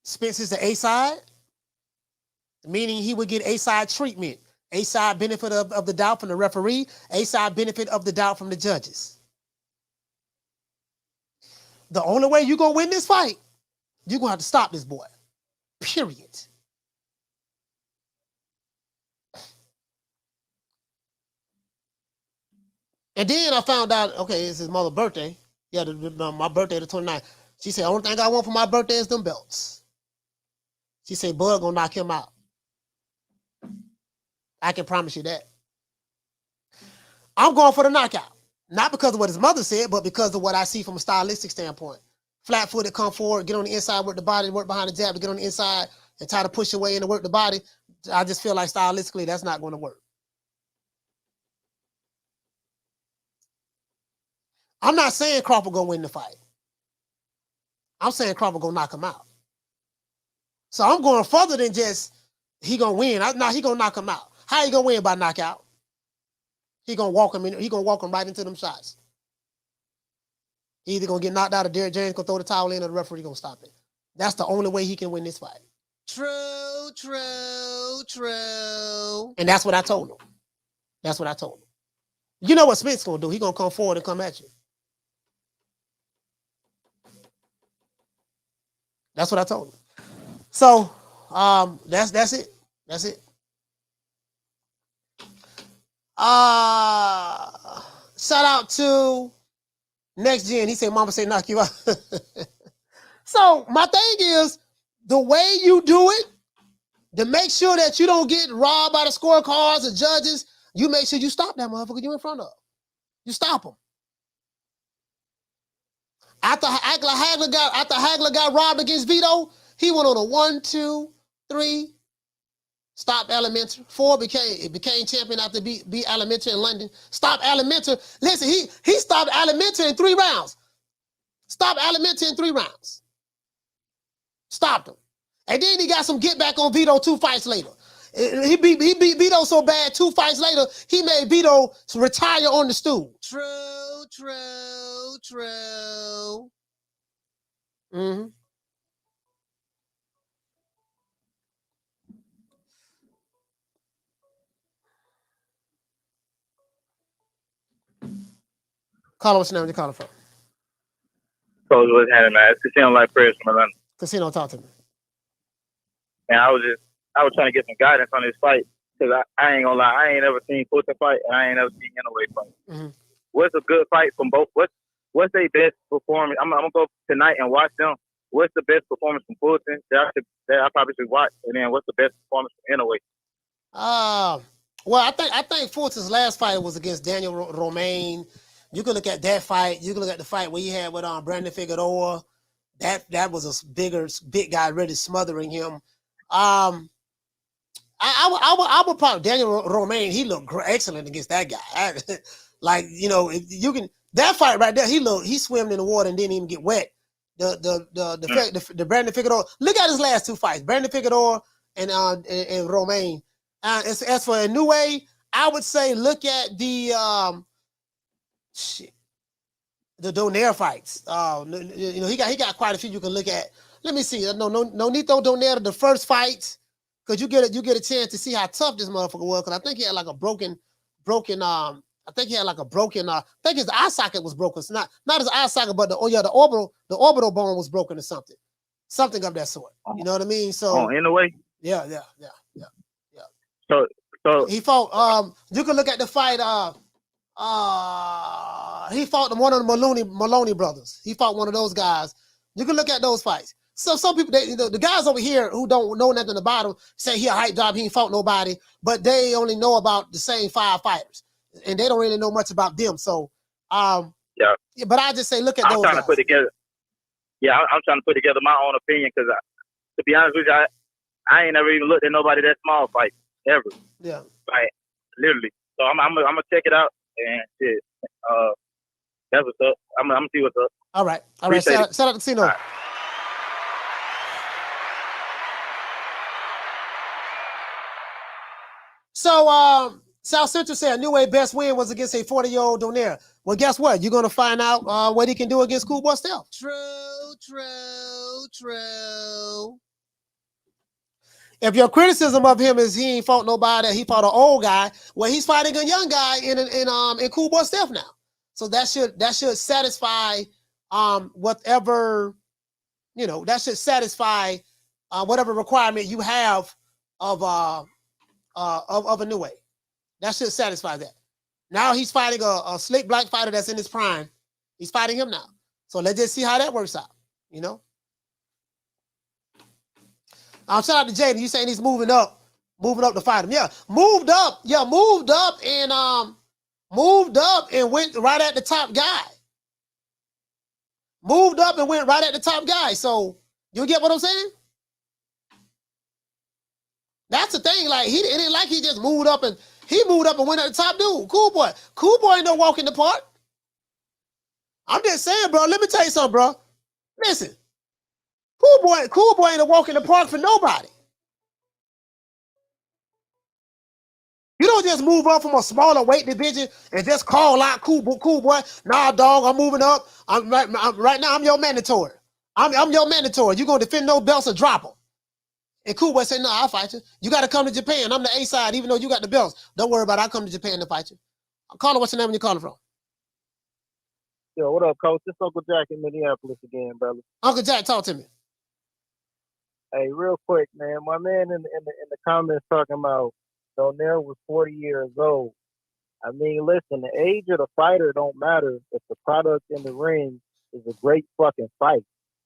Spencer's the A-side, meaning he would get A-side treatment. A-side benefit of the doubt from the referee, A-side benefit of the doubt from the judges. The only way you're going to win this fight, you're going to have to stop this boy. Period. And then I found out, okay, it's his mother's birthday. Yeah, my birthday, the 29th. She said, only thing I want for my birthday is them belts. She said, Bud gonna knock him out. I can promise you that. I'm going for the knockout. Not because of what his mother said, but because of what I see from a stylistic standpoint. Flat-footed, come forward, get on the inside, work the body, work behind the jab, to get on the inside and try to push your way in and work the body. I just feel like stylistically, that's not going to work. I'm not saying Crawford gonna win the fight. I'm saying Crawford gonna knock him out. So I'm going further than just he gonna win. He gonna knock him out. How he gonna win by knockout? He gonna walk him in. He gonna walk him right into them shots. He either gonna get knocked out or Derrick James gonna throw the towel in or the referee gonna stop it. That's the only way he can win this fight. True. And that's what I told him. You know what Smith's gonna do? He gonna come forward and come at you. That's what I told him. So that's it. That's it. Shout out to Next Gen. He said, "Mama say knock you out." So my thing is the way you do it to make sure that you don't get robbed by the scorecards or judges. You make sure you stop that motherfucker you in front of. You stop him. After Hagler got robbed against Vito, he went on a 1, 2, 3. Stop Elementor. 4 became champion after beat Elementor in London. Stop Elementor. Listen, he stopped Elementor in 3 rounds. Stopped Elementor in 3 rounds. Stopped him. And then he got some get back on Vito 2 fights later. He beat Vito so bad 2 fights later, he made Vito retire on the stool. True. Mm-hmm. Call what's your name? You calling from? So what's happening, man? It's Casino Life Prayers from Atlanta. Casino, talk to me. And I was trying to get some guidance on this fight because I ain't gonna lie, I ain't ever seen Fulton fight and I ain't ever seen Inoue fight. Mm-hmm. What's a good fight from both? What's their best performance? I'm gonna go tonight and watch them. What's the best performance from Fulton that I probably should watch? And then what's the best performance from Inoue? Well, I think Fulton's last fight was against Daniel Romaine. You can look at that fight. You can look at the fight where he had with Brandon Figueroa. That was a big guy really smothering him. I would probably Daniel Romaine. He looked excellent against that guy. Like, you know, if you can that fight right there. He swam in the water and didn't even get wet. The Brandon Figueroa. Look at his last 2 fights. Brandon Figueroa and Romaine. As for Inoue, I would say look at the Donaire fights. You know, he got quite a few you can look at. Let me see. No Nito Donaire, the first fight, because you get a chance to see how tough this motherfucker was. Because I think he had like a broken. I think his eye socket was broken. It's not his eye socket, but the orbital bone was broken or something of that sort. You know what I mean? So Inoue. Yeah. So he fought. You can look at the fight. He fought one of the Maloney brothers. He fought one of those guys. You can look at those fights. So some people, the guys over here who don't know nothing about him say he a hype job. He ain't fought nobody, but they only know about the same 5 fighters, and they don't really know much about them. So, yeah. But I just say look at those. I'm trying to put together my own opinion because, to be honest with you, I ain't never even looked at nobody that small fight ever. Yeah. Like literally. So I'm gonna check it out and shit. That's what's up. I'm gonna see what's up. All right. Shout out to Tino. Right. So South Central said Inoue best win was against a 40-year-old Donaire. Well, guess what? You're gonna find out what he can do against Cool Boy Steph. True. If your criticism of him is he ain't fought nobody, he fought an old guy, well, he's fighting a young guy in Cool Boy Steph now. So that should satisfy whatever, you know, that should satisfy whatever requirement you have of Inoue. That should satisfy that. Now he's fighting a slick black fighter that's in his prime. He's fighting him now. So let's just see how that works out, you know? Shout out to Jaden. You saying he's moving up to fight him. Yeah, moved up and went right at the top guy. Moved up and went right at the top guy. So you get what I'm saying? That's the thing. Like it ain't like he just moved up and went at the top dude. Cool boy ain't no walk in the park. I'm just saying, bro. Let me tell you something, bro. Listen. Cool boy ain't a walk in the park for nobody. You don't just move up from a smaller weight division and just call out cool boy. Nah, dog, I'm moving up. Right now, I'm your mandatory. I'm your mandatory. You gonna defend no belts or drop them. And Cool Boy said, no, I'll fight you. You got to come to Japan. I'm the A side, even though you got the belts. Don't worry about it. I'll come to Japan to fight you. Caller, what's your name and you calling from? Yo, what up, Coach? It's Uncle Jack in Minneapolis again, brother. Uncle Jack, talk to me. Hey, real quick, man. My man in the comments talking about Donaire was 40 years old. I mean, listen, the age of the fighter don't matter if the product in the ring is a great fucking fight.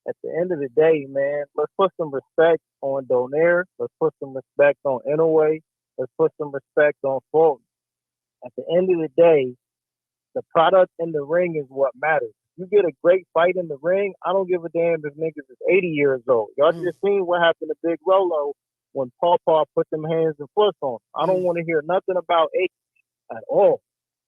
At the end of the day, man, let's put some respect on Donaire. Let's put some respect on Inoue. Let's put some respect on Fulton. At the end of the day, the product in the ring is what matters. You get a great fight in the ring, I don't give a damn if niggas is 80 years old. Y'all just seen what happened to Big Rolo when Paw put them hands and foot on him. I don't want to hear nothing about age at all.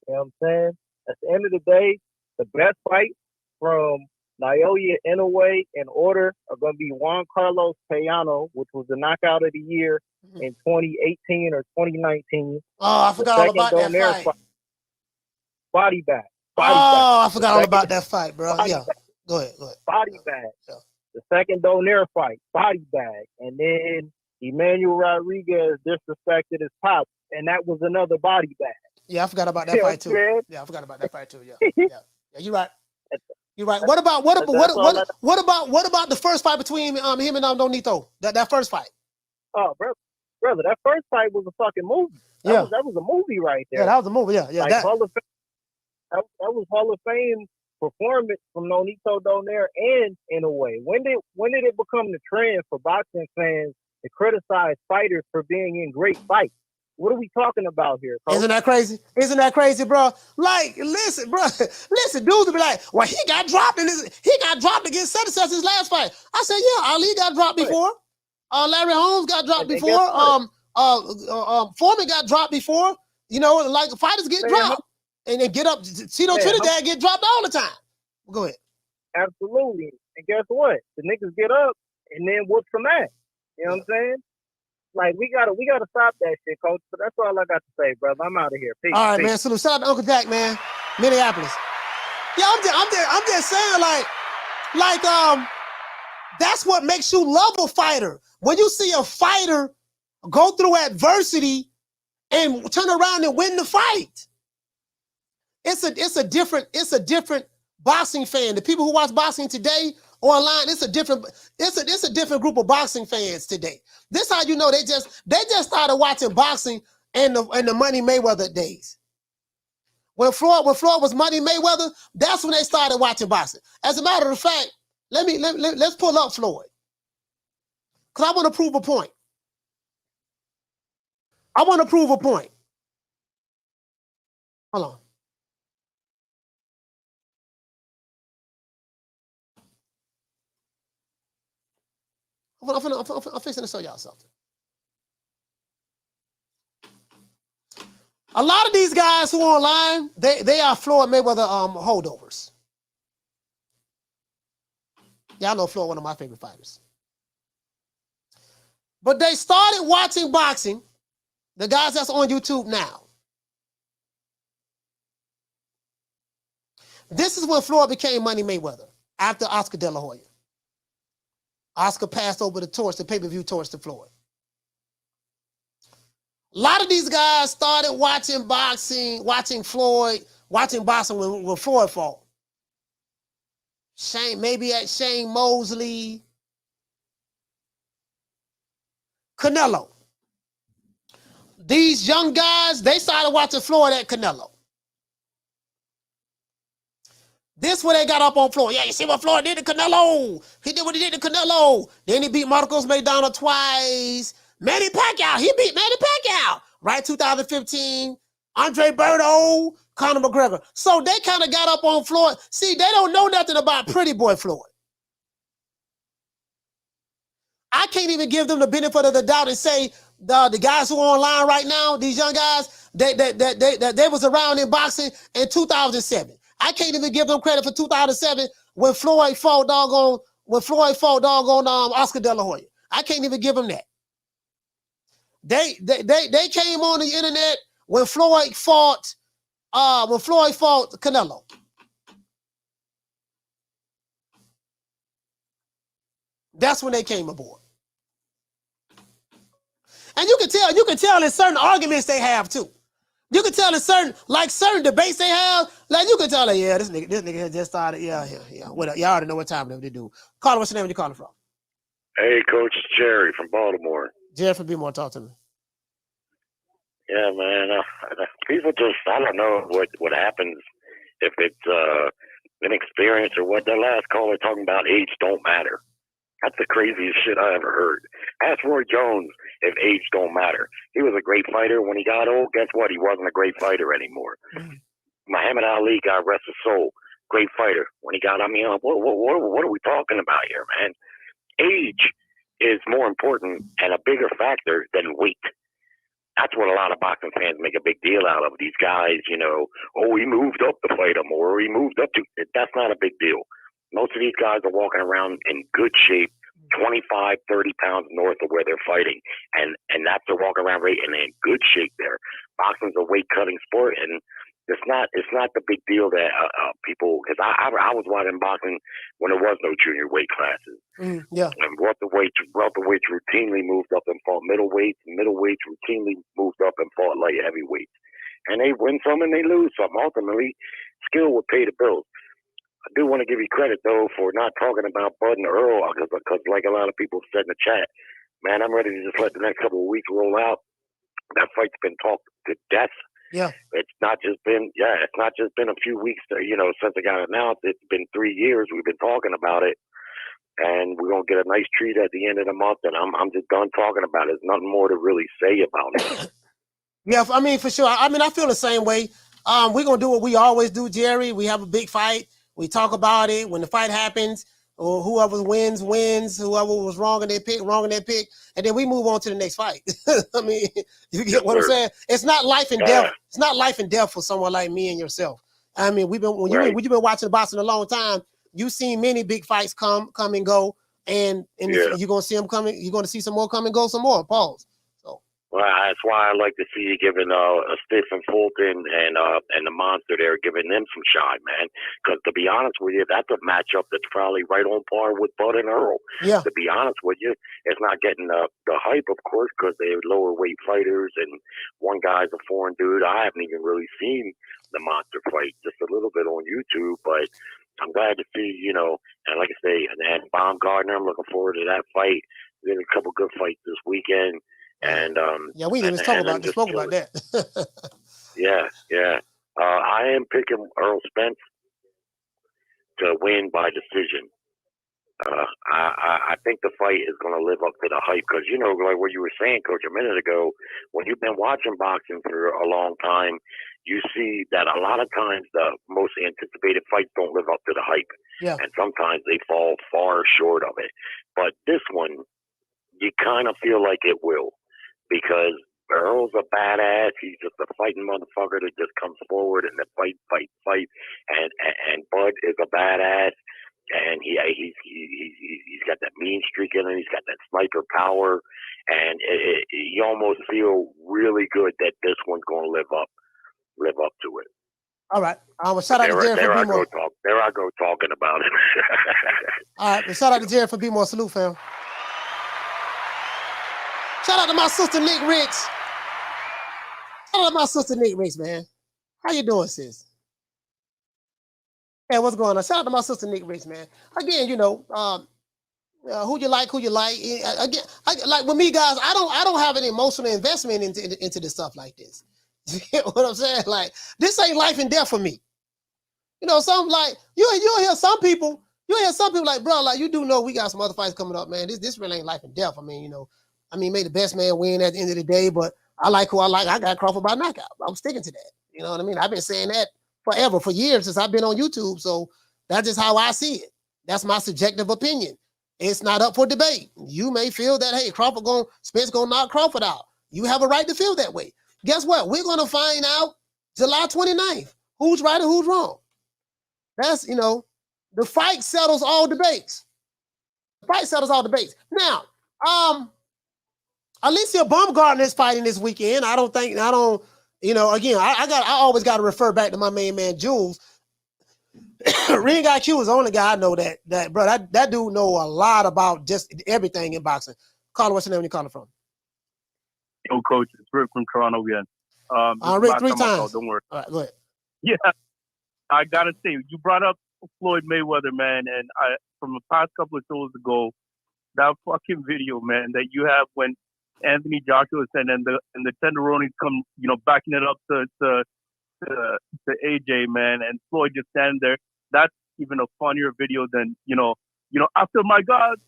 You know what I'm saying? At the end of the day, the best fight from Naoya Inoue in order are going to be Juan Carlos Payano, which was the knockout of the year in 2018 or 2019. Oh, I forgot all about that fight. Body bag. I forgot all about that fight, bro. Yeah. Go ahead. Body bag. Yeah. The second Donaire fight, body bag. And then Emmanuel Rodriguez disrespected his pop, and that was another body bag. Yeah, I forgot about that fight too. Yeah, I forgot about that fight too. Yeah, you're right. You're right. What about the first fight between him and Donito? That first fight. Oh, brother, that first fight was a fucking movie. That was a movie right there. Yeah, that was a movie. Yeah. Like that was Hall of Fame performance from Nonito Donaire and Inoue. When did it become the trend for boxing fans to criticize fighters for being in great fights? What are we talking about here, Coach? Isn't that crazy, bro? Like, listen, dudes will be like, well, he got dropped against such and such his last fight. I said, yeah, Ali got dropped before. Larry Holmes got dropped before. Foreman got dropped before. You know, like fighters get dropped. And then get up. Tito Trinidad get dropped all the time. Go ahead. Absolutely. And guess what? The niggas get up and then whoop some ass. You know what I'm saying? Like we gotta stop that shit, Coach. But that's all I got to say, brother. I'm out of here. Peace. All right, man. Salute. Shout out to Uncle Jack, man. Minneapolis. Yeah, I'm just saying, like that's what makes you love a fighter. When you see a fighter go through adversity and turn around and win the fight. It's a different boxing fan. The people who watch boxing today online, it's a different group of boxing fans today. This how you know they just started watching boxing in the Money Mayweather days. When Floyd was Money Mayweather, that's when they started watching boxing. As a matter of fact, let's pull up Floyd. Because I want to prove a point. Hold on. I'm fixing to show y'all something. A lot of these guys who are online, they are Floyd Mayweather holdovers. Y'all know Floyd, one of my favorite fighters. But they started watching boxing, the guys that's on YouTube now. This is when Floyd became Money Mayweather, after Oscar De La Hoya. Oscar passed over the pay-per-view torch to Floyd. A lot of these guys started watching boxing, watching boxing when Floyd fought. Shane Mosley, Canelo. These young guys, they started watching Floyd at Canelo. This where they got up on Floyd. Yeah, you see what Floyd did to Canelo. He did what he did to Canelo. Then he beat Marcos Maidana twice. Manny Pacquiao, he beat Manny Pacquiao. Right, 2015. Andre Berto, Conor McGregor. So they kind of got up on Floyd. See, they don't know nothing about Pretty Boy Floyd. I can't even give them the benefit of the doubt and say the guys who are online right now, these young guys, they was around in boxing in 2007. I can't even give them credit for 2007 when Floyd fought doggone Oscar De La Hoya. I can't even give them that. They came on the internet when Floyd fought Canelo. That's when they came aboard. And you can tell in certain arguments they have too. You can tell in certain debates they have, like you can tell, like, yeah, this nigga had just started. Yeah. What y'all already know what time they do. Caller, what's your name? Where you calling from? Hey, Coach, it's Jerry from Baltimore. Jerry from Baltimore, talk to me. Yeah, man. People just, I don't know what happens if it's inexperience or what. That last caller talking about age don't matter. That's the craziest shit I ever heard. Ask Roy Jones if age don't matter. He was a great fighter. When he got old, guess what? He wasn't a great fighter anymore. Muhammad Ali, God rest his soul, great fighter. When he got, what are we talking about here, man? Age is more important and a bigger factor than weight. That's what a lot of boxing fans make a big deal out of. These guys, he moved up to fight him, or he moved up to. That's not a big deal. Most of these guys are walking around in good shape, 25, 30 pounds north of where they're fighting. And that's their walk around rate, and they're in good shape there. Boxing's a weight cutting sport, and it's not the big deal that people, because I was watching boxing when there was no junior weight classes. Yeah. And welterweights routinely moved up and fought middleweights. Middleweights routinely moved up and fought light heavyweights. And they win some and they lose some. Ultimately, skill will pay the bills. I do want to give you credit, though, for not talking about Bud and Earl, because like a lot of people said in the chat, man, I'm ready to just let the next couple of weeks roll out. That fight's been talked to death. Yeah. It's not just been a few weeks, since it got announced. It's been 3 years we've been talking about it, and we're going to get a nice treat at the end of the month, and I'm just done talking about it. There's nothing more to really say about it. Yeah, I mean, for sure. I mean, I feel the same way. We're going to do what we always do, Jerry. We have a big fight. We talk about it. When the fight happens, or whoever wins. Whoever was wrong in their pick. And then we move on to the next fight. I mean, you get what I'm saying? It's not life and death. It's not life and death for someone like me and yourself. I mean, you've been watching boxing a long time. You've seen many big fights come and go. And you're going to see them coming. You're going to see some more come and go some more. Pause. Well, that's why I like to see you giving Steph and Fulton and the Monster there, giving them some shine, man. Because to be honest with you, that's a matchup that's probably right on par with Bud and Earl. Yeah. To be honest with you, it's not getting the hype, of course, because they're lower weight fighters, and one guy's a foreign dude. I haven't even really seen the Monster fight, just a little bit on YouTube, but I'm glad to see, and like I say, and Baumgardner, I'm looking forward to that fight. We had a couple good fights this weekend. And we didn't even spoke about that. Yeah. I am picking Earl Spence to win by decision. I think the fight is going to live up to the hype because, like what you were saying, Coach, a minute ago, when you've been watching boxing for a long time, you see that a lot of times the most anticipated fights don't live up to the hype. Yeah. And sometimes they fall far short of it. But this one, you kind of feel like it will. Because Earl's a badass. He's just a fighting motherfucker that just comes forward and the fight. And Bud is a badass, and he's got that mean streak in him. He's got that sniper power, and you almost feel really good that this one's going to live up to it. All right. Shout out to Jerry for being more. There I go talking about it. All right. Shout out to Jerry for being more. Salute, fam. Shout out to my sister, Nick Ricks. Shout out to my sister, Nick Ricks, man. How you doing, sis? Hey, what's going on? Shout out to my sister, Nick Ricks, man. Again, who you like. Again, like with me, guys, I don't have an emotional investment into this stuff like this. You get what I'm saying? Like, this ain't life and death for me. Some like, you'll hear some people like, bro, like, you do know we got some other fights coming up, man. This really ain't life and death. I mean, may the best man win at the end of the day, but I like who I like. I got Crawford by knockout. I'm sticking to that. You know what I mean? I've been saying that forever, for years, since I've been on YouTube. So that's just how I see it. That's my subjective opinion. It's not up for debate. You may feel that, hey, Spence gonna knock Crawford out. You have a right to feel that way. Guess what? We're gonna find out July 29th. Who's right and who's wrong. That's, the fight settles all debates. Now, Alycia Baumgardner is fighting this weekend. I always got to refer back to my main man, Jules. Ring IQ is the only guy I know that dude know a lot about just everything in boxing. Caller, what's your name? Where you calling from? Yo, Coach, it's Rick from Toronto again. Rick, 3 last time I saw, times. don't worry. All right, go ahead. Yeah, I gotta say, you brought up Floyd Mayweather, man, and from the past couple of shows ago, that fucking video, man, that you have when Anthony Joshua said and the Tenderonis come, backing it up to AJ, man, and Floyd just standing there. That's even a funnier video than after my God,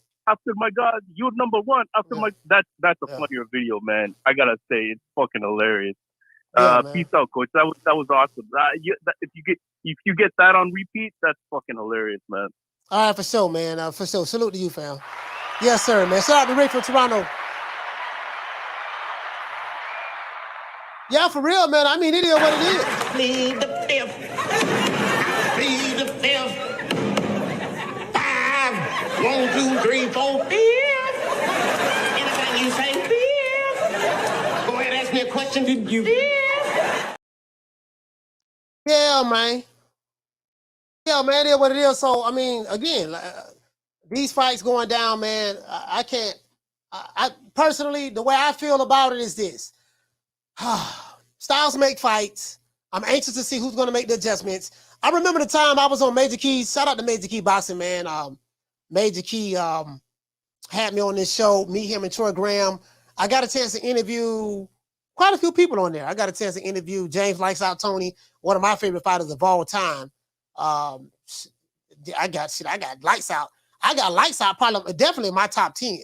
you're number one. That's a funnier video, man. I gotta say, it's fucking hilarious. Peace out, coach. That was awesome. If you get that on repeat, that's fucking hilarious, man. All right, for sure, man. For sure. Salute to you, fam. Yes, sir, man. Shout out to Rick from Toronto. Yeah, for real, man. I mean, it is what it is. Plead the fifth. Plead the fifth. 5, 1, 2, 3, 4, 5. Anything you say, 5. Go ahead, ask me a question. Did you? Yeah, man. Yeah, man. It is what it is. So, I mean, again, these fights going down, man. I can't. I personally, the way I feel about it is this. Styles make fights. I'm anxious to see who's going to make the adjustments. I remember the time I was on Major Key. Shout out to Major Key Boxing, man. Major Key had me on this show, me, him, and Troy Graham. I got a chance to interview quite a few people on there. I got a chance to interview James Lights Out Tony, one of my favorite fighters of all time. I got Lights Out. I got Lights Out probably definitely in my top 10.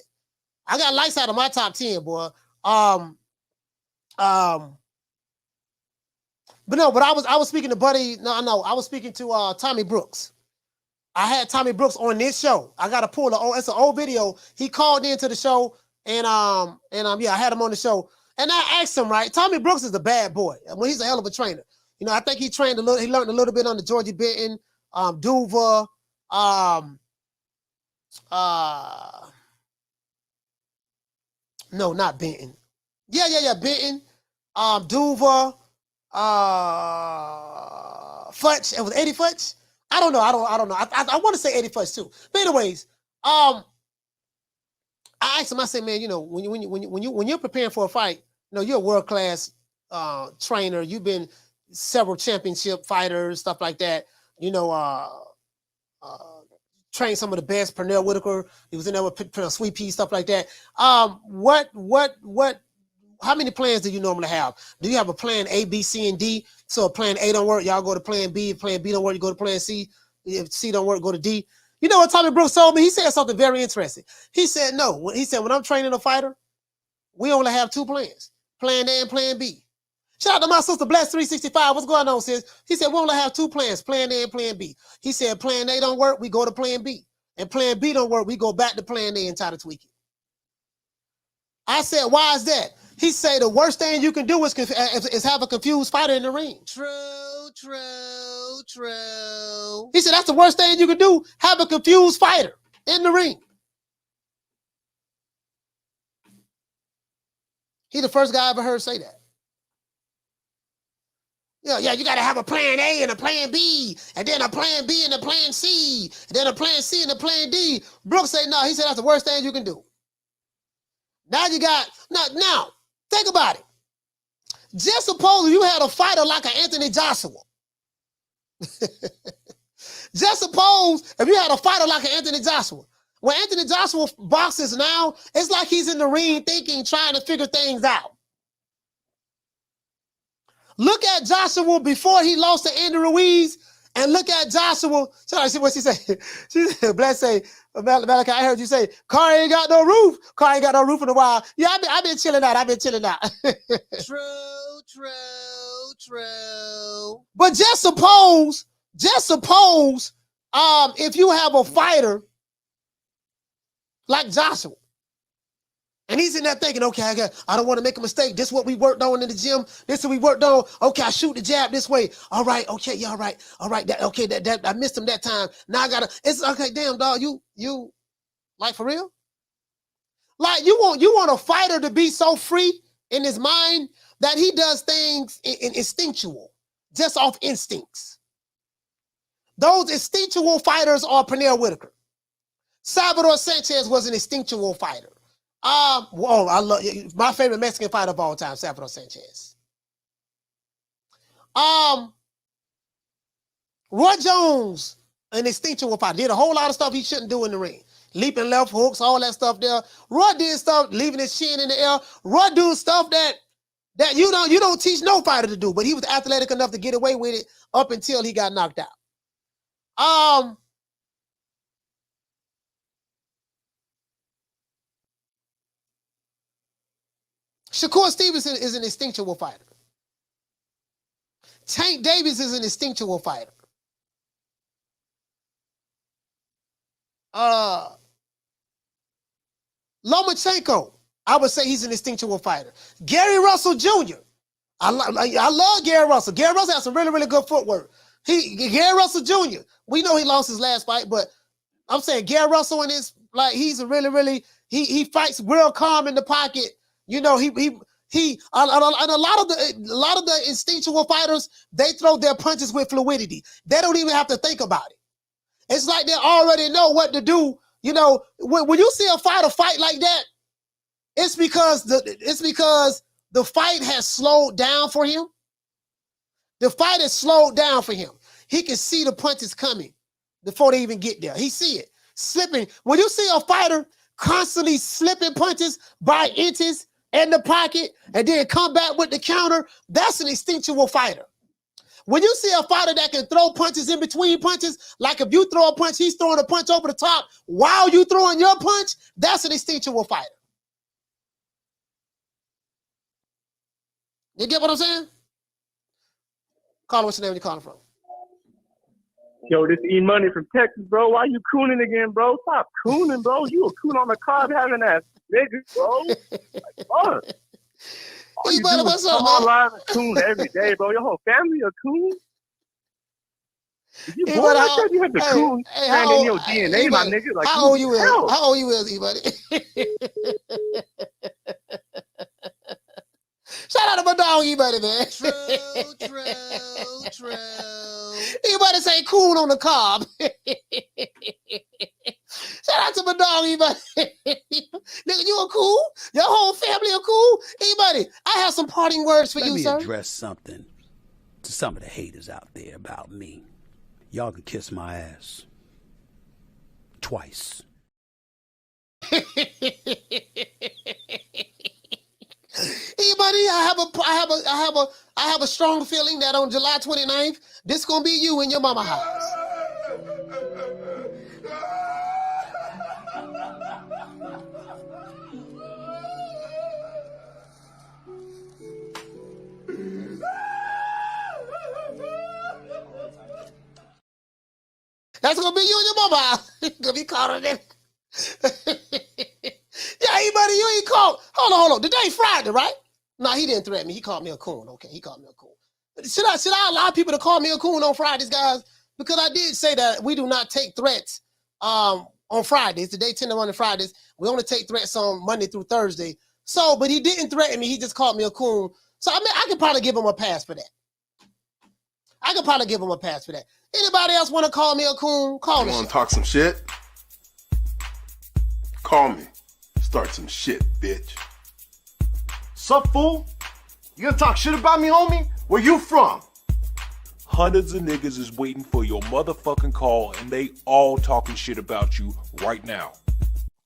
I got Lights Out in my top 10, boy. But I was speaking to Buddy. I was speaking to Tommy Brooks. I had Tommy Brooks on this show. I got to pull it's an old video. He called into the show and I had him on the show. And I asked him, right? Tommy Brooks is a bad boy. Well, he's a hell of a trainer. I think he learned a little bit on the Georgie Benton, Duva, no, not Benton. Yeah, Benton, Duva, Futch. It was Eddie Futch. I don't know. I want to say Eddie Futch too. But anyways, I asked him. I said, man, when you're preparing for a fight, you're a world class trainer. You've been several championship fighters, stuff like that. Trained some of the best. Pernell Whitaker. He was in there with Sweet Pea, stuff like that. How many plans do you normally have? Do you have a plan A, B, C, and D? So if plan A don't work, y'all go to plan B. If plan B don't work, you go to plan C. If C don't work, go to D. You know what Tommy Brooks told me? He said something very interesting. He said, no. He said, when I'm training a fighter, we only have 2 plans. Plan A and plan B. Shout out to my sister, Bless 365. What's going on, sis? He said, we only have 2 plans, plan A and plan B. He said, plan A don't work, we go to plan B. And plan B don't work, we go back to plan A and try to tweak it. I said, why is that? He said the worst thing you can do is have a confused fighter in the ring. True. He said that's the worst thing you can do, have a confused fighter in the ring. He the first guy I ever heard say that. Yeah, you got to have a plan A and a plan B, and then a plan B and a plan C, and then a plan C and a plan D. Brooks said, no, he said that's the worst thing you can do. Now you got, now, think about it. Just suppose you had a fighter like an Anthony Joshua. Just suppose if you had a fighter like an Anthony Joshua. When Anthony Joshua boxes now, it's like he's in the ring thinking, trying to figure things out. Look at Joshua before he lost to Andy Ruiz, and look at Joshua. Should I see what she said? She said, Bless say, Malachi, I heard you say, car ain't got no roof. Car ain't got no roof in a while. Yeah, I've been chilling out. True. But just suppose, if you have a fighter like Joshua, and he's in there thinking, okay, I don't want to make a mistake. This is what we worked on in the gym. This is what we worked on. Okay, I shoot the jab this way. All right, okay, yeah, all right. That I missed him that time. Now I gotta. It's okay, damn dog. You, like for real? Like you want a fighter to be so free in his mind that he does things in instinctual, just off instincts. Those instinctual fighters are Pernell Whitaker. Salvador Sanchez was an instinctual fighter. I love my favorite Mexican fighter of all time, Salvador Sanchez. Roy Jones, an instinctual fighter, did a whole lot of stuff he shouldn't do in the ring. Leaping left hooks, all that stuff there. Roy did stuff, leaving his chin in the air. Roy do stuff that you don't teach no fighter to do, but he was athletic enough to get away with it up until he got knocked out. Shakur Stevenson is an instinctual fighter. Tank Davis is an instinctual fighter. Lomachenko, I would say he's an instinctual fighter. Gary Russell Jr. I love Gary Russell. Gary Russell has some really, really good footwork. Gary Russell Jr. We know he lost his last fight, but I'm saying Gary Russell in his he's a really, really he fights real calm in the pocket. You know, and a lot of the instinctual fighters, they throw their punches with fluidity. They don't even have to think about it. It's like they already know what to do. You know, when you see a fighter fight like that, it's because the fight has slowed down for him. The fight has slowed down for him. He can see the punches coming before they even get there. He see it slipping. When you see a fighter constantly slipping punches by inches in the pocket and then come back with the counter, that's an instinctual fighter. When you see a fighter that can throw punches in between punches, like if you throw a punch, he's throwing a punch over the top while you throwing your punch, that's an instinctual fighter. You get what I'm saying? Caller, what's your name? Where you calling from? Yo, this E-Money from Texas, bro. Why you cooning again, bro? Stop cooning, bro. You a coon on the carb having ass nigga, bro. Like, fuck. All you do is come online and coon every day, bro. Your whole family a coon. If you born like that, you have to coon and in your DNA, my nigga. Like, how old you is? How old you is, E-Money? Shout out to my dog, E-Money, man. True. E-Money say cool on the cob. Shout out to my dog, E-Money. Nigga, you a cool? Your whole family a cool? E-Money, I have some parting words for you, sir. Let me address something to some of the haters out there about me. Y'all can kiss my ass. Twice. E-Money, I have a strong feeling that on July 29th, this gonna be you in your mama house. That's gonna be you in your mama house. Gonna be caught on it. Yeah, E-Money, you ain't called. Hold on. Today Friday, right? No, he didn't threaten me. He called me a coon. Okay, he called me a coon. Should I allow people to call me a coon on Fridays, guys? Because I did say that we do not take threats on Fridays. Today, 10 to 1 on Fridays. We only take threats on Monday through Thursday. So, but he didn't threaten me. He just called me a coon. So, I mean, I could probably give him a pass for that. Anybody else want to call me a coon? Call me. You want to talk some shit? Call me. Start some shit, bitch. Sup, fool? You gonna talk shit about me, homie? Where you from? Hundreds of niggas is waiting for your motherfucking call, and they all talking shit about you right now.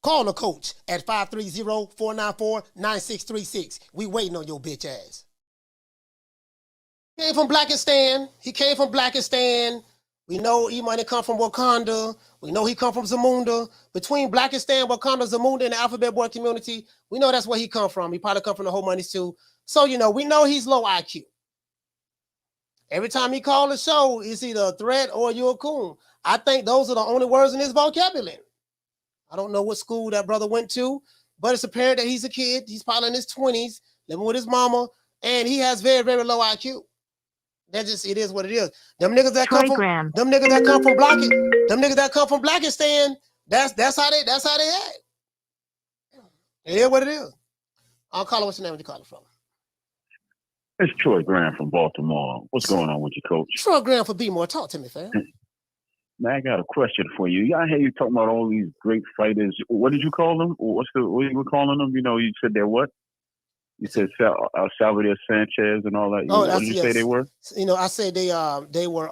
Call the coach at 530-494-9636. We waiting on your bitch ass. He came from Blackistan. We know E-Money come from Wakanda. We know he come from Zamunda. Between Blackistan, Wakanda, Zamunda, and the Alphabet Boy community, we know that's where he come from. He probably come from the whole monies too. So, you know, we know he's low IQ. Every time he call the show, it's either a threat or you're a coon. I think those are the only words in his vocabulary. I don't know what school that brother went to, but it's apparent that he's a kid. He's probably in his 20s, living with his mama, and he has very, very low IQ. That just, it is what it is. Them niggas that come from Blackistan, that's how they act. It is what it is. I'll call it. What's your name? Where you calling from? It's Troy Graham from Baltimore. What's going on with you, coach? Troy Graham for B-More. Talk to me, fam. Man, I got a question for you. I hear you talking about all these great fighters. What did you call them? What you were calling them? You know, you said they're what? You said Salvador Sanchez and all that. Oh, what did you say they were? You know, I said they were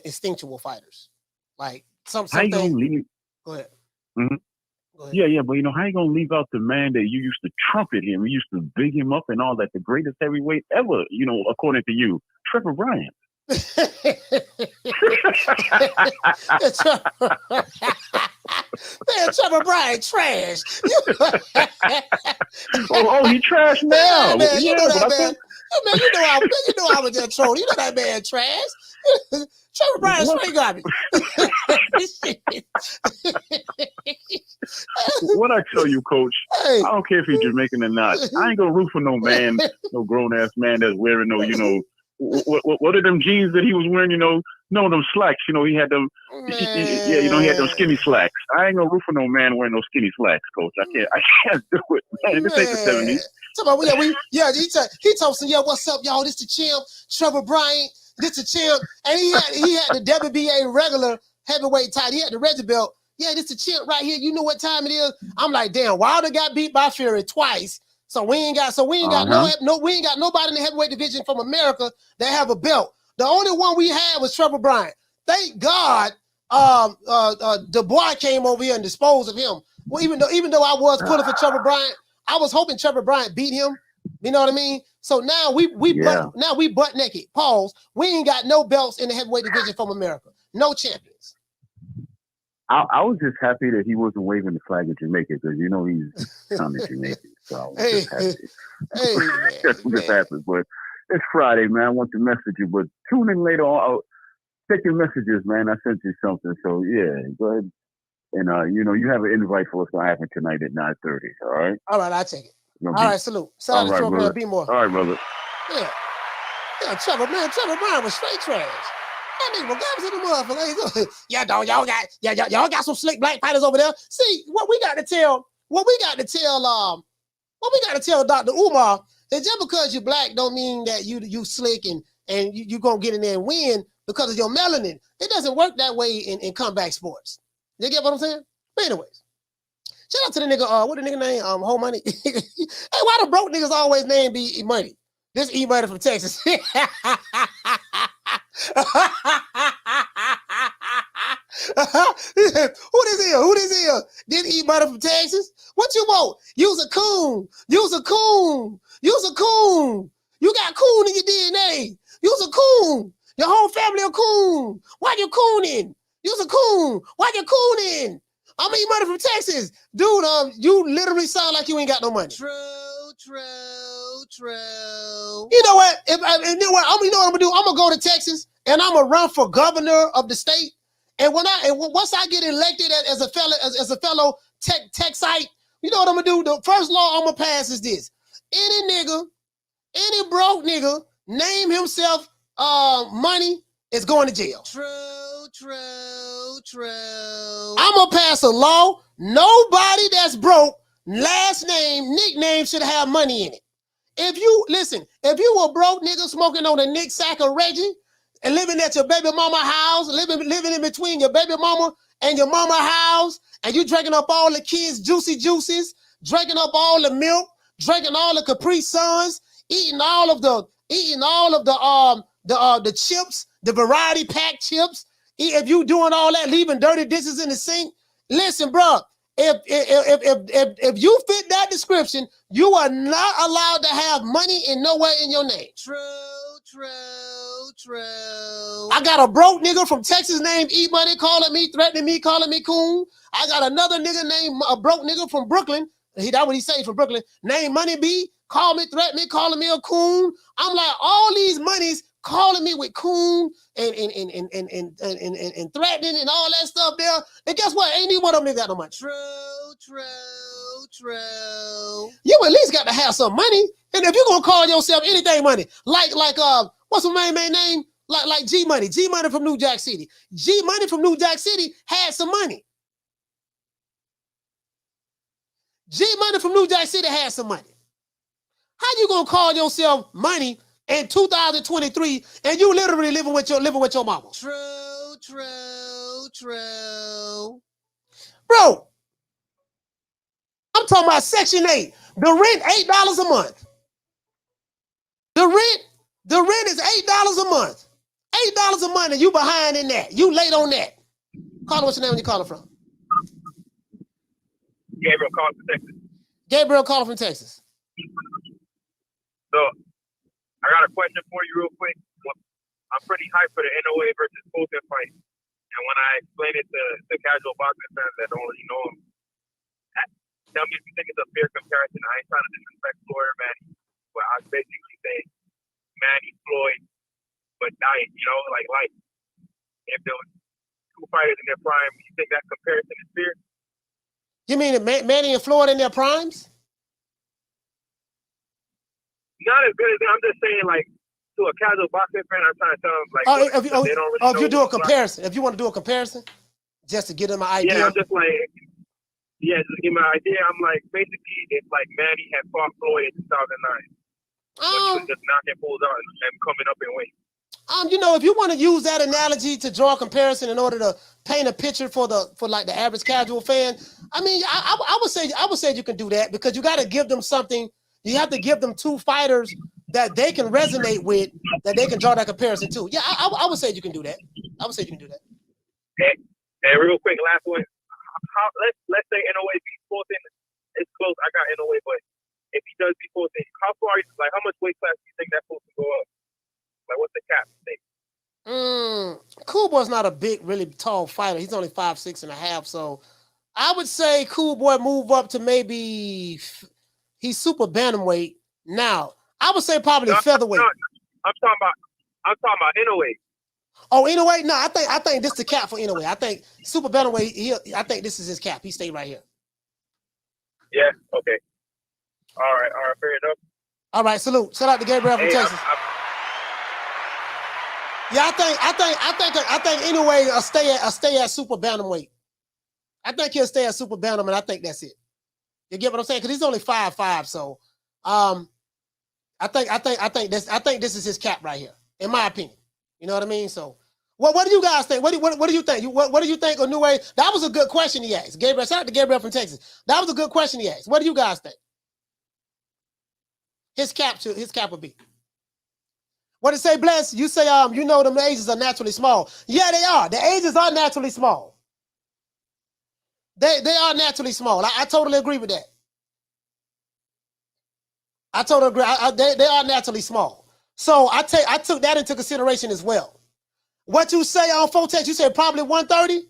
instinctual fighters. Like How you gonna leave? Go ahead. Mm-hmm. Go ahead. Yeah, but you know, how you gonna leave out the man that you used to trumpet him, you used to big him up and all that, the greatest heavyweight ever, you know, according to you, Trevor Bryant. Man, Trevor Bryant trash. he trash now. Yeah, man, you know that, but man. Man, you know I was just trolling. You know that man trash. Trevor Bryant straight garbage. What I tell you, Coach, hey. I don't care if he's Jamaican or not. I ain't gonna root for no man, no grown ass man that's wearing no, you know, what are them jeans that he was wearing? You know, no, them slacks. You know, he had them. Yeah, you know, he had them skinny slacks. I ain't gonna root for no man wearing those skinny slacks, Coach. I can't do it, man. This ain't the 70s. He told some, what's up, y'all? This the champ, Trevor Bryant. This the champ, and he had the WBA regular heavyweight title. He had the Reggie belt. Yeah, this the champ right here. You know what time it is? I'm like, damn, Wilder got beat by Fury twice. So we ain't got nobody in the heavyweight division from America that have a belt. The only one we had was Trevor Bryant. Thank God Dubois came over here and disposed of him. Well, even though I was pulling for Trevor Bryant, I was hoping Trevor Bryant beat him. You know what I mean? So now we butt naked. Pause. We ain't got no belts in the heavyweight division from America. No champions. I was just happy that he wasn't waving the flag of Jamaica because you know he's kind of Jamaican. So I was just happy. That's what just happened. But it's Friday, man. I want to message you, but tune in later on. I'll check your messages, man. I sent you something. So yeah, go ahead. And you know, you have an invite for what's gonna happen tonight at 9:30. All right. All right, I'll take it. All right, salute. Shout out to Trevor, be more. All right, brother. Yeah, Trevor Bryant was straight trash. That nigga was to the motherfucker. Yeah, dog, y'all got some slick black fighters over there. See, what we got to tell Dr. Umar is just because you're black don't mean that you slick and you gonna get in there and win because of your melanin. It doesn't work that way in comeback sports. You get what I'm saying? But anyways, shout out to the nigga, what the nigga name? Whole Money. Hey, why the broke niggas always name be E-Money? This E-Money from Texas. Who this here? This E-Money from Texas? What you want? You's a coon. You got coon in your DNA. You's a coon. Your whole family a coon. Why you cooning? You's a coon. Why you cooning? I'm E-Money from Texas. Dude, you literally sound like you ain't got no money. True. You know what? I'm gonna do? I'm gonna go to Texas and I'm gonna run for governor of the state. And once I get elected as a fellow Texite, you know what I'm gonna do? The first law I'm gonna pass is this: any broke nigga name himself Money is going to jail. True. I'm gonna pass a law. Nobody that's broke, last name, nickname should have money in it. If you a broke nigga smoking on a Nick sack of Reggie and living at your baby mama house, living in between your baby mama and your mama house, and you drinking up all the kids' juicy juices, drinking up all the milk, drinking all the Capri Suns, eating all of the chips, the variety pack chips. If you doing all that, leaving dirty dishes in the sink, listen, bro. If you fit that description, you are not allowed to have money in nowhere in your name. True. I got a broke nigga from Texas named E-Money calling me, threatening me, calling me coon. I got another nigga named a broke nigga from Brooklyn. That's what he say from Brooklyn. Named Money B, call me, threaten me, calling me a coon. I'm like, all these monies calling me with coon and threatening and all that stuff there. And guess what? Ain't even one of them got no money. True. You at least got to have some money. And if you're gonna call yourself anything money, like what's my main name? Like G Money from New Jack City. G Money from New Jack City had some money. G Money from New Jack City had some money. How you gonna call yourself Money in 2023 and you literally living with your mama? True. Bro, I'm talking about Section 8. The rent, $8 a month. The rent is $8 a month. $8 a month, and you behind in that. You late on that. Caller, what's your name when you calling from? Gabriel calling from Texas. Gabriel calling from Texas. So, I got a question for you real quick. I'm pretty hyped for the Inoue versus Fulton fight. And when I explain it to casual boxing fans that don't really know him, tell me if you think it's a fair comparison. I ain't trying to disrespect Floyd or Manny, but I was basically saying Manny, Floyd, but diet, like if there was two fighters in their prime, you think that comparison is fair? You mean Manny and Floyd in their primes? Not as good as them. I'm just saying, like, to a casual boxing fan, I'm trying to tell them, like, they don't really know. If you do a comparison, if you want to do a comparison, just to get them an idea. Yeah, I'm just like, just to give me an idea, I'm like, basically, it's like Manny had fought Floyd in 2009. When he was just knocking fools out and coming up in weight. If you want to use that analogy to draw a comparison in order to paint a picture for the average casual fan, I mean, I would say you can do that because you got to give them something. You have to give them two fighters that they can resonate with, that they can draw that comparison to. Yeah, I would say you can do that. I would say you can do that. And real quick, last one. Let's say Inoue beats Fulton. It's close. I got Inoue, but if he does beat Fulton, how much weight class do you think that Fulton go up? Like, what's the cap? Cool Boy's not a big, really tall fighter. He's only 5'6.5". So I would say Cool Boy move up to maybe he's super bantamweight now. I would say probably featherweight. I'm talking about Inoue. Oh, Inoue? No, I think this is the cap for Inoue. I think super bantamweight. I think this is his cap. He stayed right here. Yeah. Okay. All right. Fair enough. All right. Salute. Shout out to Gabriel from Texas. Yeah, I think Inoue will stay at super bantamweight. I think he'll stay at super bantam, and I think that's it. You get what I'm saying? Because he's only 5'5", so I think this is his cap right here, in my opinion. You know what I mean? So, what do you guys think? What do you think? What do you think of Inoue? That was a good question he asked. Gabriel, shout out to Gabriel from Texas. That was a good question he asked. What do you guys think? His cap would be. What did it say, Bless? You say the ages are naturally small. Yeah, they are. The ages are naturally small. They are naturally small. I totally agree with that. I totally agree. They are naturally small. So I took that into consideration as well. What you say on Fotex, you said probably 130?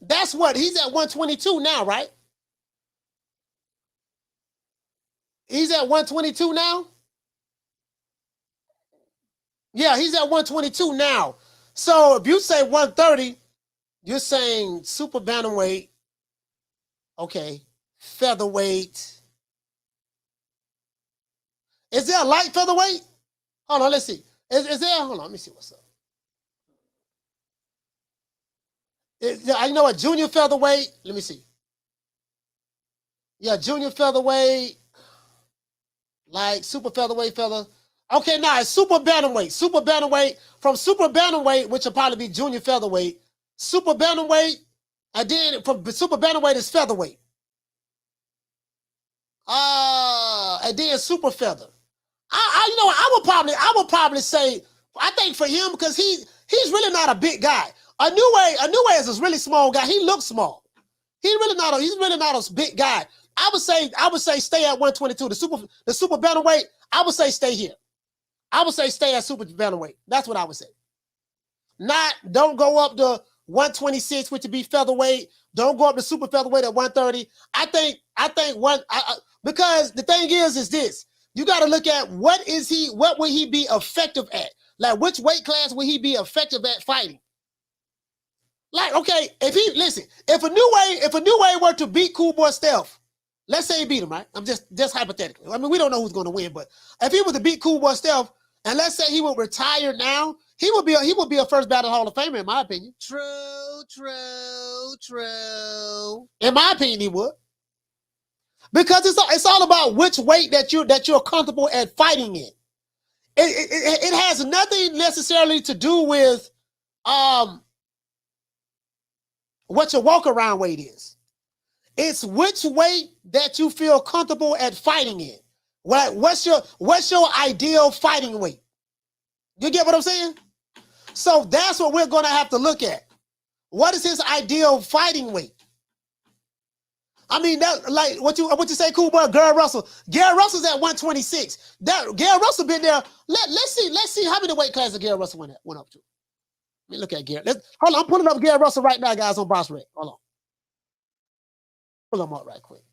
That's what, he's at 122 now, right? He's at 122 now? Yeah, he's at 122 now. So if you say 130, you're saying super bantamweight, okay, featherweight. Is there a light featherweight? Hold on, let's see. Is there? Hold on, let me see what's up. I know a junior featherweight. Let me see. Yeah, junior featherweight, like super featherweight fella. Okay, now it's super bantamweight. Super bantamweight, from super bantamweight, which will probably be junior featherweight, super bantamweight, and then from super bantamweight is featherweight. And then super feather. I would probably say, I think for him, because he's really not a big guy. Inoue is a really small guy. He looks small. He's really not a big guy. I would say stay at 122. The super bantamweight, I would say stay here. I would say stay at super bantamweight. That's what I would say. Don't go up to 126, which would be featherweight. Don't go up to super featherweight at 130. Because the thing is this. You got to look at what will he be effective at? Like, which weight class will he be effective at fighting? Like, okay, if Inoue were to beat Cool Boy Steph, let's say he beat him, right? I'm just hypothetically. I mean, we don't know who's going to win, but if he was to beat Cool Boy Steph, and let's say he would retire now, he would be a first ballot Hall of Famer, in my opinion. True. In my opinion, he would. Because it's all about which weight that you're comfortable at fighting in. It has nothing necessarily to do with what your walk around weight is. It's which weight that you feel comfortable at fighting in. What's your ideal fighting weight? You get what I'm saying? So that's what we're going to have to look at. What is his ideal fighting weight? I mean, that like what you say, Cool Boy, Gary Russell. Gary Russell's at 126. Gary Russell been there. Let's see how many weight classes Gary Russell went up to. Let me look at Gary. Hold on, I'm pulling up Gary Russell right now, guys, on Boss Rec. Hold on. Pull him up right quick.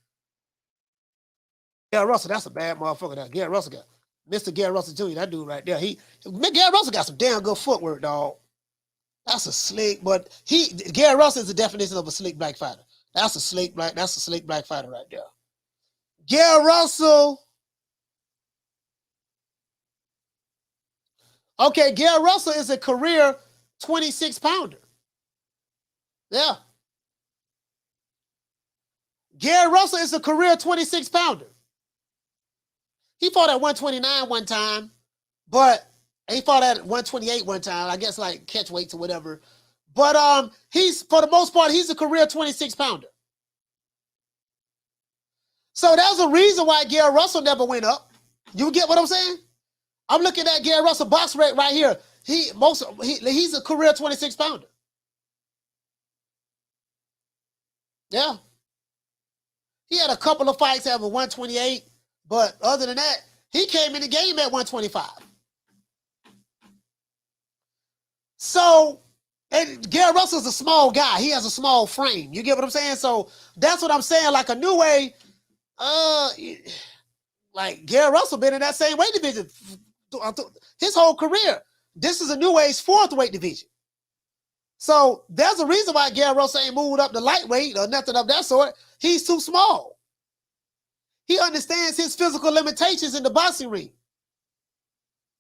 Gary Russell, that's a bad motherfucker. That Gary Russell got Mr. Gary Russell Jr. That dude right there. Gary Russell got some damn good footwork, dog. That's a slick, but Gary Russell is the definition of a slick black fighter. That's a slick black fighter right there. Gary Russell. Okay, Gary Russell is a career 26-pounder. Yeah. Gary Russell is a career 26-pounder. He fought at 129 one time, but he fought at 128 one time. I guess like catch weights or whatever. But he's, for the most part, he's a career 26-pounder. So there's a reason why Gary Russell never went up. You get what I'm saying? I'm looking at Gary Russell box rate right here. He's a career 26-pounder. Yeah. He had a couple of fights at 128, but other than that, he came in the game at 125. So, and Gary Russell's a small guy. He has a small frame. You get what I'm saying? So that's what I'm saying. Like Inoue, like Gary Russell been in that same weight division his whole career. This is Inoue's 4th weight division. So there's a reason why Gary Russell ain't moved up to lightweight or nothing of that sort. He's too small. He understands his physical limitations in the boxing ring.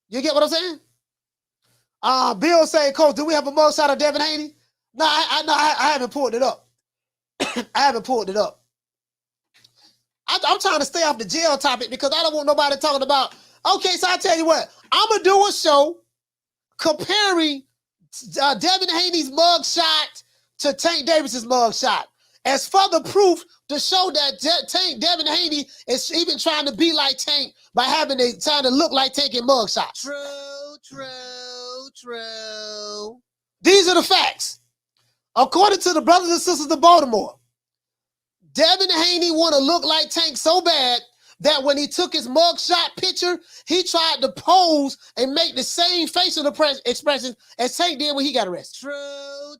You get what I'm saying? Bill saying, Coach, do we have a mugshot of Devin Haney? No, I haven't pulled it up. I haven't pulled it up. I'm trying to stay off the jail topic because I don't want nobody talking about, okay, so I tell you what, I'm going to do a show comparing Devin Haney's mugshot to Tank Davis's mugshot as further proof to show that Devin Haney is even trying to be like Tank by trying to look like Tank in mugshot. True. These are the facts. According to the brothers and sisters of Baltimore, Devin Haney want to look like Tank so bad that when he took his mugshot picture, he tried to pose and make the same facial expression as Tank did when he got arrested. True.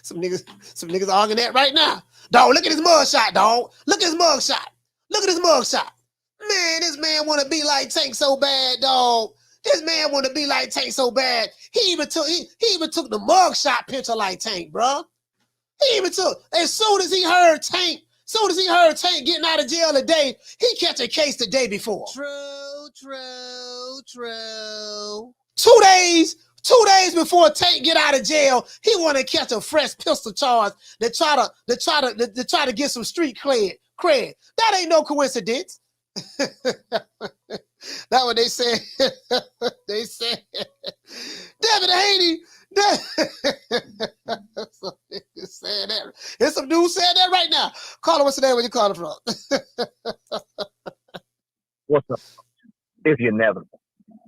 Some niggas arguing that right now. Dog, look at his mugshot, dog. Look at his mugshot. Look at his mugshot. Man, this man want to be like Tank so bad, dog. This man want to be like Tank so bad. He even took the mugshot picture like Tank, bro. He even took, as soon as he heard Tank getting out of jail today, he catch a case the day before. True. 2 days before Tank get out of jail, he want to catch a fresh pistol charge to try to get some street cred. That ain't no coincidence. That's what they said. They said Devin Haney. Some niggas saying that. There's some dudes saying that right now. Caller, what's the name? Where you calling from? What's up? It's your inevitable.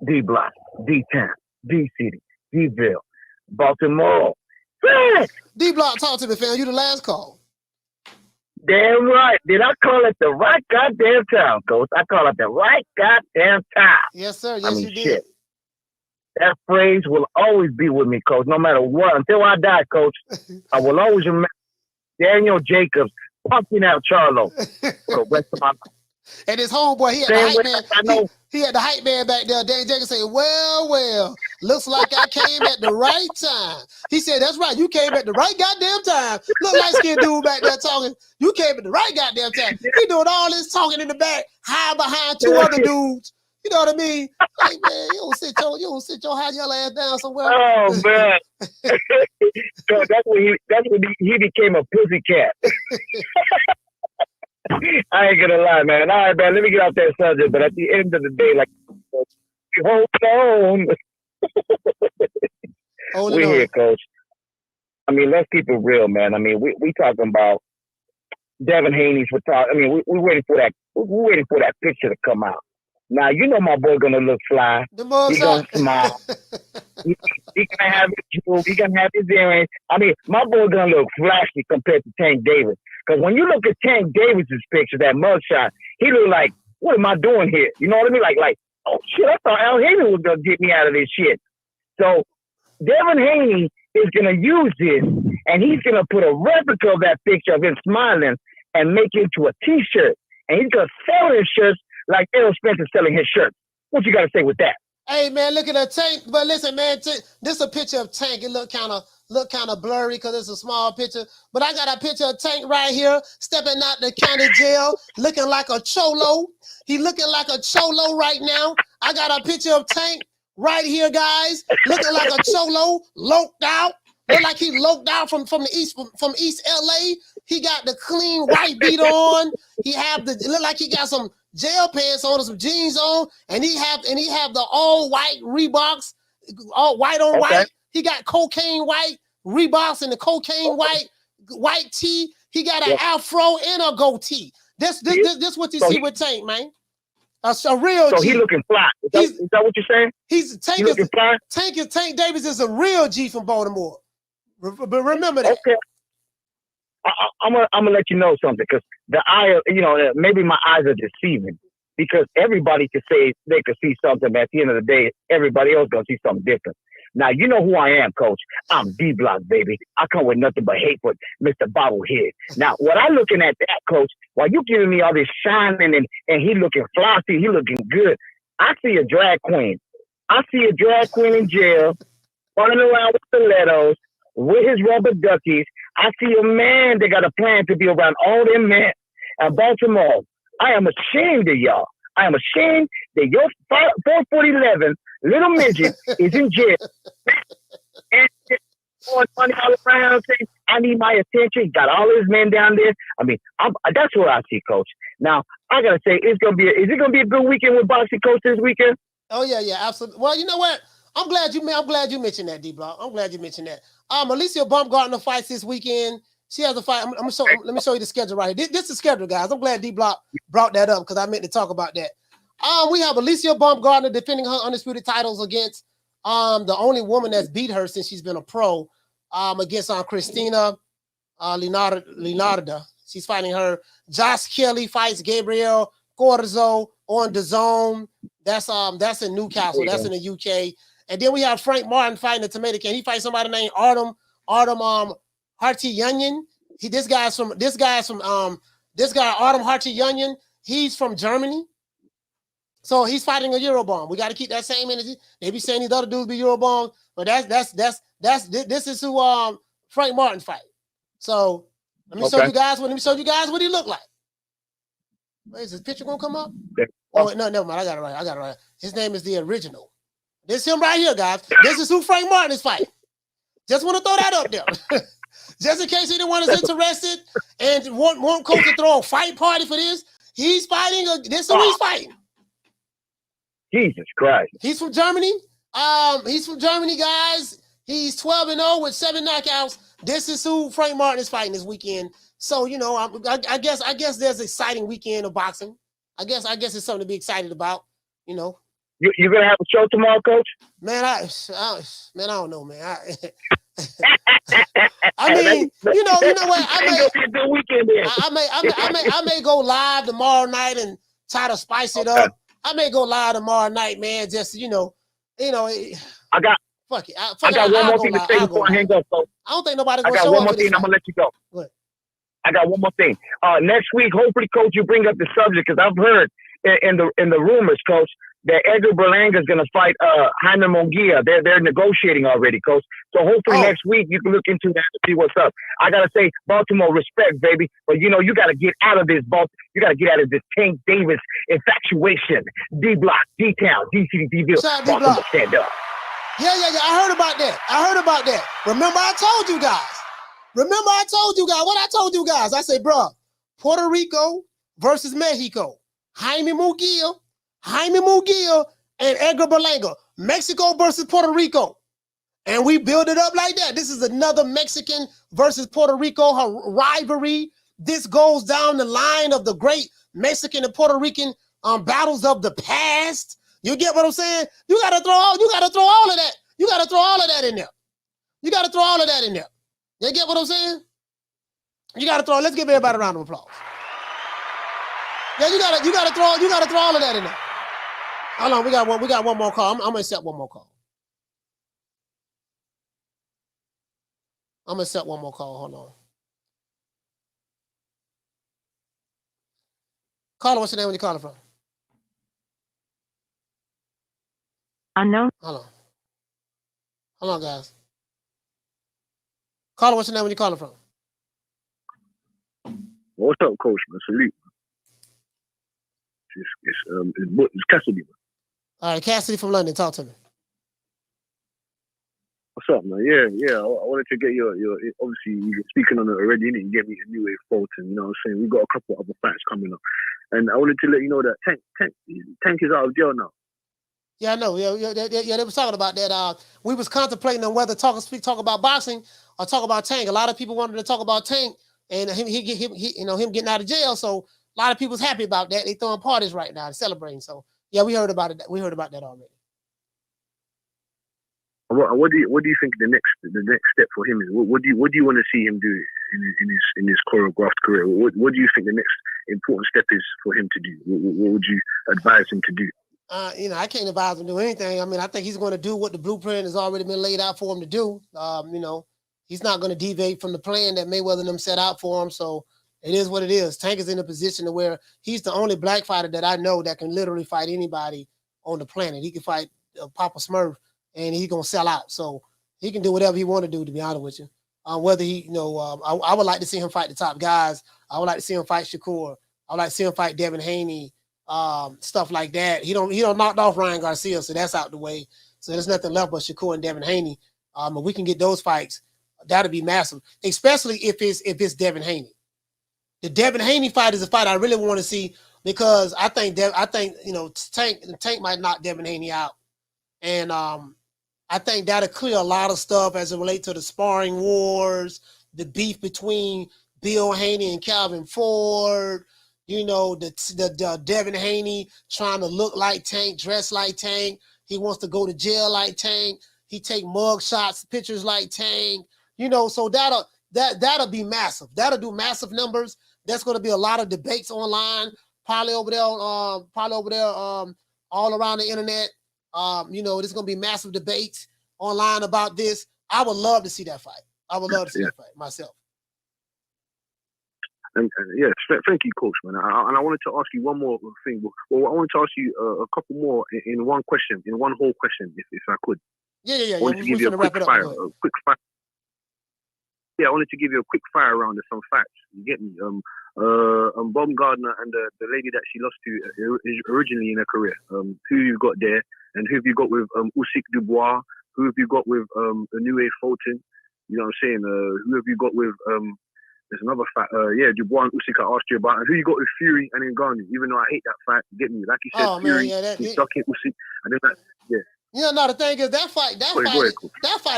D-Block, D-Town, D-City, D-Ville, Baltimore. D-Block, talk to me, fam. You the last call. Damn right. Did I call it the right goddamn town, Coach? I call it the right goddamn town. Yes, sir. Yes, you did. Shit. That phrase will always be with me, Coach, no matter what. Until I die, Coach, I will always remember Daniel Jacobs pumping out Charlo for the rest of my life. And his homeboy, he had the hype man. He had the hype man back there. Dan Jacobs said, well, looks like I came at the right time. He said, that's right. You came at the right goddamn time. Look, light-skinned dude back there talking. You came at the right goddamn time. He doing all this talking in the back, high behind 2 other dudes. You know what I mean? Like, man, you don't sit your high yellow ass down somewhere. Oh, man. So that's when he became a pussycat. I ain't gonna lie, man. All right, man, let me get off that subject. But at the end of the day, like, hold on. We're here, Coach. I mean, let's keep it real, man. I mean, we talking about Devin Haney's photography. I mean, we're waiting for that. We're waiting for that picture to come out. Now, you know my boy gonna look fly. He's gonna smile. He gonna have his jewels. He gonna have his earrings. I mean, my boy gonna look flashy compared to Tank Davis. Because when you look at Tank Davis's picture, that mugshot, he look like, what am I doing here? You know what I mean? Like, oh shit, I thought Al Haney was gonna get me out of this shit. So Devin Haney is gonna use this, and he's gonna put a replica of that picture of him smiling and make it into a T-shirt, and he's gonna sell his shirts like Errol Spencer selling his shirts. What you got to say with that? Hey man, look at the Tank. But listen, man, this is a picture of Tank. It look kind of blurry because it's a small picture. But I got a picture of Tank right here, stepping out the county jail, looking like a cholo. He looking like a cholo right now. I got a picture of Tank right here, guys, looking like a cholo, loped out. Look like he loped out from East LA. He got the clean white beat on. It look like he got some jail pants on and some jeans on, and he have the all white Reeboks, all white on white. He got cocaine white Reeboks and the cocaine white tee. He got an afro and a goatee. This what you see with Tank, man. A real so G. He looking fly. Is that what you're saying? Tank Davis is a real G from Baltimore. But remember that. Okay. I'm gonna let you know something, because the eye, maybe my eyes are deceiving, because everybody could say they could see something, but at the end of the day, everybody else gonna see something different. Now, you know who I am, Coach. I'm D-Block, baby. I come with nothing but hate for Mr. Bobblehead. Now, what I'm looking at that, Coach, while you giving me all this shining and he looking flossy, he looking good, I see a drag queen. I see a drag queen in jail, running around with stilettos, with his rubber duckies. I see a man that got a plan to be around all them men at Baltimore. I am ashamed of y'all. I am ashamed that your 4'11" little midget is in jail. And throwing money all around, saying, I need my attention. He got all his men down there. I mean, that's what I see, Coach. Now, I gotta say, is it gonna be a good weekend with boxing, Coach, this weekend? Oh yeah, absolutely. Well, you know what? I'm glad you mentioned that, D-Block. I'm glad you mentioned that. Alycia Baumgardner fights this weekend. She has a fight. Let me show you the schedule right here. This is the schedule, guys. I'm glad D-Block brought that up because I meant to talk about that. We have Alycia Baumgardner defending her undisputed titles against the only woman that's beat her since she's been a pro, against Christina Leonarda. She's fighting her. Josh Kelly fights Gabriel Corzo on DAZN. That's in Newcastle. That's in the UK. And then we have Frank Martin fighting the Tomato Can. He fights somebody named Artem Hartyanyan. This guy Artem Hartyanyan. He's from Germany. So he's fighting a Eurobomb. We got to keep that same energy. They be saying these other dudes be Eurobomb, but this is who Frank Martin fight. So let me show you guys what he look like. Wait, is his picture gonna come up? Oh no, never mind. I got it right. His name is the original. This is him right here, guys. This is who Frank Martin is fighting. Just want to throw that up there. Just in case anyone is interested and want Coach to throw a fight party for this. He's fighting. This is who he's fighting. Jesus Christ. He's from Germany. He's from Germany, guys. He's 12-0 with 7 knockouts. This is who Frank Martin is fighting this weekend. So, I guess there's an exciting weekend of boxing. I guess it's something to be excited about, You gonna have a show tomorrow, Coach? Man, I don't know, man. I mean, you know what? I may go live tomorrow night and try to spice it up. I may go live tomorrow night, man. Just I got. Fuck it. I got one more thing to say before I hang up, Coach. I don't think nobody's gonna show up. I got one more thing. I'm gonna let you go. I got one more thing. Next week, hopefully, Coach, you bring up the subject, because I've heard in the rumors, Coach, that Edgar Berlanga is going to fight Jaime Munguia. They're negotiating already, Coach. So hopefully next week you can look into that to see what's up. I got to say, Baltimore, respect, baby. But, you got to get out of this. You got to get out of this Tank Davis infatuation. D-Block, D-Town, D-City, D-Ville. Baltimore, stand up. Yeah. I heard about that. Remember I told you guys. What I told you guys. I said, bro, Puerto Rico versus Mexico. Jaime Munguia, and Edgar Berlanga. Mexico versus Puerto Rico. And we build it up like that. This is another Mexican versus Puerto Rico rivalry. This goes down the line of the great Mexican and Puerto Rican battles of the past. You get what I'm saying? You gotta throw all of that. You gotta throw all of that in there. You gotta throw all of that in there. You get what I'm saying? You gotta throw. Let's give everybody a round of applause. Yeah, you gotta throw all of that in there. Hold on, we got one more call. I'm gonna accept one more call. Hold on. Caller, what's your name? Where you calling from? Unknown. Hold on, guys. Caller, what's your name? Where you calling from? What's up, Coach? Man, salute. It's Cassidy. All right, Cassidy from London. Talk to me. What's up, man? Yeah. I wanted to get your obviously you're speaking on it already, and you get me Inoue Fulton. You know what I'm saying? We've got a couple other fights coming up, and I wanted to let you know that Tank is out of jail now. Yeah, I know. Yeah. They was talking about that. We was contemplating on whether talk about boxing or talk about Tank. A lot of people wanted to talk about Tank and him getting out of jail. So a lot of people's happy about that. They throwing parties right now and celebrating. So yeah, we heard about it. We heard about that already. What do you think the next step for him is? What do you want to see him do in his choreographed career? What do you think the next important step is for him to do? What would you advise him to do? I can't advise him to do anything. I mean, I think he's going to do what the blueprint has already been laid out for him to do. He's not going to deviate from the plan that Mayweather and them set out for him. So it is what it is. Tank is in a position to where he's the only black fighter that I know that can literally fight anybody on the planet. He can fight Papa Smurf, and he's going to sell out. So he can do whatever he want to do, to be honest with you. Whether he, I would like to see him fight the top guys. I would like to see him fight Shakur. I would like to see him fight Devin Haney, stuff like that. He don't knocked off Ryan Garcia, so that's out the way. So there's nothing left but Shakur and Devin Haney. If we can get those fights, that'll be massive, especially if it's Devin Haney. The Devin Haney fight is a fight I really want to see because I think Tank might knock Devin Haney out, and I think that'll clear a lot of stuff as it relates to the sparring wars, the beef between Bill Haney and Calvin Ford. The Devin Haney trying to look like Tank, dress like Tank. He wants to go to jail like Tank. He take mug shots, pictures like Tank. So that'll be massive. That'll do massive numbers. There's going to be a lot of debates online, probably over there, all around the internet. There's going to be massive debates online about this. I would love to see that fight. I would love to see that fight myself. And thank you, Coach, man. And I wanted to ask you one more thing. Well, I wanted to ask you a couple more in one question, in one whole question, if I could. Yeah. I wanted to give you a quick fire. Yeah, I wanted to give you a quick fire round of some facts. You get me? Baumgardner and the lady that she lost to originally in her career. Who you've got there, and who have you got with Usyk Dubois? Who have you got with Inoue Fulton? You know what I'm saying? Who have you got with there's another fight. Dubois and Usyk I asked you about. And who you got with Fury and Ngannou? Even though I hate that fight, you get me? Like you said, Fury, he's stuck in Usyk. And then the thing is that fight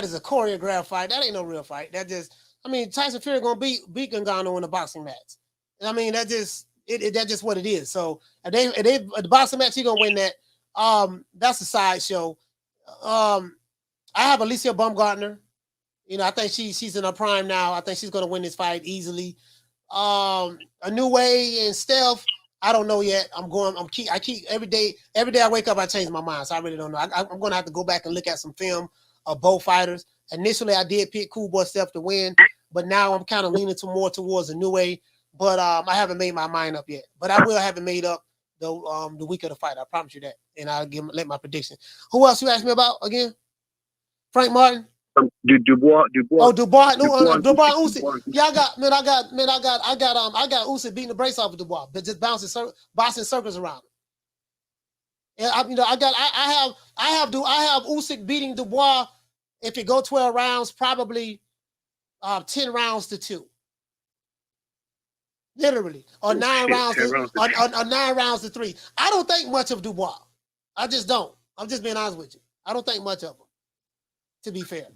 is a choreographed fight. That ain't no real fight. Tyson Fury gonna beat Ngannou in a boxing match. I mean, that's just what it is. So if the boxing match, he gonna win that. That's a sideshow. I have Alycia Baumgardner. I think she's in her prime now. I think she's gonna win this fight easily. Inoue and Steph, I don't know yet. I keep every day I wake up, I change my mind. So I really don't know. I'm gonna have to go back and look at some film of both fighters. Initially, I did pick Cool Boy Steph to win, but now I'm kind of leaning more towards Inoue. But I haven't made my mind up yet. But I will have it made up the week of the fight. I promise you that. And I'll let my prediction. Who else you asked me about again? Frank Martin. Dubois. Oh, Dubois. Dubois and Usyk. Yeah, I got Usyk beating the brace off of Dubois, but just bouncing circles around him. And I have Usyk beating Dubois. If it go 12 rounds, probably 10 rounds to 2. Literally. Or 9 rounds to 3. I don't think much of Dubois. I just don't. I'm just being honest with you. I don't think much of him. To be fair.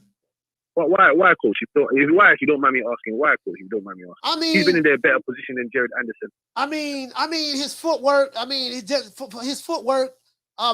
Well, why, coach? If you don't mind me asking, why, coach? If you don't mind me asking. I mean, he's been in a better position than Jared Anderson. I mean, his footwork. I mean, his footwork.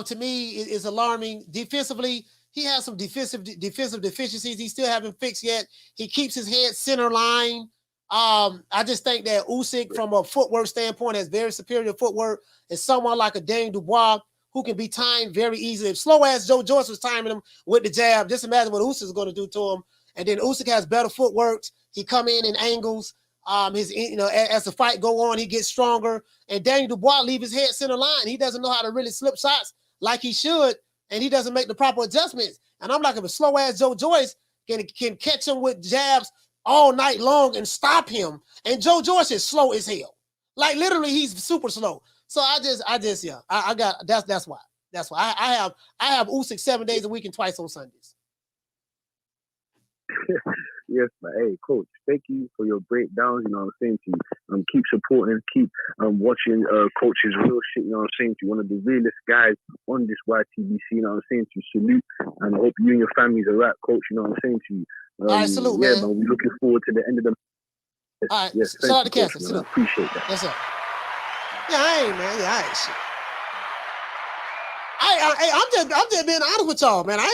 To me, is alarming. Defensively, he has some defensive deficiencies. He still haven't fixed yet. He keeps his head center line. I just think that Usyk, from a footwork standpoint, has very superior footwork. Is someone like a Daniel Dubois who can be timed very easily. If slow as Joe Joyce was timing him with the jab, just imagine what Usyk is going to do to him. And then Usyk has better footwork. He come in angles. As the fight go on, he gets stronger. And Daniel Dubois leave his head center line. He doesn't know how to really slip shots like he should, and he doesn't make the proper adjustments. And I'm like, if a slow ass Joe Joyce can catch him with jabs all night long and stop him. And Joe Joyce is slow as hell. Like literally, he's super slow. So that's why. I have Usyk 7 days a week and twice on Sundays. Yes, but hey, coach, thank you for your breakdowns. You know what I'm saying to you. Keep supporting, keep watching coach's real shit. You know what I'm saying to you. One of the realest guys on this YTBC. You know what I'm saying to you. Salute, and I hope you and your families are right, coach. You know what I'm saying to you. All right, salute, man. man. We're looking forward to the end of the. Yes, all right, yes, shout out to Cassidy. I appreciate that. Yes, sir. Yeah, I ain't, man. Yeah, I ain't shit. I'm just being honest with y'all, man. I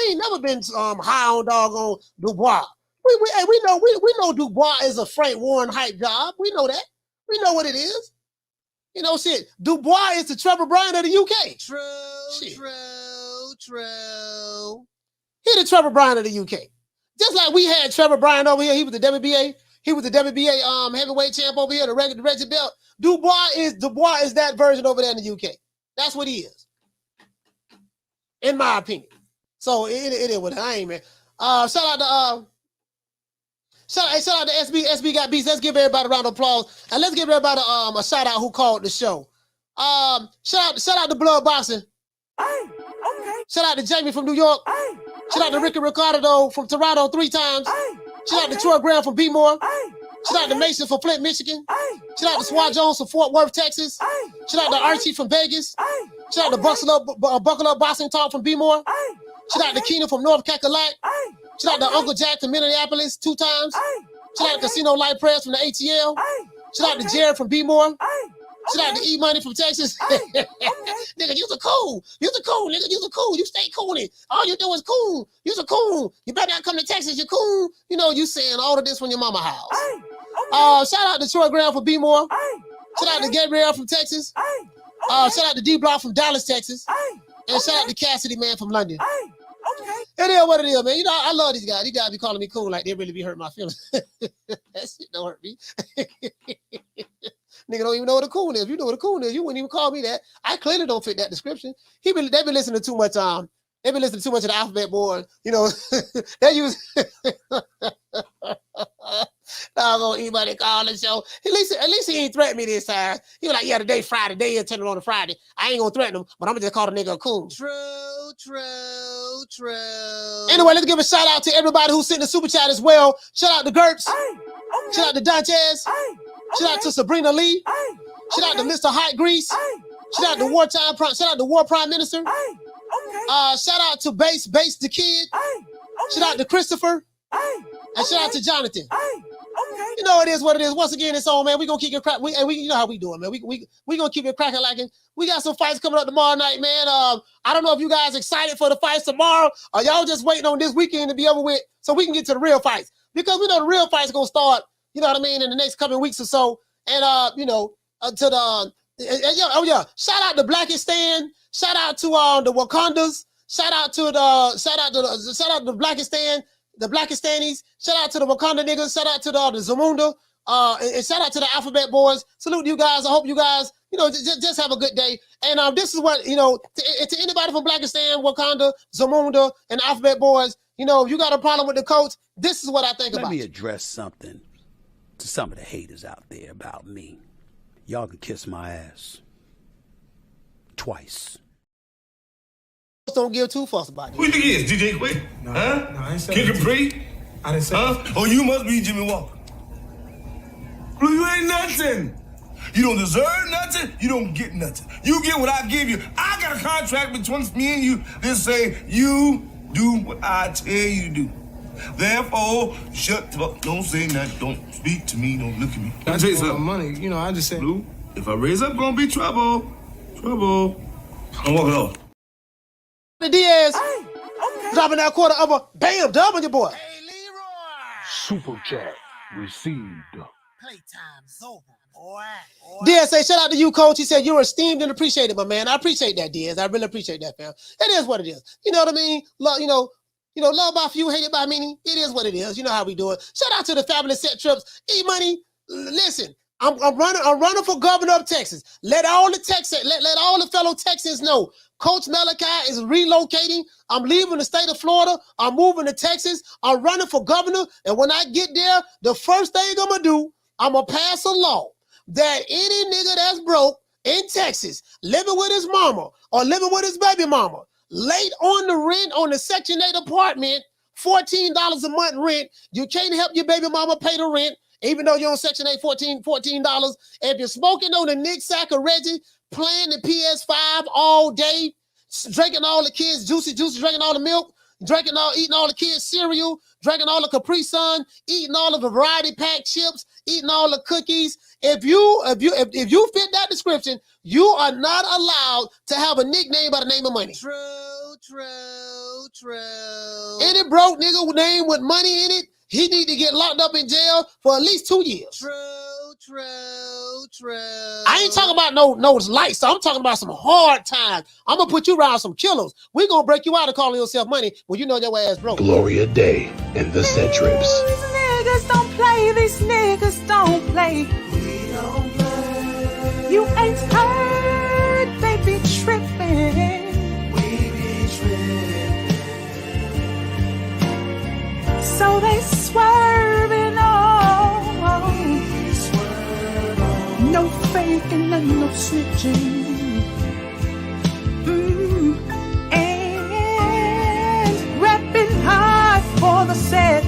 ain't never been high on doggone Dubois. We know Dubois is a Frank Warren hype job. We know that. We know what it is. You know, shit. Dubois is the Trevor Bryan of the UK. True. He the Trevor Bryan of the UK. Just like we had Trevor Bryan over here. He was the WBA. He was the WBA heavyweight champ over here, the Reggie belt. Dubois is that version over there in the UK. That's what he is, in my opinion. So it is what I ain't, man. Shout out to SB got beats. Let's give everybody a round of applause, and let's give everybody a shout out who called the show. Shout out to Blood Boxing. Shout out to Jamie from New York. Shout out to Ricky Ricardo from Toronto 3 times. Shout out to Troy Graham from B-More. Shout out to Mason from Flint, Michigan. Shout out to Swat Jones from Fort Worth, Texas. Shout out to Archie from Vegas. Shout out to Buckle Up Boxing Talk from B-More. Shout out to Keenan from North Cackalack. Shout out to Uncle Jack from Minneapolis 2 times. Shout out to Casino Light Press from the ATL. Shout out to Jared from B-More. Shout out to E-Money from Texas. Nigga, you's a cool. You's a cool, nigga. You's a cool. You stay cool. All you do is cool. You's a cool. You better not come to Texas. You're cool. You know, you saying all of this from your mama house. Shout out to Troy Graham from B-More. Shout out to Gabriel from Texas. Shout out to D-Block from Dallas, Texas. And shout out to Cassidy, man, from London. It is what it is, man. You know, I love these guys. These guys be calling me cool like they really be hurting my feelings. That shit don't hurt me. Nigga don't even know what a cool is. If you know what a cool is, you wouldn't even call me that. I clearly don't fit that description. They been listening too much. They've been listening too much of the Alphabet Board. You know, they use. Not gonna anybody call the show. At least he ain't threatened me this time. He was like, yeah, today Friday. They turn it on a Friday. I ain't gonna threaten him, but I'm gonna just call the nigga a cool. True. Anyway, let's give a shout out to everybody who sent the super chat as well. Shout out to Gertz. Shout out to Dantes. Shout out to Sabrina Lee. Shout out to Mr. Hot Grease. Shout out to Shout out to War Prime Minister. Shout out to Bass the Kid. Shout out to Christopher. And shout out to Jonathan. You know it is what it is. Once again, it's on, man. We gonna keep it crack. We you know how we do it, man. We gonna keep it cracking like it. We got some fights coming up tomorrow night, man. I don't know if you guys excited for the fights tomorrow, or y'all just waiting on this weekend to be over with so we can get to the real fights, because we know the real fights gonna start. You know what I mean, in the next coming weeks or so. And you know, to the shout out to Blackistan. Shout out to the Wakandas. Shout out to the Blackistan. The Blackistanis, shout out to the Wakanda niggas, shout out to the Zamunda, and shout out to the Alphabet Boys. Salute you guys. I hope you guys, you know, just have a good day. And this is what, you know, to anybody from Blackistan, Wakanda, Zamunda, and Alphabet Boys, you know, if you got a problem with the coach, this is what I think about. Let me address something to some of the haters out there about me. Y'all can kiss my ass. Twice. Don't give 2 fucks about it. Who you think he is? DJ Quick? No, huh? No, I ain't saying Kid Capri? I didn't say that. Oh, you must be Jimmy Walker. Blue, you ain't nothing. You don't deserve nothing. You don't get nothing. You get what I give you. I got a contract between me and you that say you Do what I tell you to do. Therefore, shut the fuck. Don't say nothing. Don't speak to me. Don't look at me. I tell you something. Money, you know, I just said, Blue, if I raise up, gonna be trouble. Trouble. I'm walking off. Diaz dropping that quarter of a bam dub on your boy. Super chat received. Playtime's over, boy. Diaz say, shout out to you, coach. He said, you're esteemed and appreciated, my man. I appreciate that, Diaz. I really appreciate that, fam. It is what it is. You know what I mean? Love, love by few, hated by many. It is what it is. You know how we do it. Shout out to the fabulous set trips. E-Money, listen, I'm running for governor of Texas. Let all the fellow Texans know. Coach Malachi is relocating. I'm leaving the state of Florida. I'm moving to Texas. I'm running for governor. And when I get there, the first thing I'm going to do, I'm going to pass a law that any nigga that's broke in Texas, living with his mama or living with his baby mama, late on the rent on the Section 8 apartment, $14 a month rent, you can't help your baby mama pay the rent, even though you're on Section 8, $14. If you're smoking on the Nick Sack or Reggie, playing the PS5 all day, drinking all the kids' juicy, drinking all the milk, eating all the kids' cereal, drinking all the Capri Sun, eating all the variety pack chips, eating all the cookies. If you fit that description, you are not allowed to have a nickname by the name of money. True. Any broke nigga with name with money in it, he need to get locked up in jail for at least 2 years. True. I ain't talking about no light stuff. I'm talking about some hard times. I'm gonna put you around some killers. We gonna break you out of calling yourself money when you know your ass broke. Gloria Day and the set trips. These niggas don't play. These niggas don't play. We don't play. You ain't heard. They be tripping. We be tripping. So they swerving on. No faking and no switching. And repping hard for the set.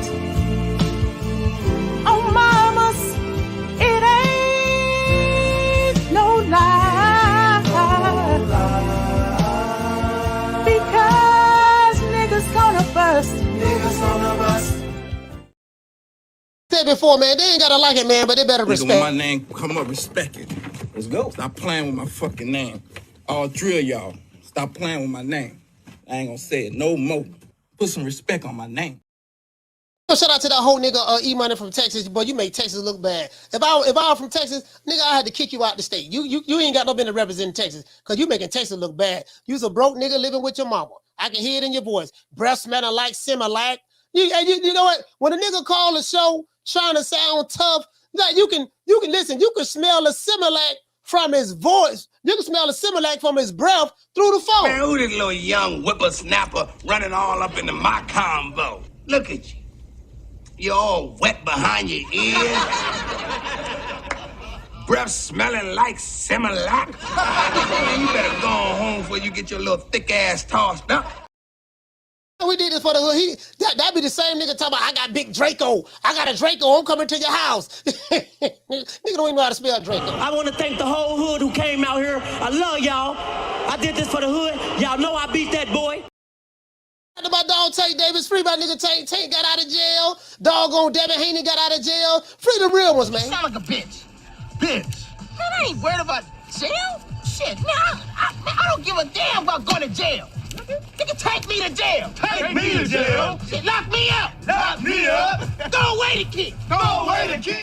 Oh, mamas, it ain't no lie. Because niggas gonna bust. Niggas gonna bust. Said before, man, they ain't gotta like it, man, but they better respect. When my name come up, respect it. Let's go. Stop playing with my fucking name. All three of y'all, stop playing with my name. I ain't gonna say it no more. Put some respect on my name. Shout out to that whole nigga E-Money from Texas, boy. You make Texas look bad. If I was from Texas, nigga, I had to kick you out the state. You ain't got no business representing Texas because you making Texas look bad. You's a broke nigga living with your mama. I can hear it in your voice. Breath smelling like Similac. You know what? When a nigga call a show trying to sound tough, like you can listen. You can smell the Similac from his voice. You can smell the Similac from his breath through the phone. Man, who this little young whippersnapper running all up into my combo? Look at you. You're all wet behind your ears. Breath smelling like Similac. Man, you better go on home before you get your little thick ass tossed up. We did this for the hood. That be the same nigga talking about, I got big Draco. I got a Draco. I'm coming to your house. Nigga don't even know how to spell Draco. I want to thank the whole hood who came out here. I love y'all. I did this for the hood. Y'all know I beat that boy. My dog Tate Davis, free my nigga Tate. Tate got out of jail. Doggone Devin Haney got out of jail. Free the real ones, man. You sound like a bitch. Bitch. Man, I ain't worried about jail. Shit, man, I don't give a damn about going to jail. Nigga, take me to jail. Take me to jail. Shit, lock me up. Lock me up. Throw away the key. Throw away the key.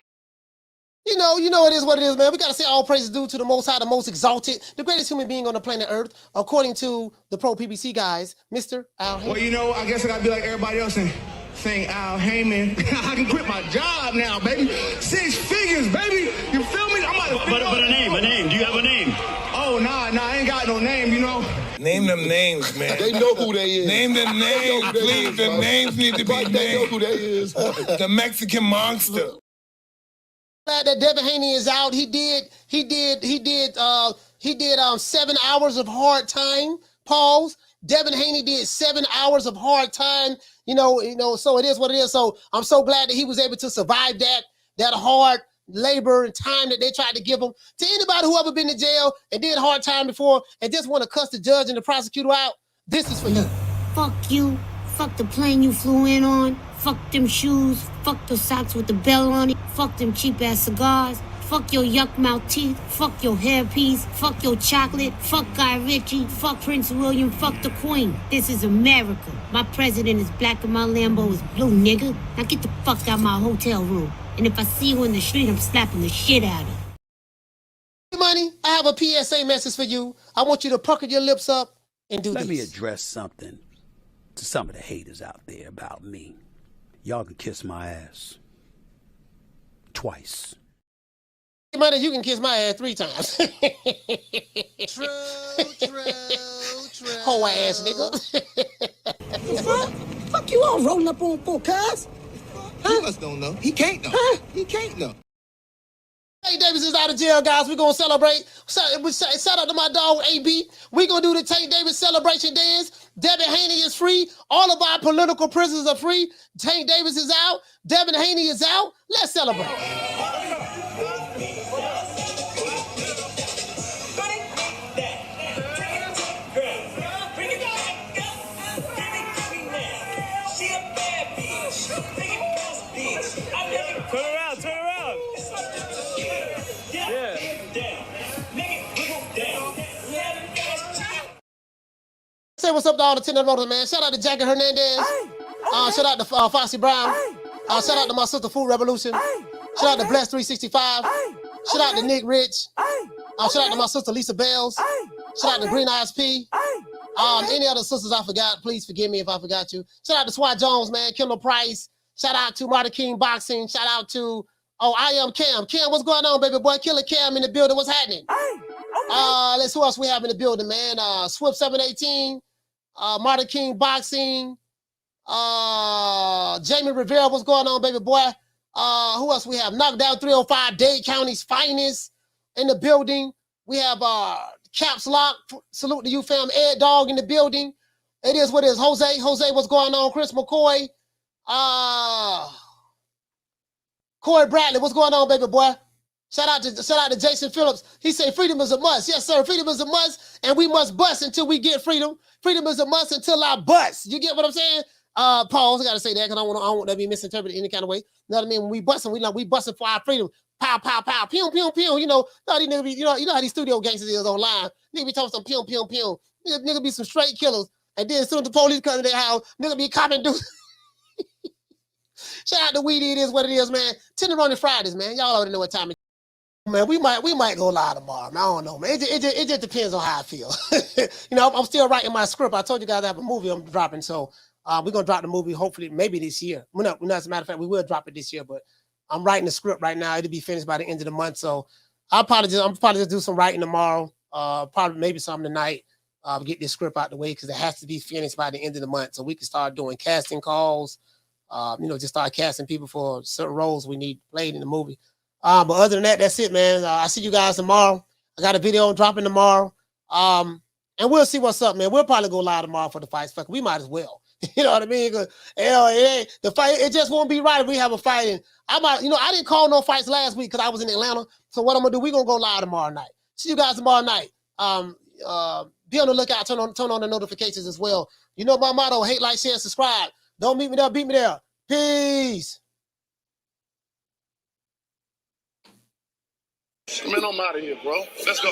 You know it is what it is, man. We got to say all praises due to the Most High, the most exalted, the greatest human being on the planet Earth, according to the pro PBC guys, Mr. Al Heyman. Well, you know, I guess I got to be like everybody else and sing Al Heyman. I can quit my job now, baby. 6 figures, baby. You feel me? I'm about to But a name. Do you have a name? Oh, nah, I ain't got no name, you know. Name them names, man. They know who they is. Name them names, please. The names need to be named. They know who they is. The Mexican Monster. Glad that Devin Haney is out. He did 7 hours of hard time. Pause. Devin Haney did 7 hours of hard time. You know, so it is what it is. So I'm so glad that he was able to survive that hard labor and time that they tried to give him. To anybody who ever been to jail and did hard time before and just want to cuss the judge and the prosecutor out, this is for you. Fuck you. Fuck the plane you flew in on. Fuck them shoes. Fuck the socks with the bell on it. Fuck them cheap ass cigars. Fuck your yuck mouth teeth. Fuck your hairpiece. Fuck your chocolate. Fuck Guy Ritchie. Fuck Prince William. Fuck the Queen. This is America. My president is black and my Lambo is blue, nigga. Now get the fuck out my hotel room. And if I see you in the street, I'm slapping the shit out of you. Money, I have a PSA message for you. I want you to pucker your lips up and do this. Let me address something to some of the haters out there about me. Y'all can kiss my ass. Twice. Money, you can kiss my ass 3 times. True. Whole ass nigga. Fuck you all rolling up on for, cuz. He must don't know. He can't know. Huh? He can't know. Tank Davis is out of jail, guys. We're going to celebrate. Shout out to my dog, AB. We're going to do the Tank Davis celebration dance. Devin Haney is free. All of our political prisoners are free. Tank Davis is out. Devin Haney is out. Let's celebrate. Turn around. Yeah. Say what's up to all the 10 voters, man. Shout out to Jackie Hernandez. Shout out to Foxy Brown. Shout out to my sister Food Revolution. Shout out to Bless 365. Shout out to Nick Rich. Shout out to my sister Lisa Bells. Shout out to Green Eyes P. Any other sisters I forgot, please forgive me if I forgot you. Shout out to Swat Jones, man. Kendall Price. Shout out to Marty King Boxing. Shout out to, I am Cam. Cam, what's going on, baby boy? Killer Cam in the building. What's happening? Let's see who else we have in the building, man. Swift 718. Marty King Boxing. Jamie Rivera, what's going on, baby boy? Who else we have? Knockdown 305, Dade County's finest in the building. We have Caps Lock. Salute to you, fam. Ed Dog in the building. It is what it is. Jose, what's going on? Chris McCoy. Corey Bradley, what's going on, baby boy? Shout out to Jason Phillips. He said freedom is a must. Yes, sir. Freedom is a must, and we must bust until we get freedom. Freedom is a must until I bust. You get what I'm saying? Pause. I gotta say that because I don't want that to be misinterpreted any kind of way. You know what I mean? When we busting, we busting for our freedom. Pow, pow, pow, pew, pew, pew. You know, these niggas be, you know how these studio gangsters is online. Nigga be talking some pew, pew, pew. Nigga be some straight killers. And then as soon as the police come to their house, nigga be copping dudes. Shout out to Weedy. It is what it is, man. Tenderoni Fridays, man. Y'all already know what time it is. Man, we might go live tomorrow, man. I don't know, man. It just depends on how I feel. You know, I'm still writing my script. I told you guys I have a movie I'm dropping, so we're gonna drop the movie hopefully maybe this year. Well, no, as a matter of fact, we will drop it this year, but I'm writing the script right now. It'll be finished by the end of the month, so I'm probably just do some writing tomorrow. Probably maybe something tonight. Get this script out the way because it has to be finished by the end of the month, so we can start doing casting calls. You know, just start casting people for certain roles we need played in the movie. But other than that, that's it, man. I'll see you guys tomorrow. I got a video dropping tomorrow. And we'll see what's up, man. We'll probably go live tomorrow for the fights. Fuck, we might as well. You know what I mean? Cause, the fight, it just won't be right if we have a fight. And I didn't call no fights last week because I was in Atlanta. So what I'm gonna do, we're gonna go live tomorrow night. See you guys tomorrow night. Be on the lookout, turn on the notifications as well. You know my motto: hate, like, share, subscribe. Don't meet me there, beat me there. Peace. Man, I'm out of here, bro. Let's go.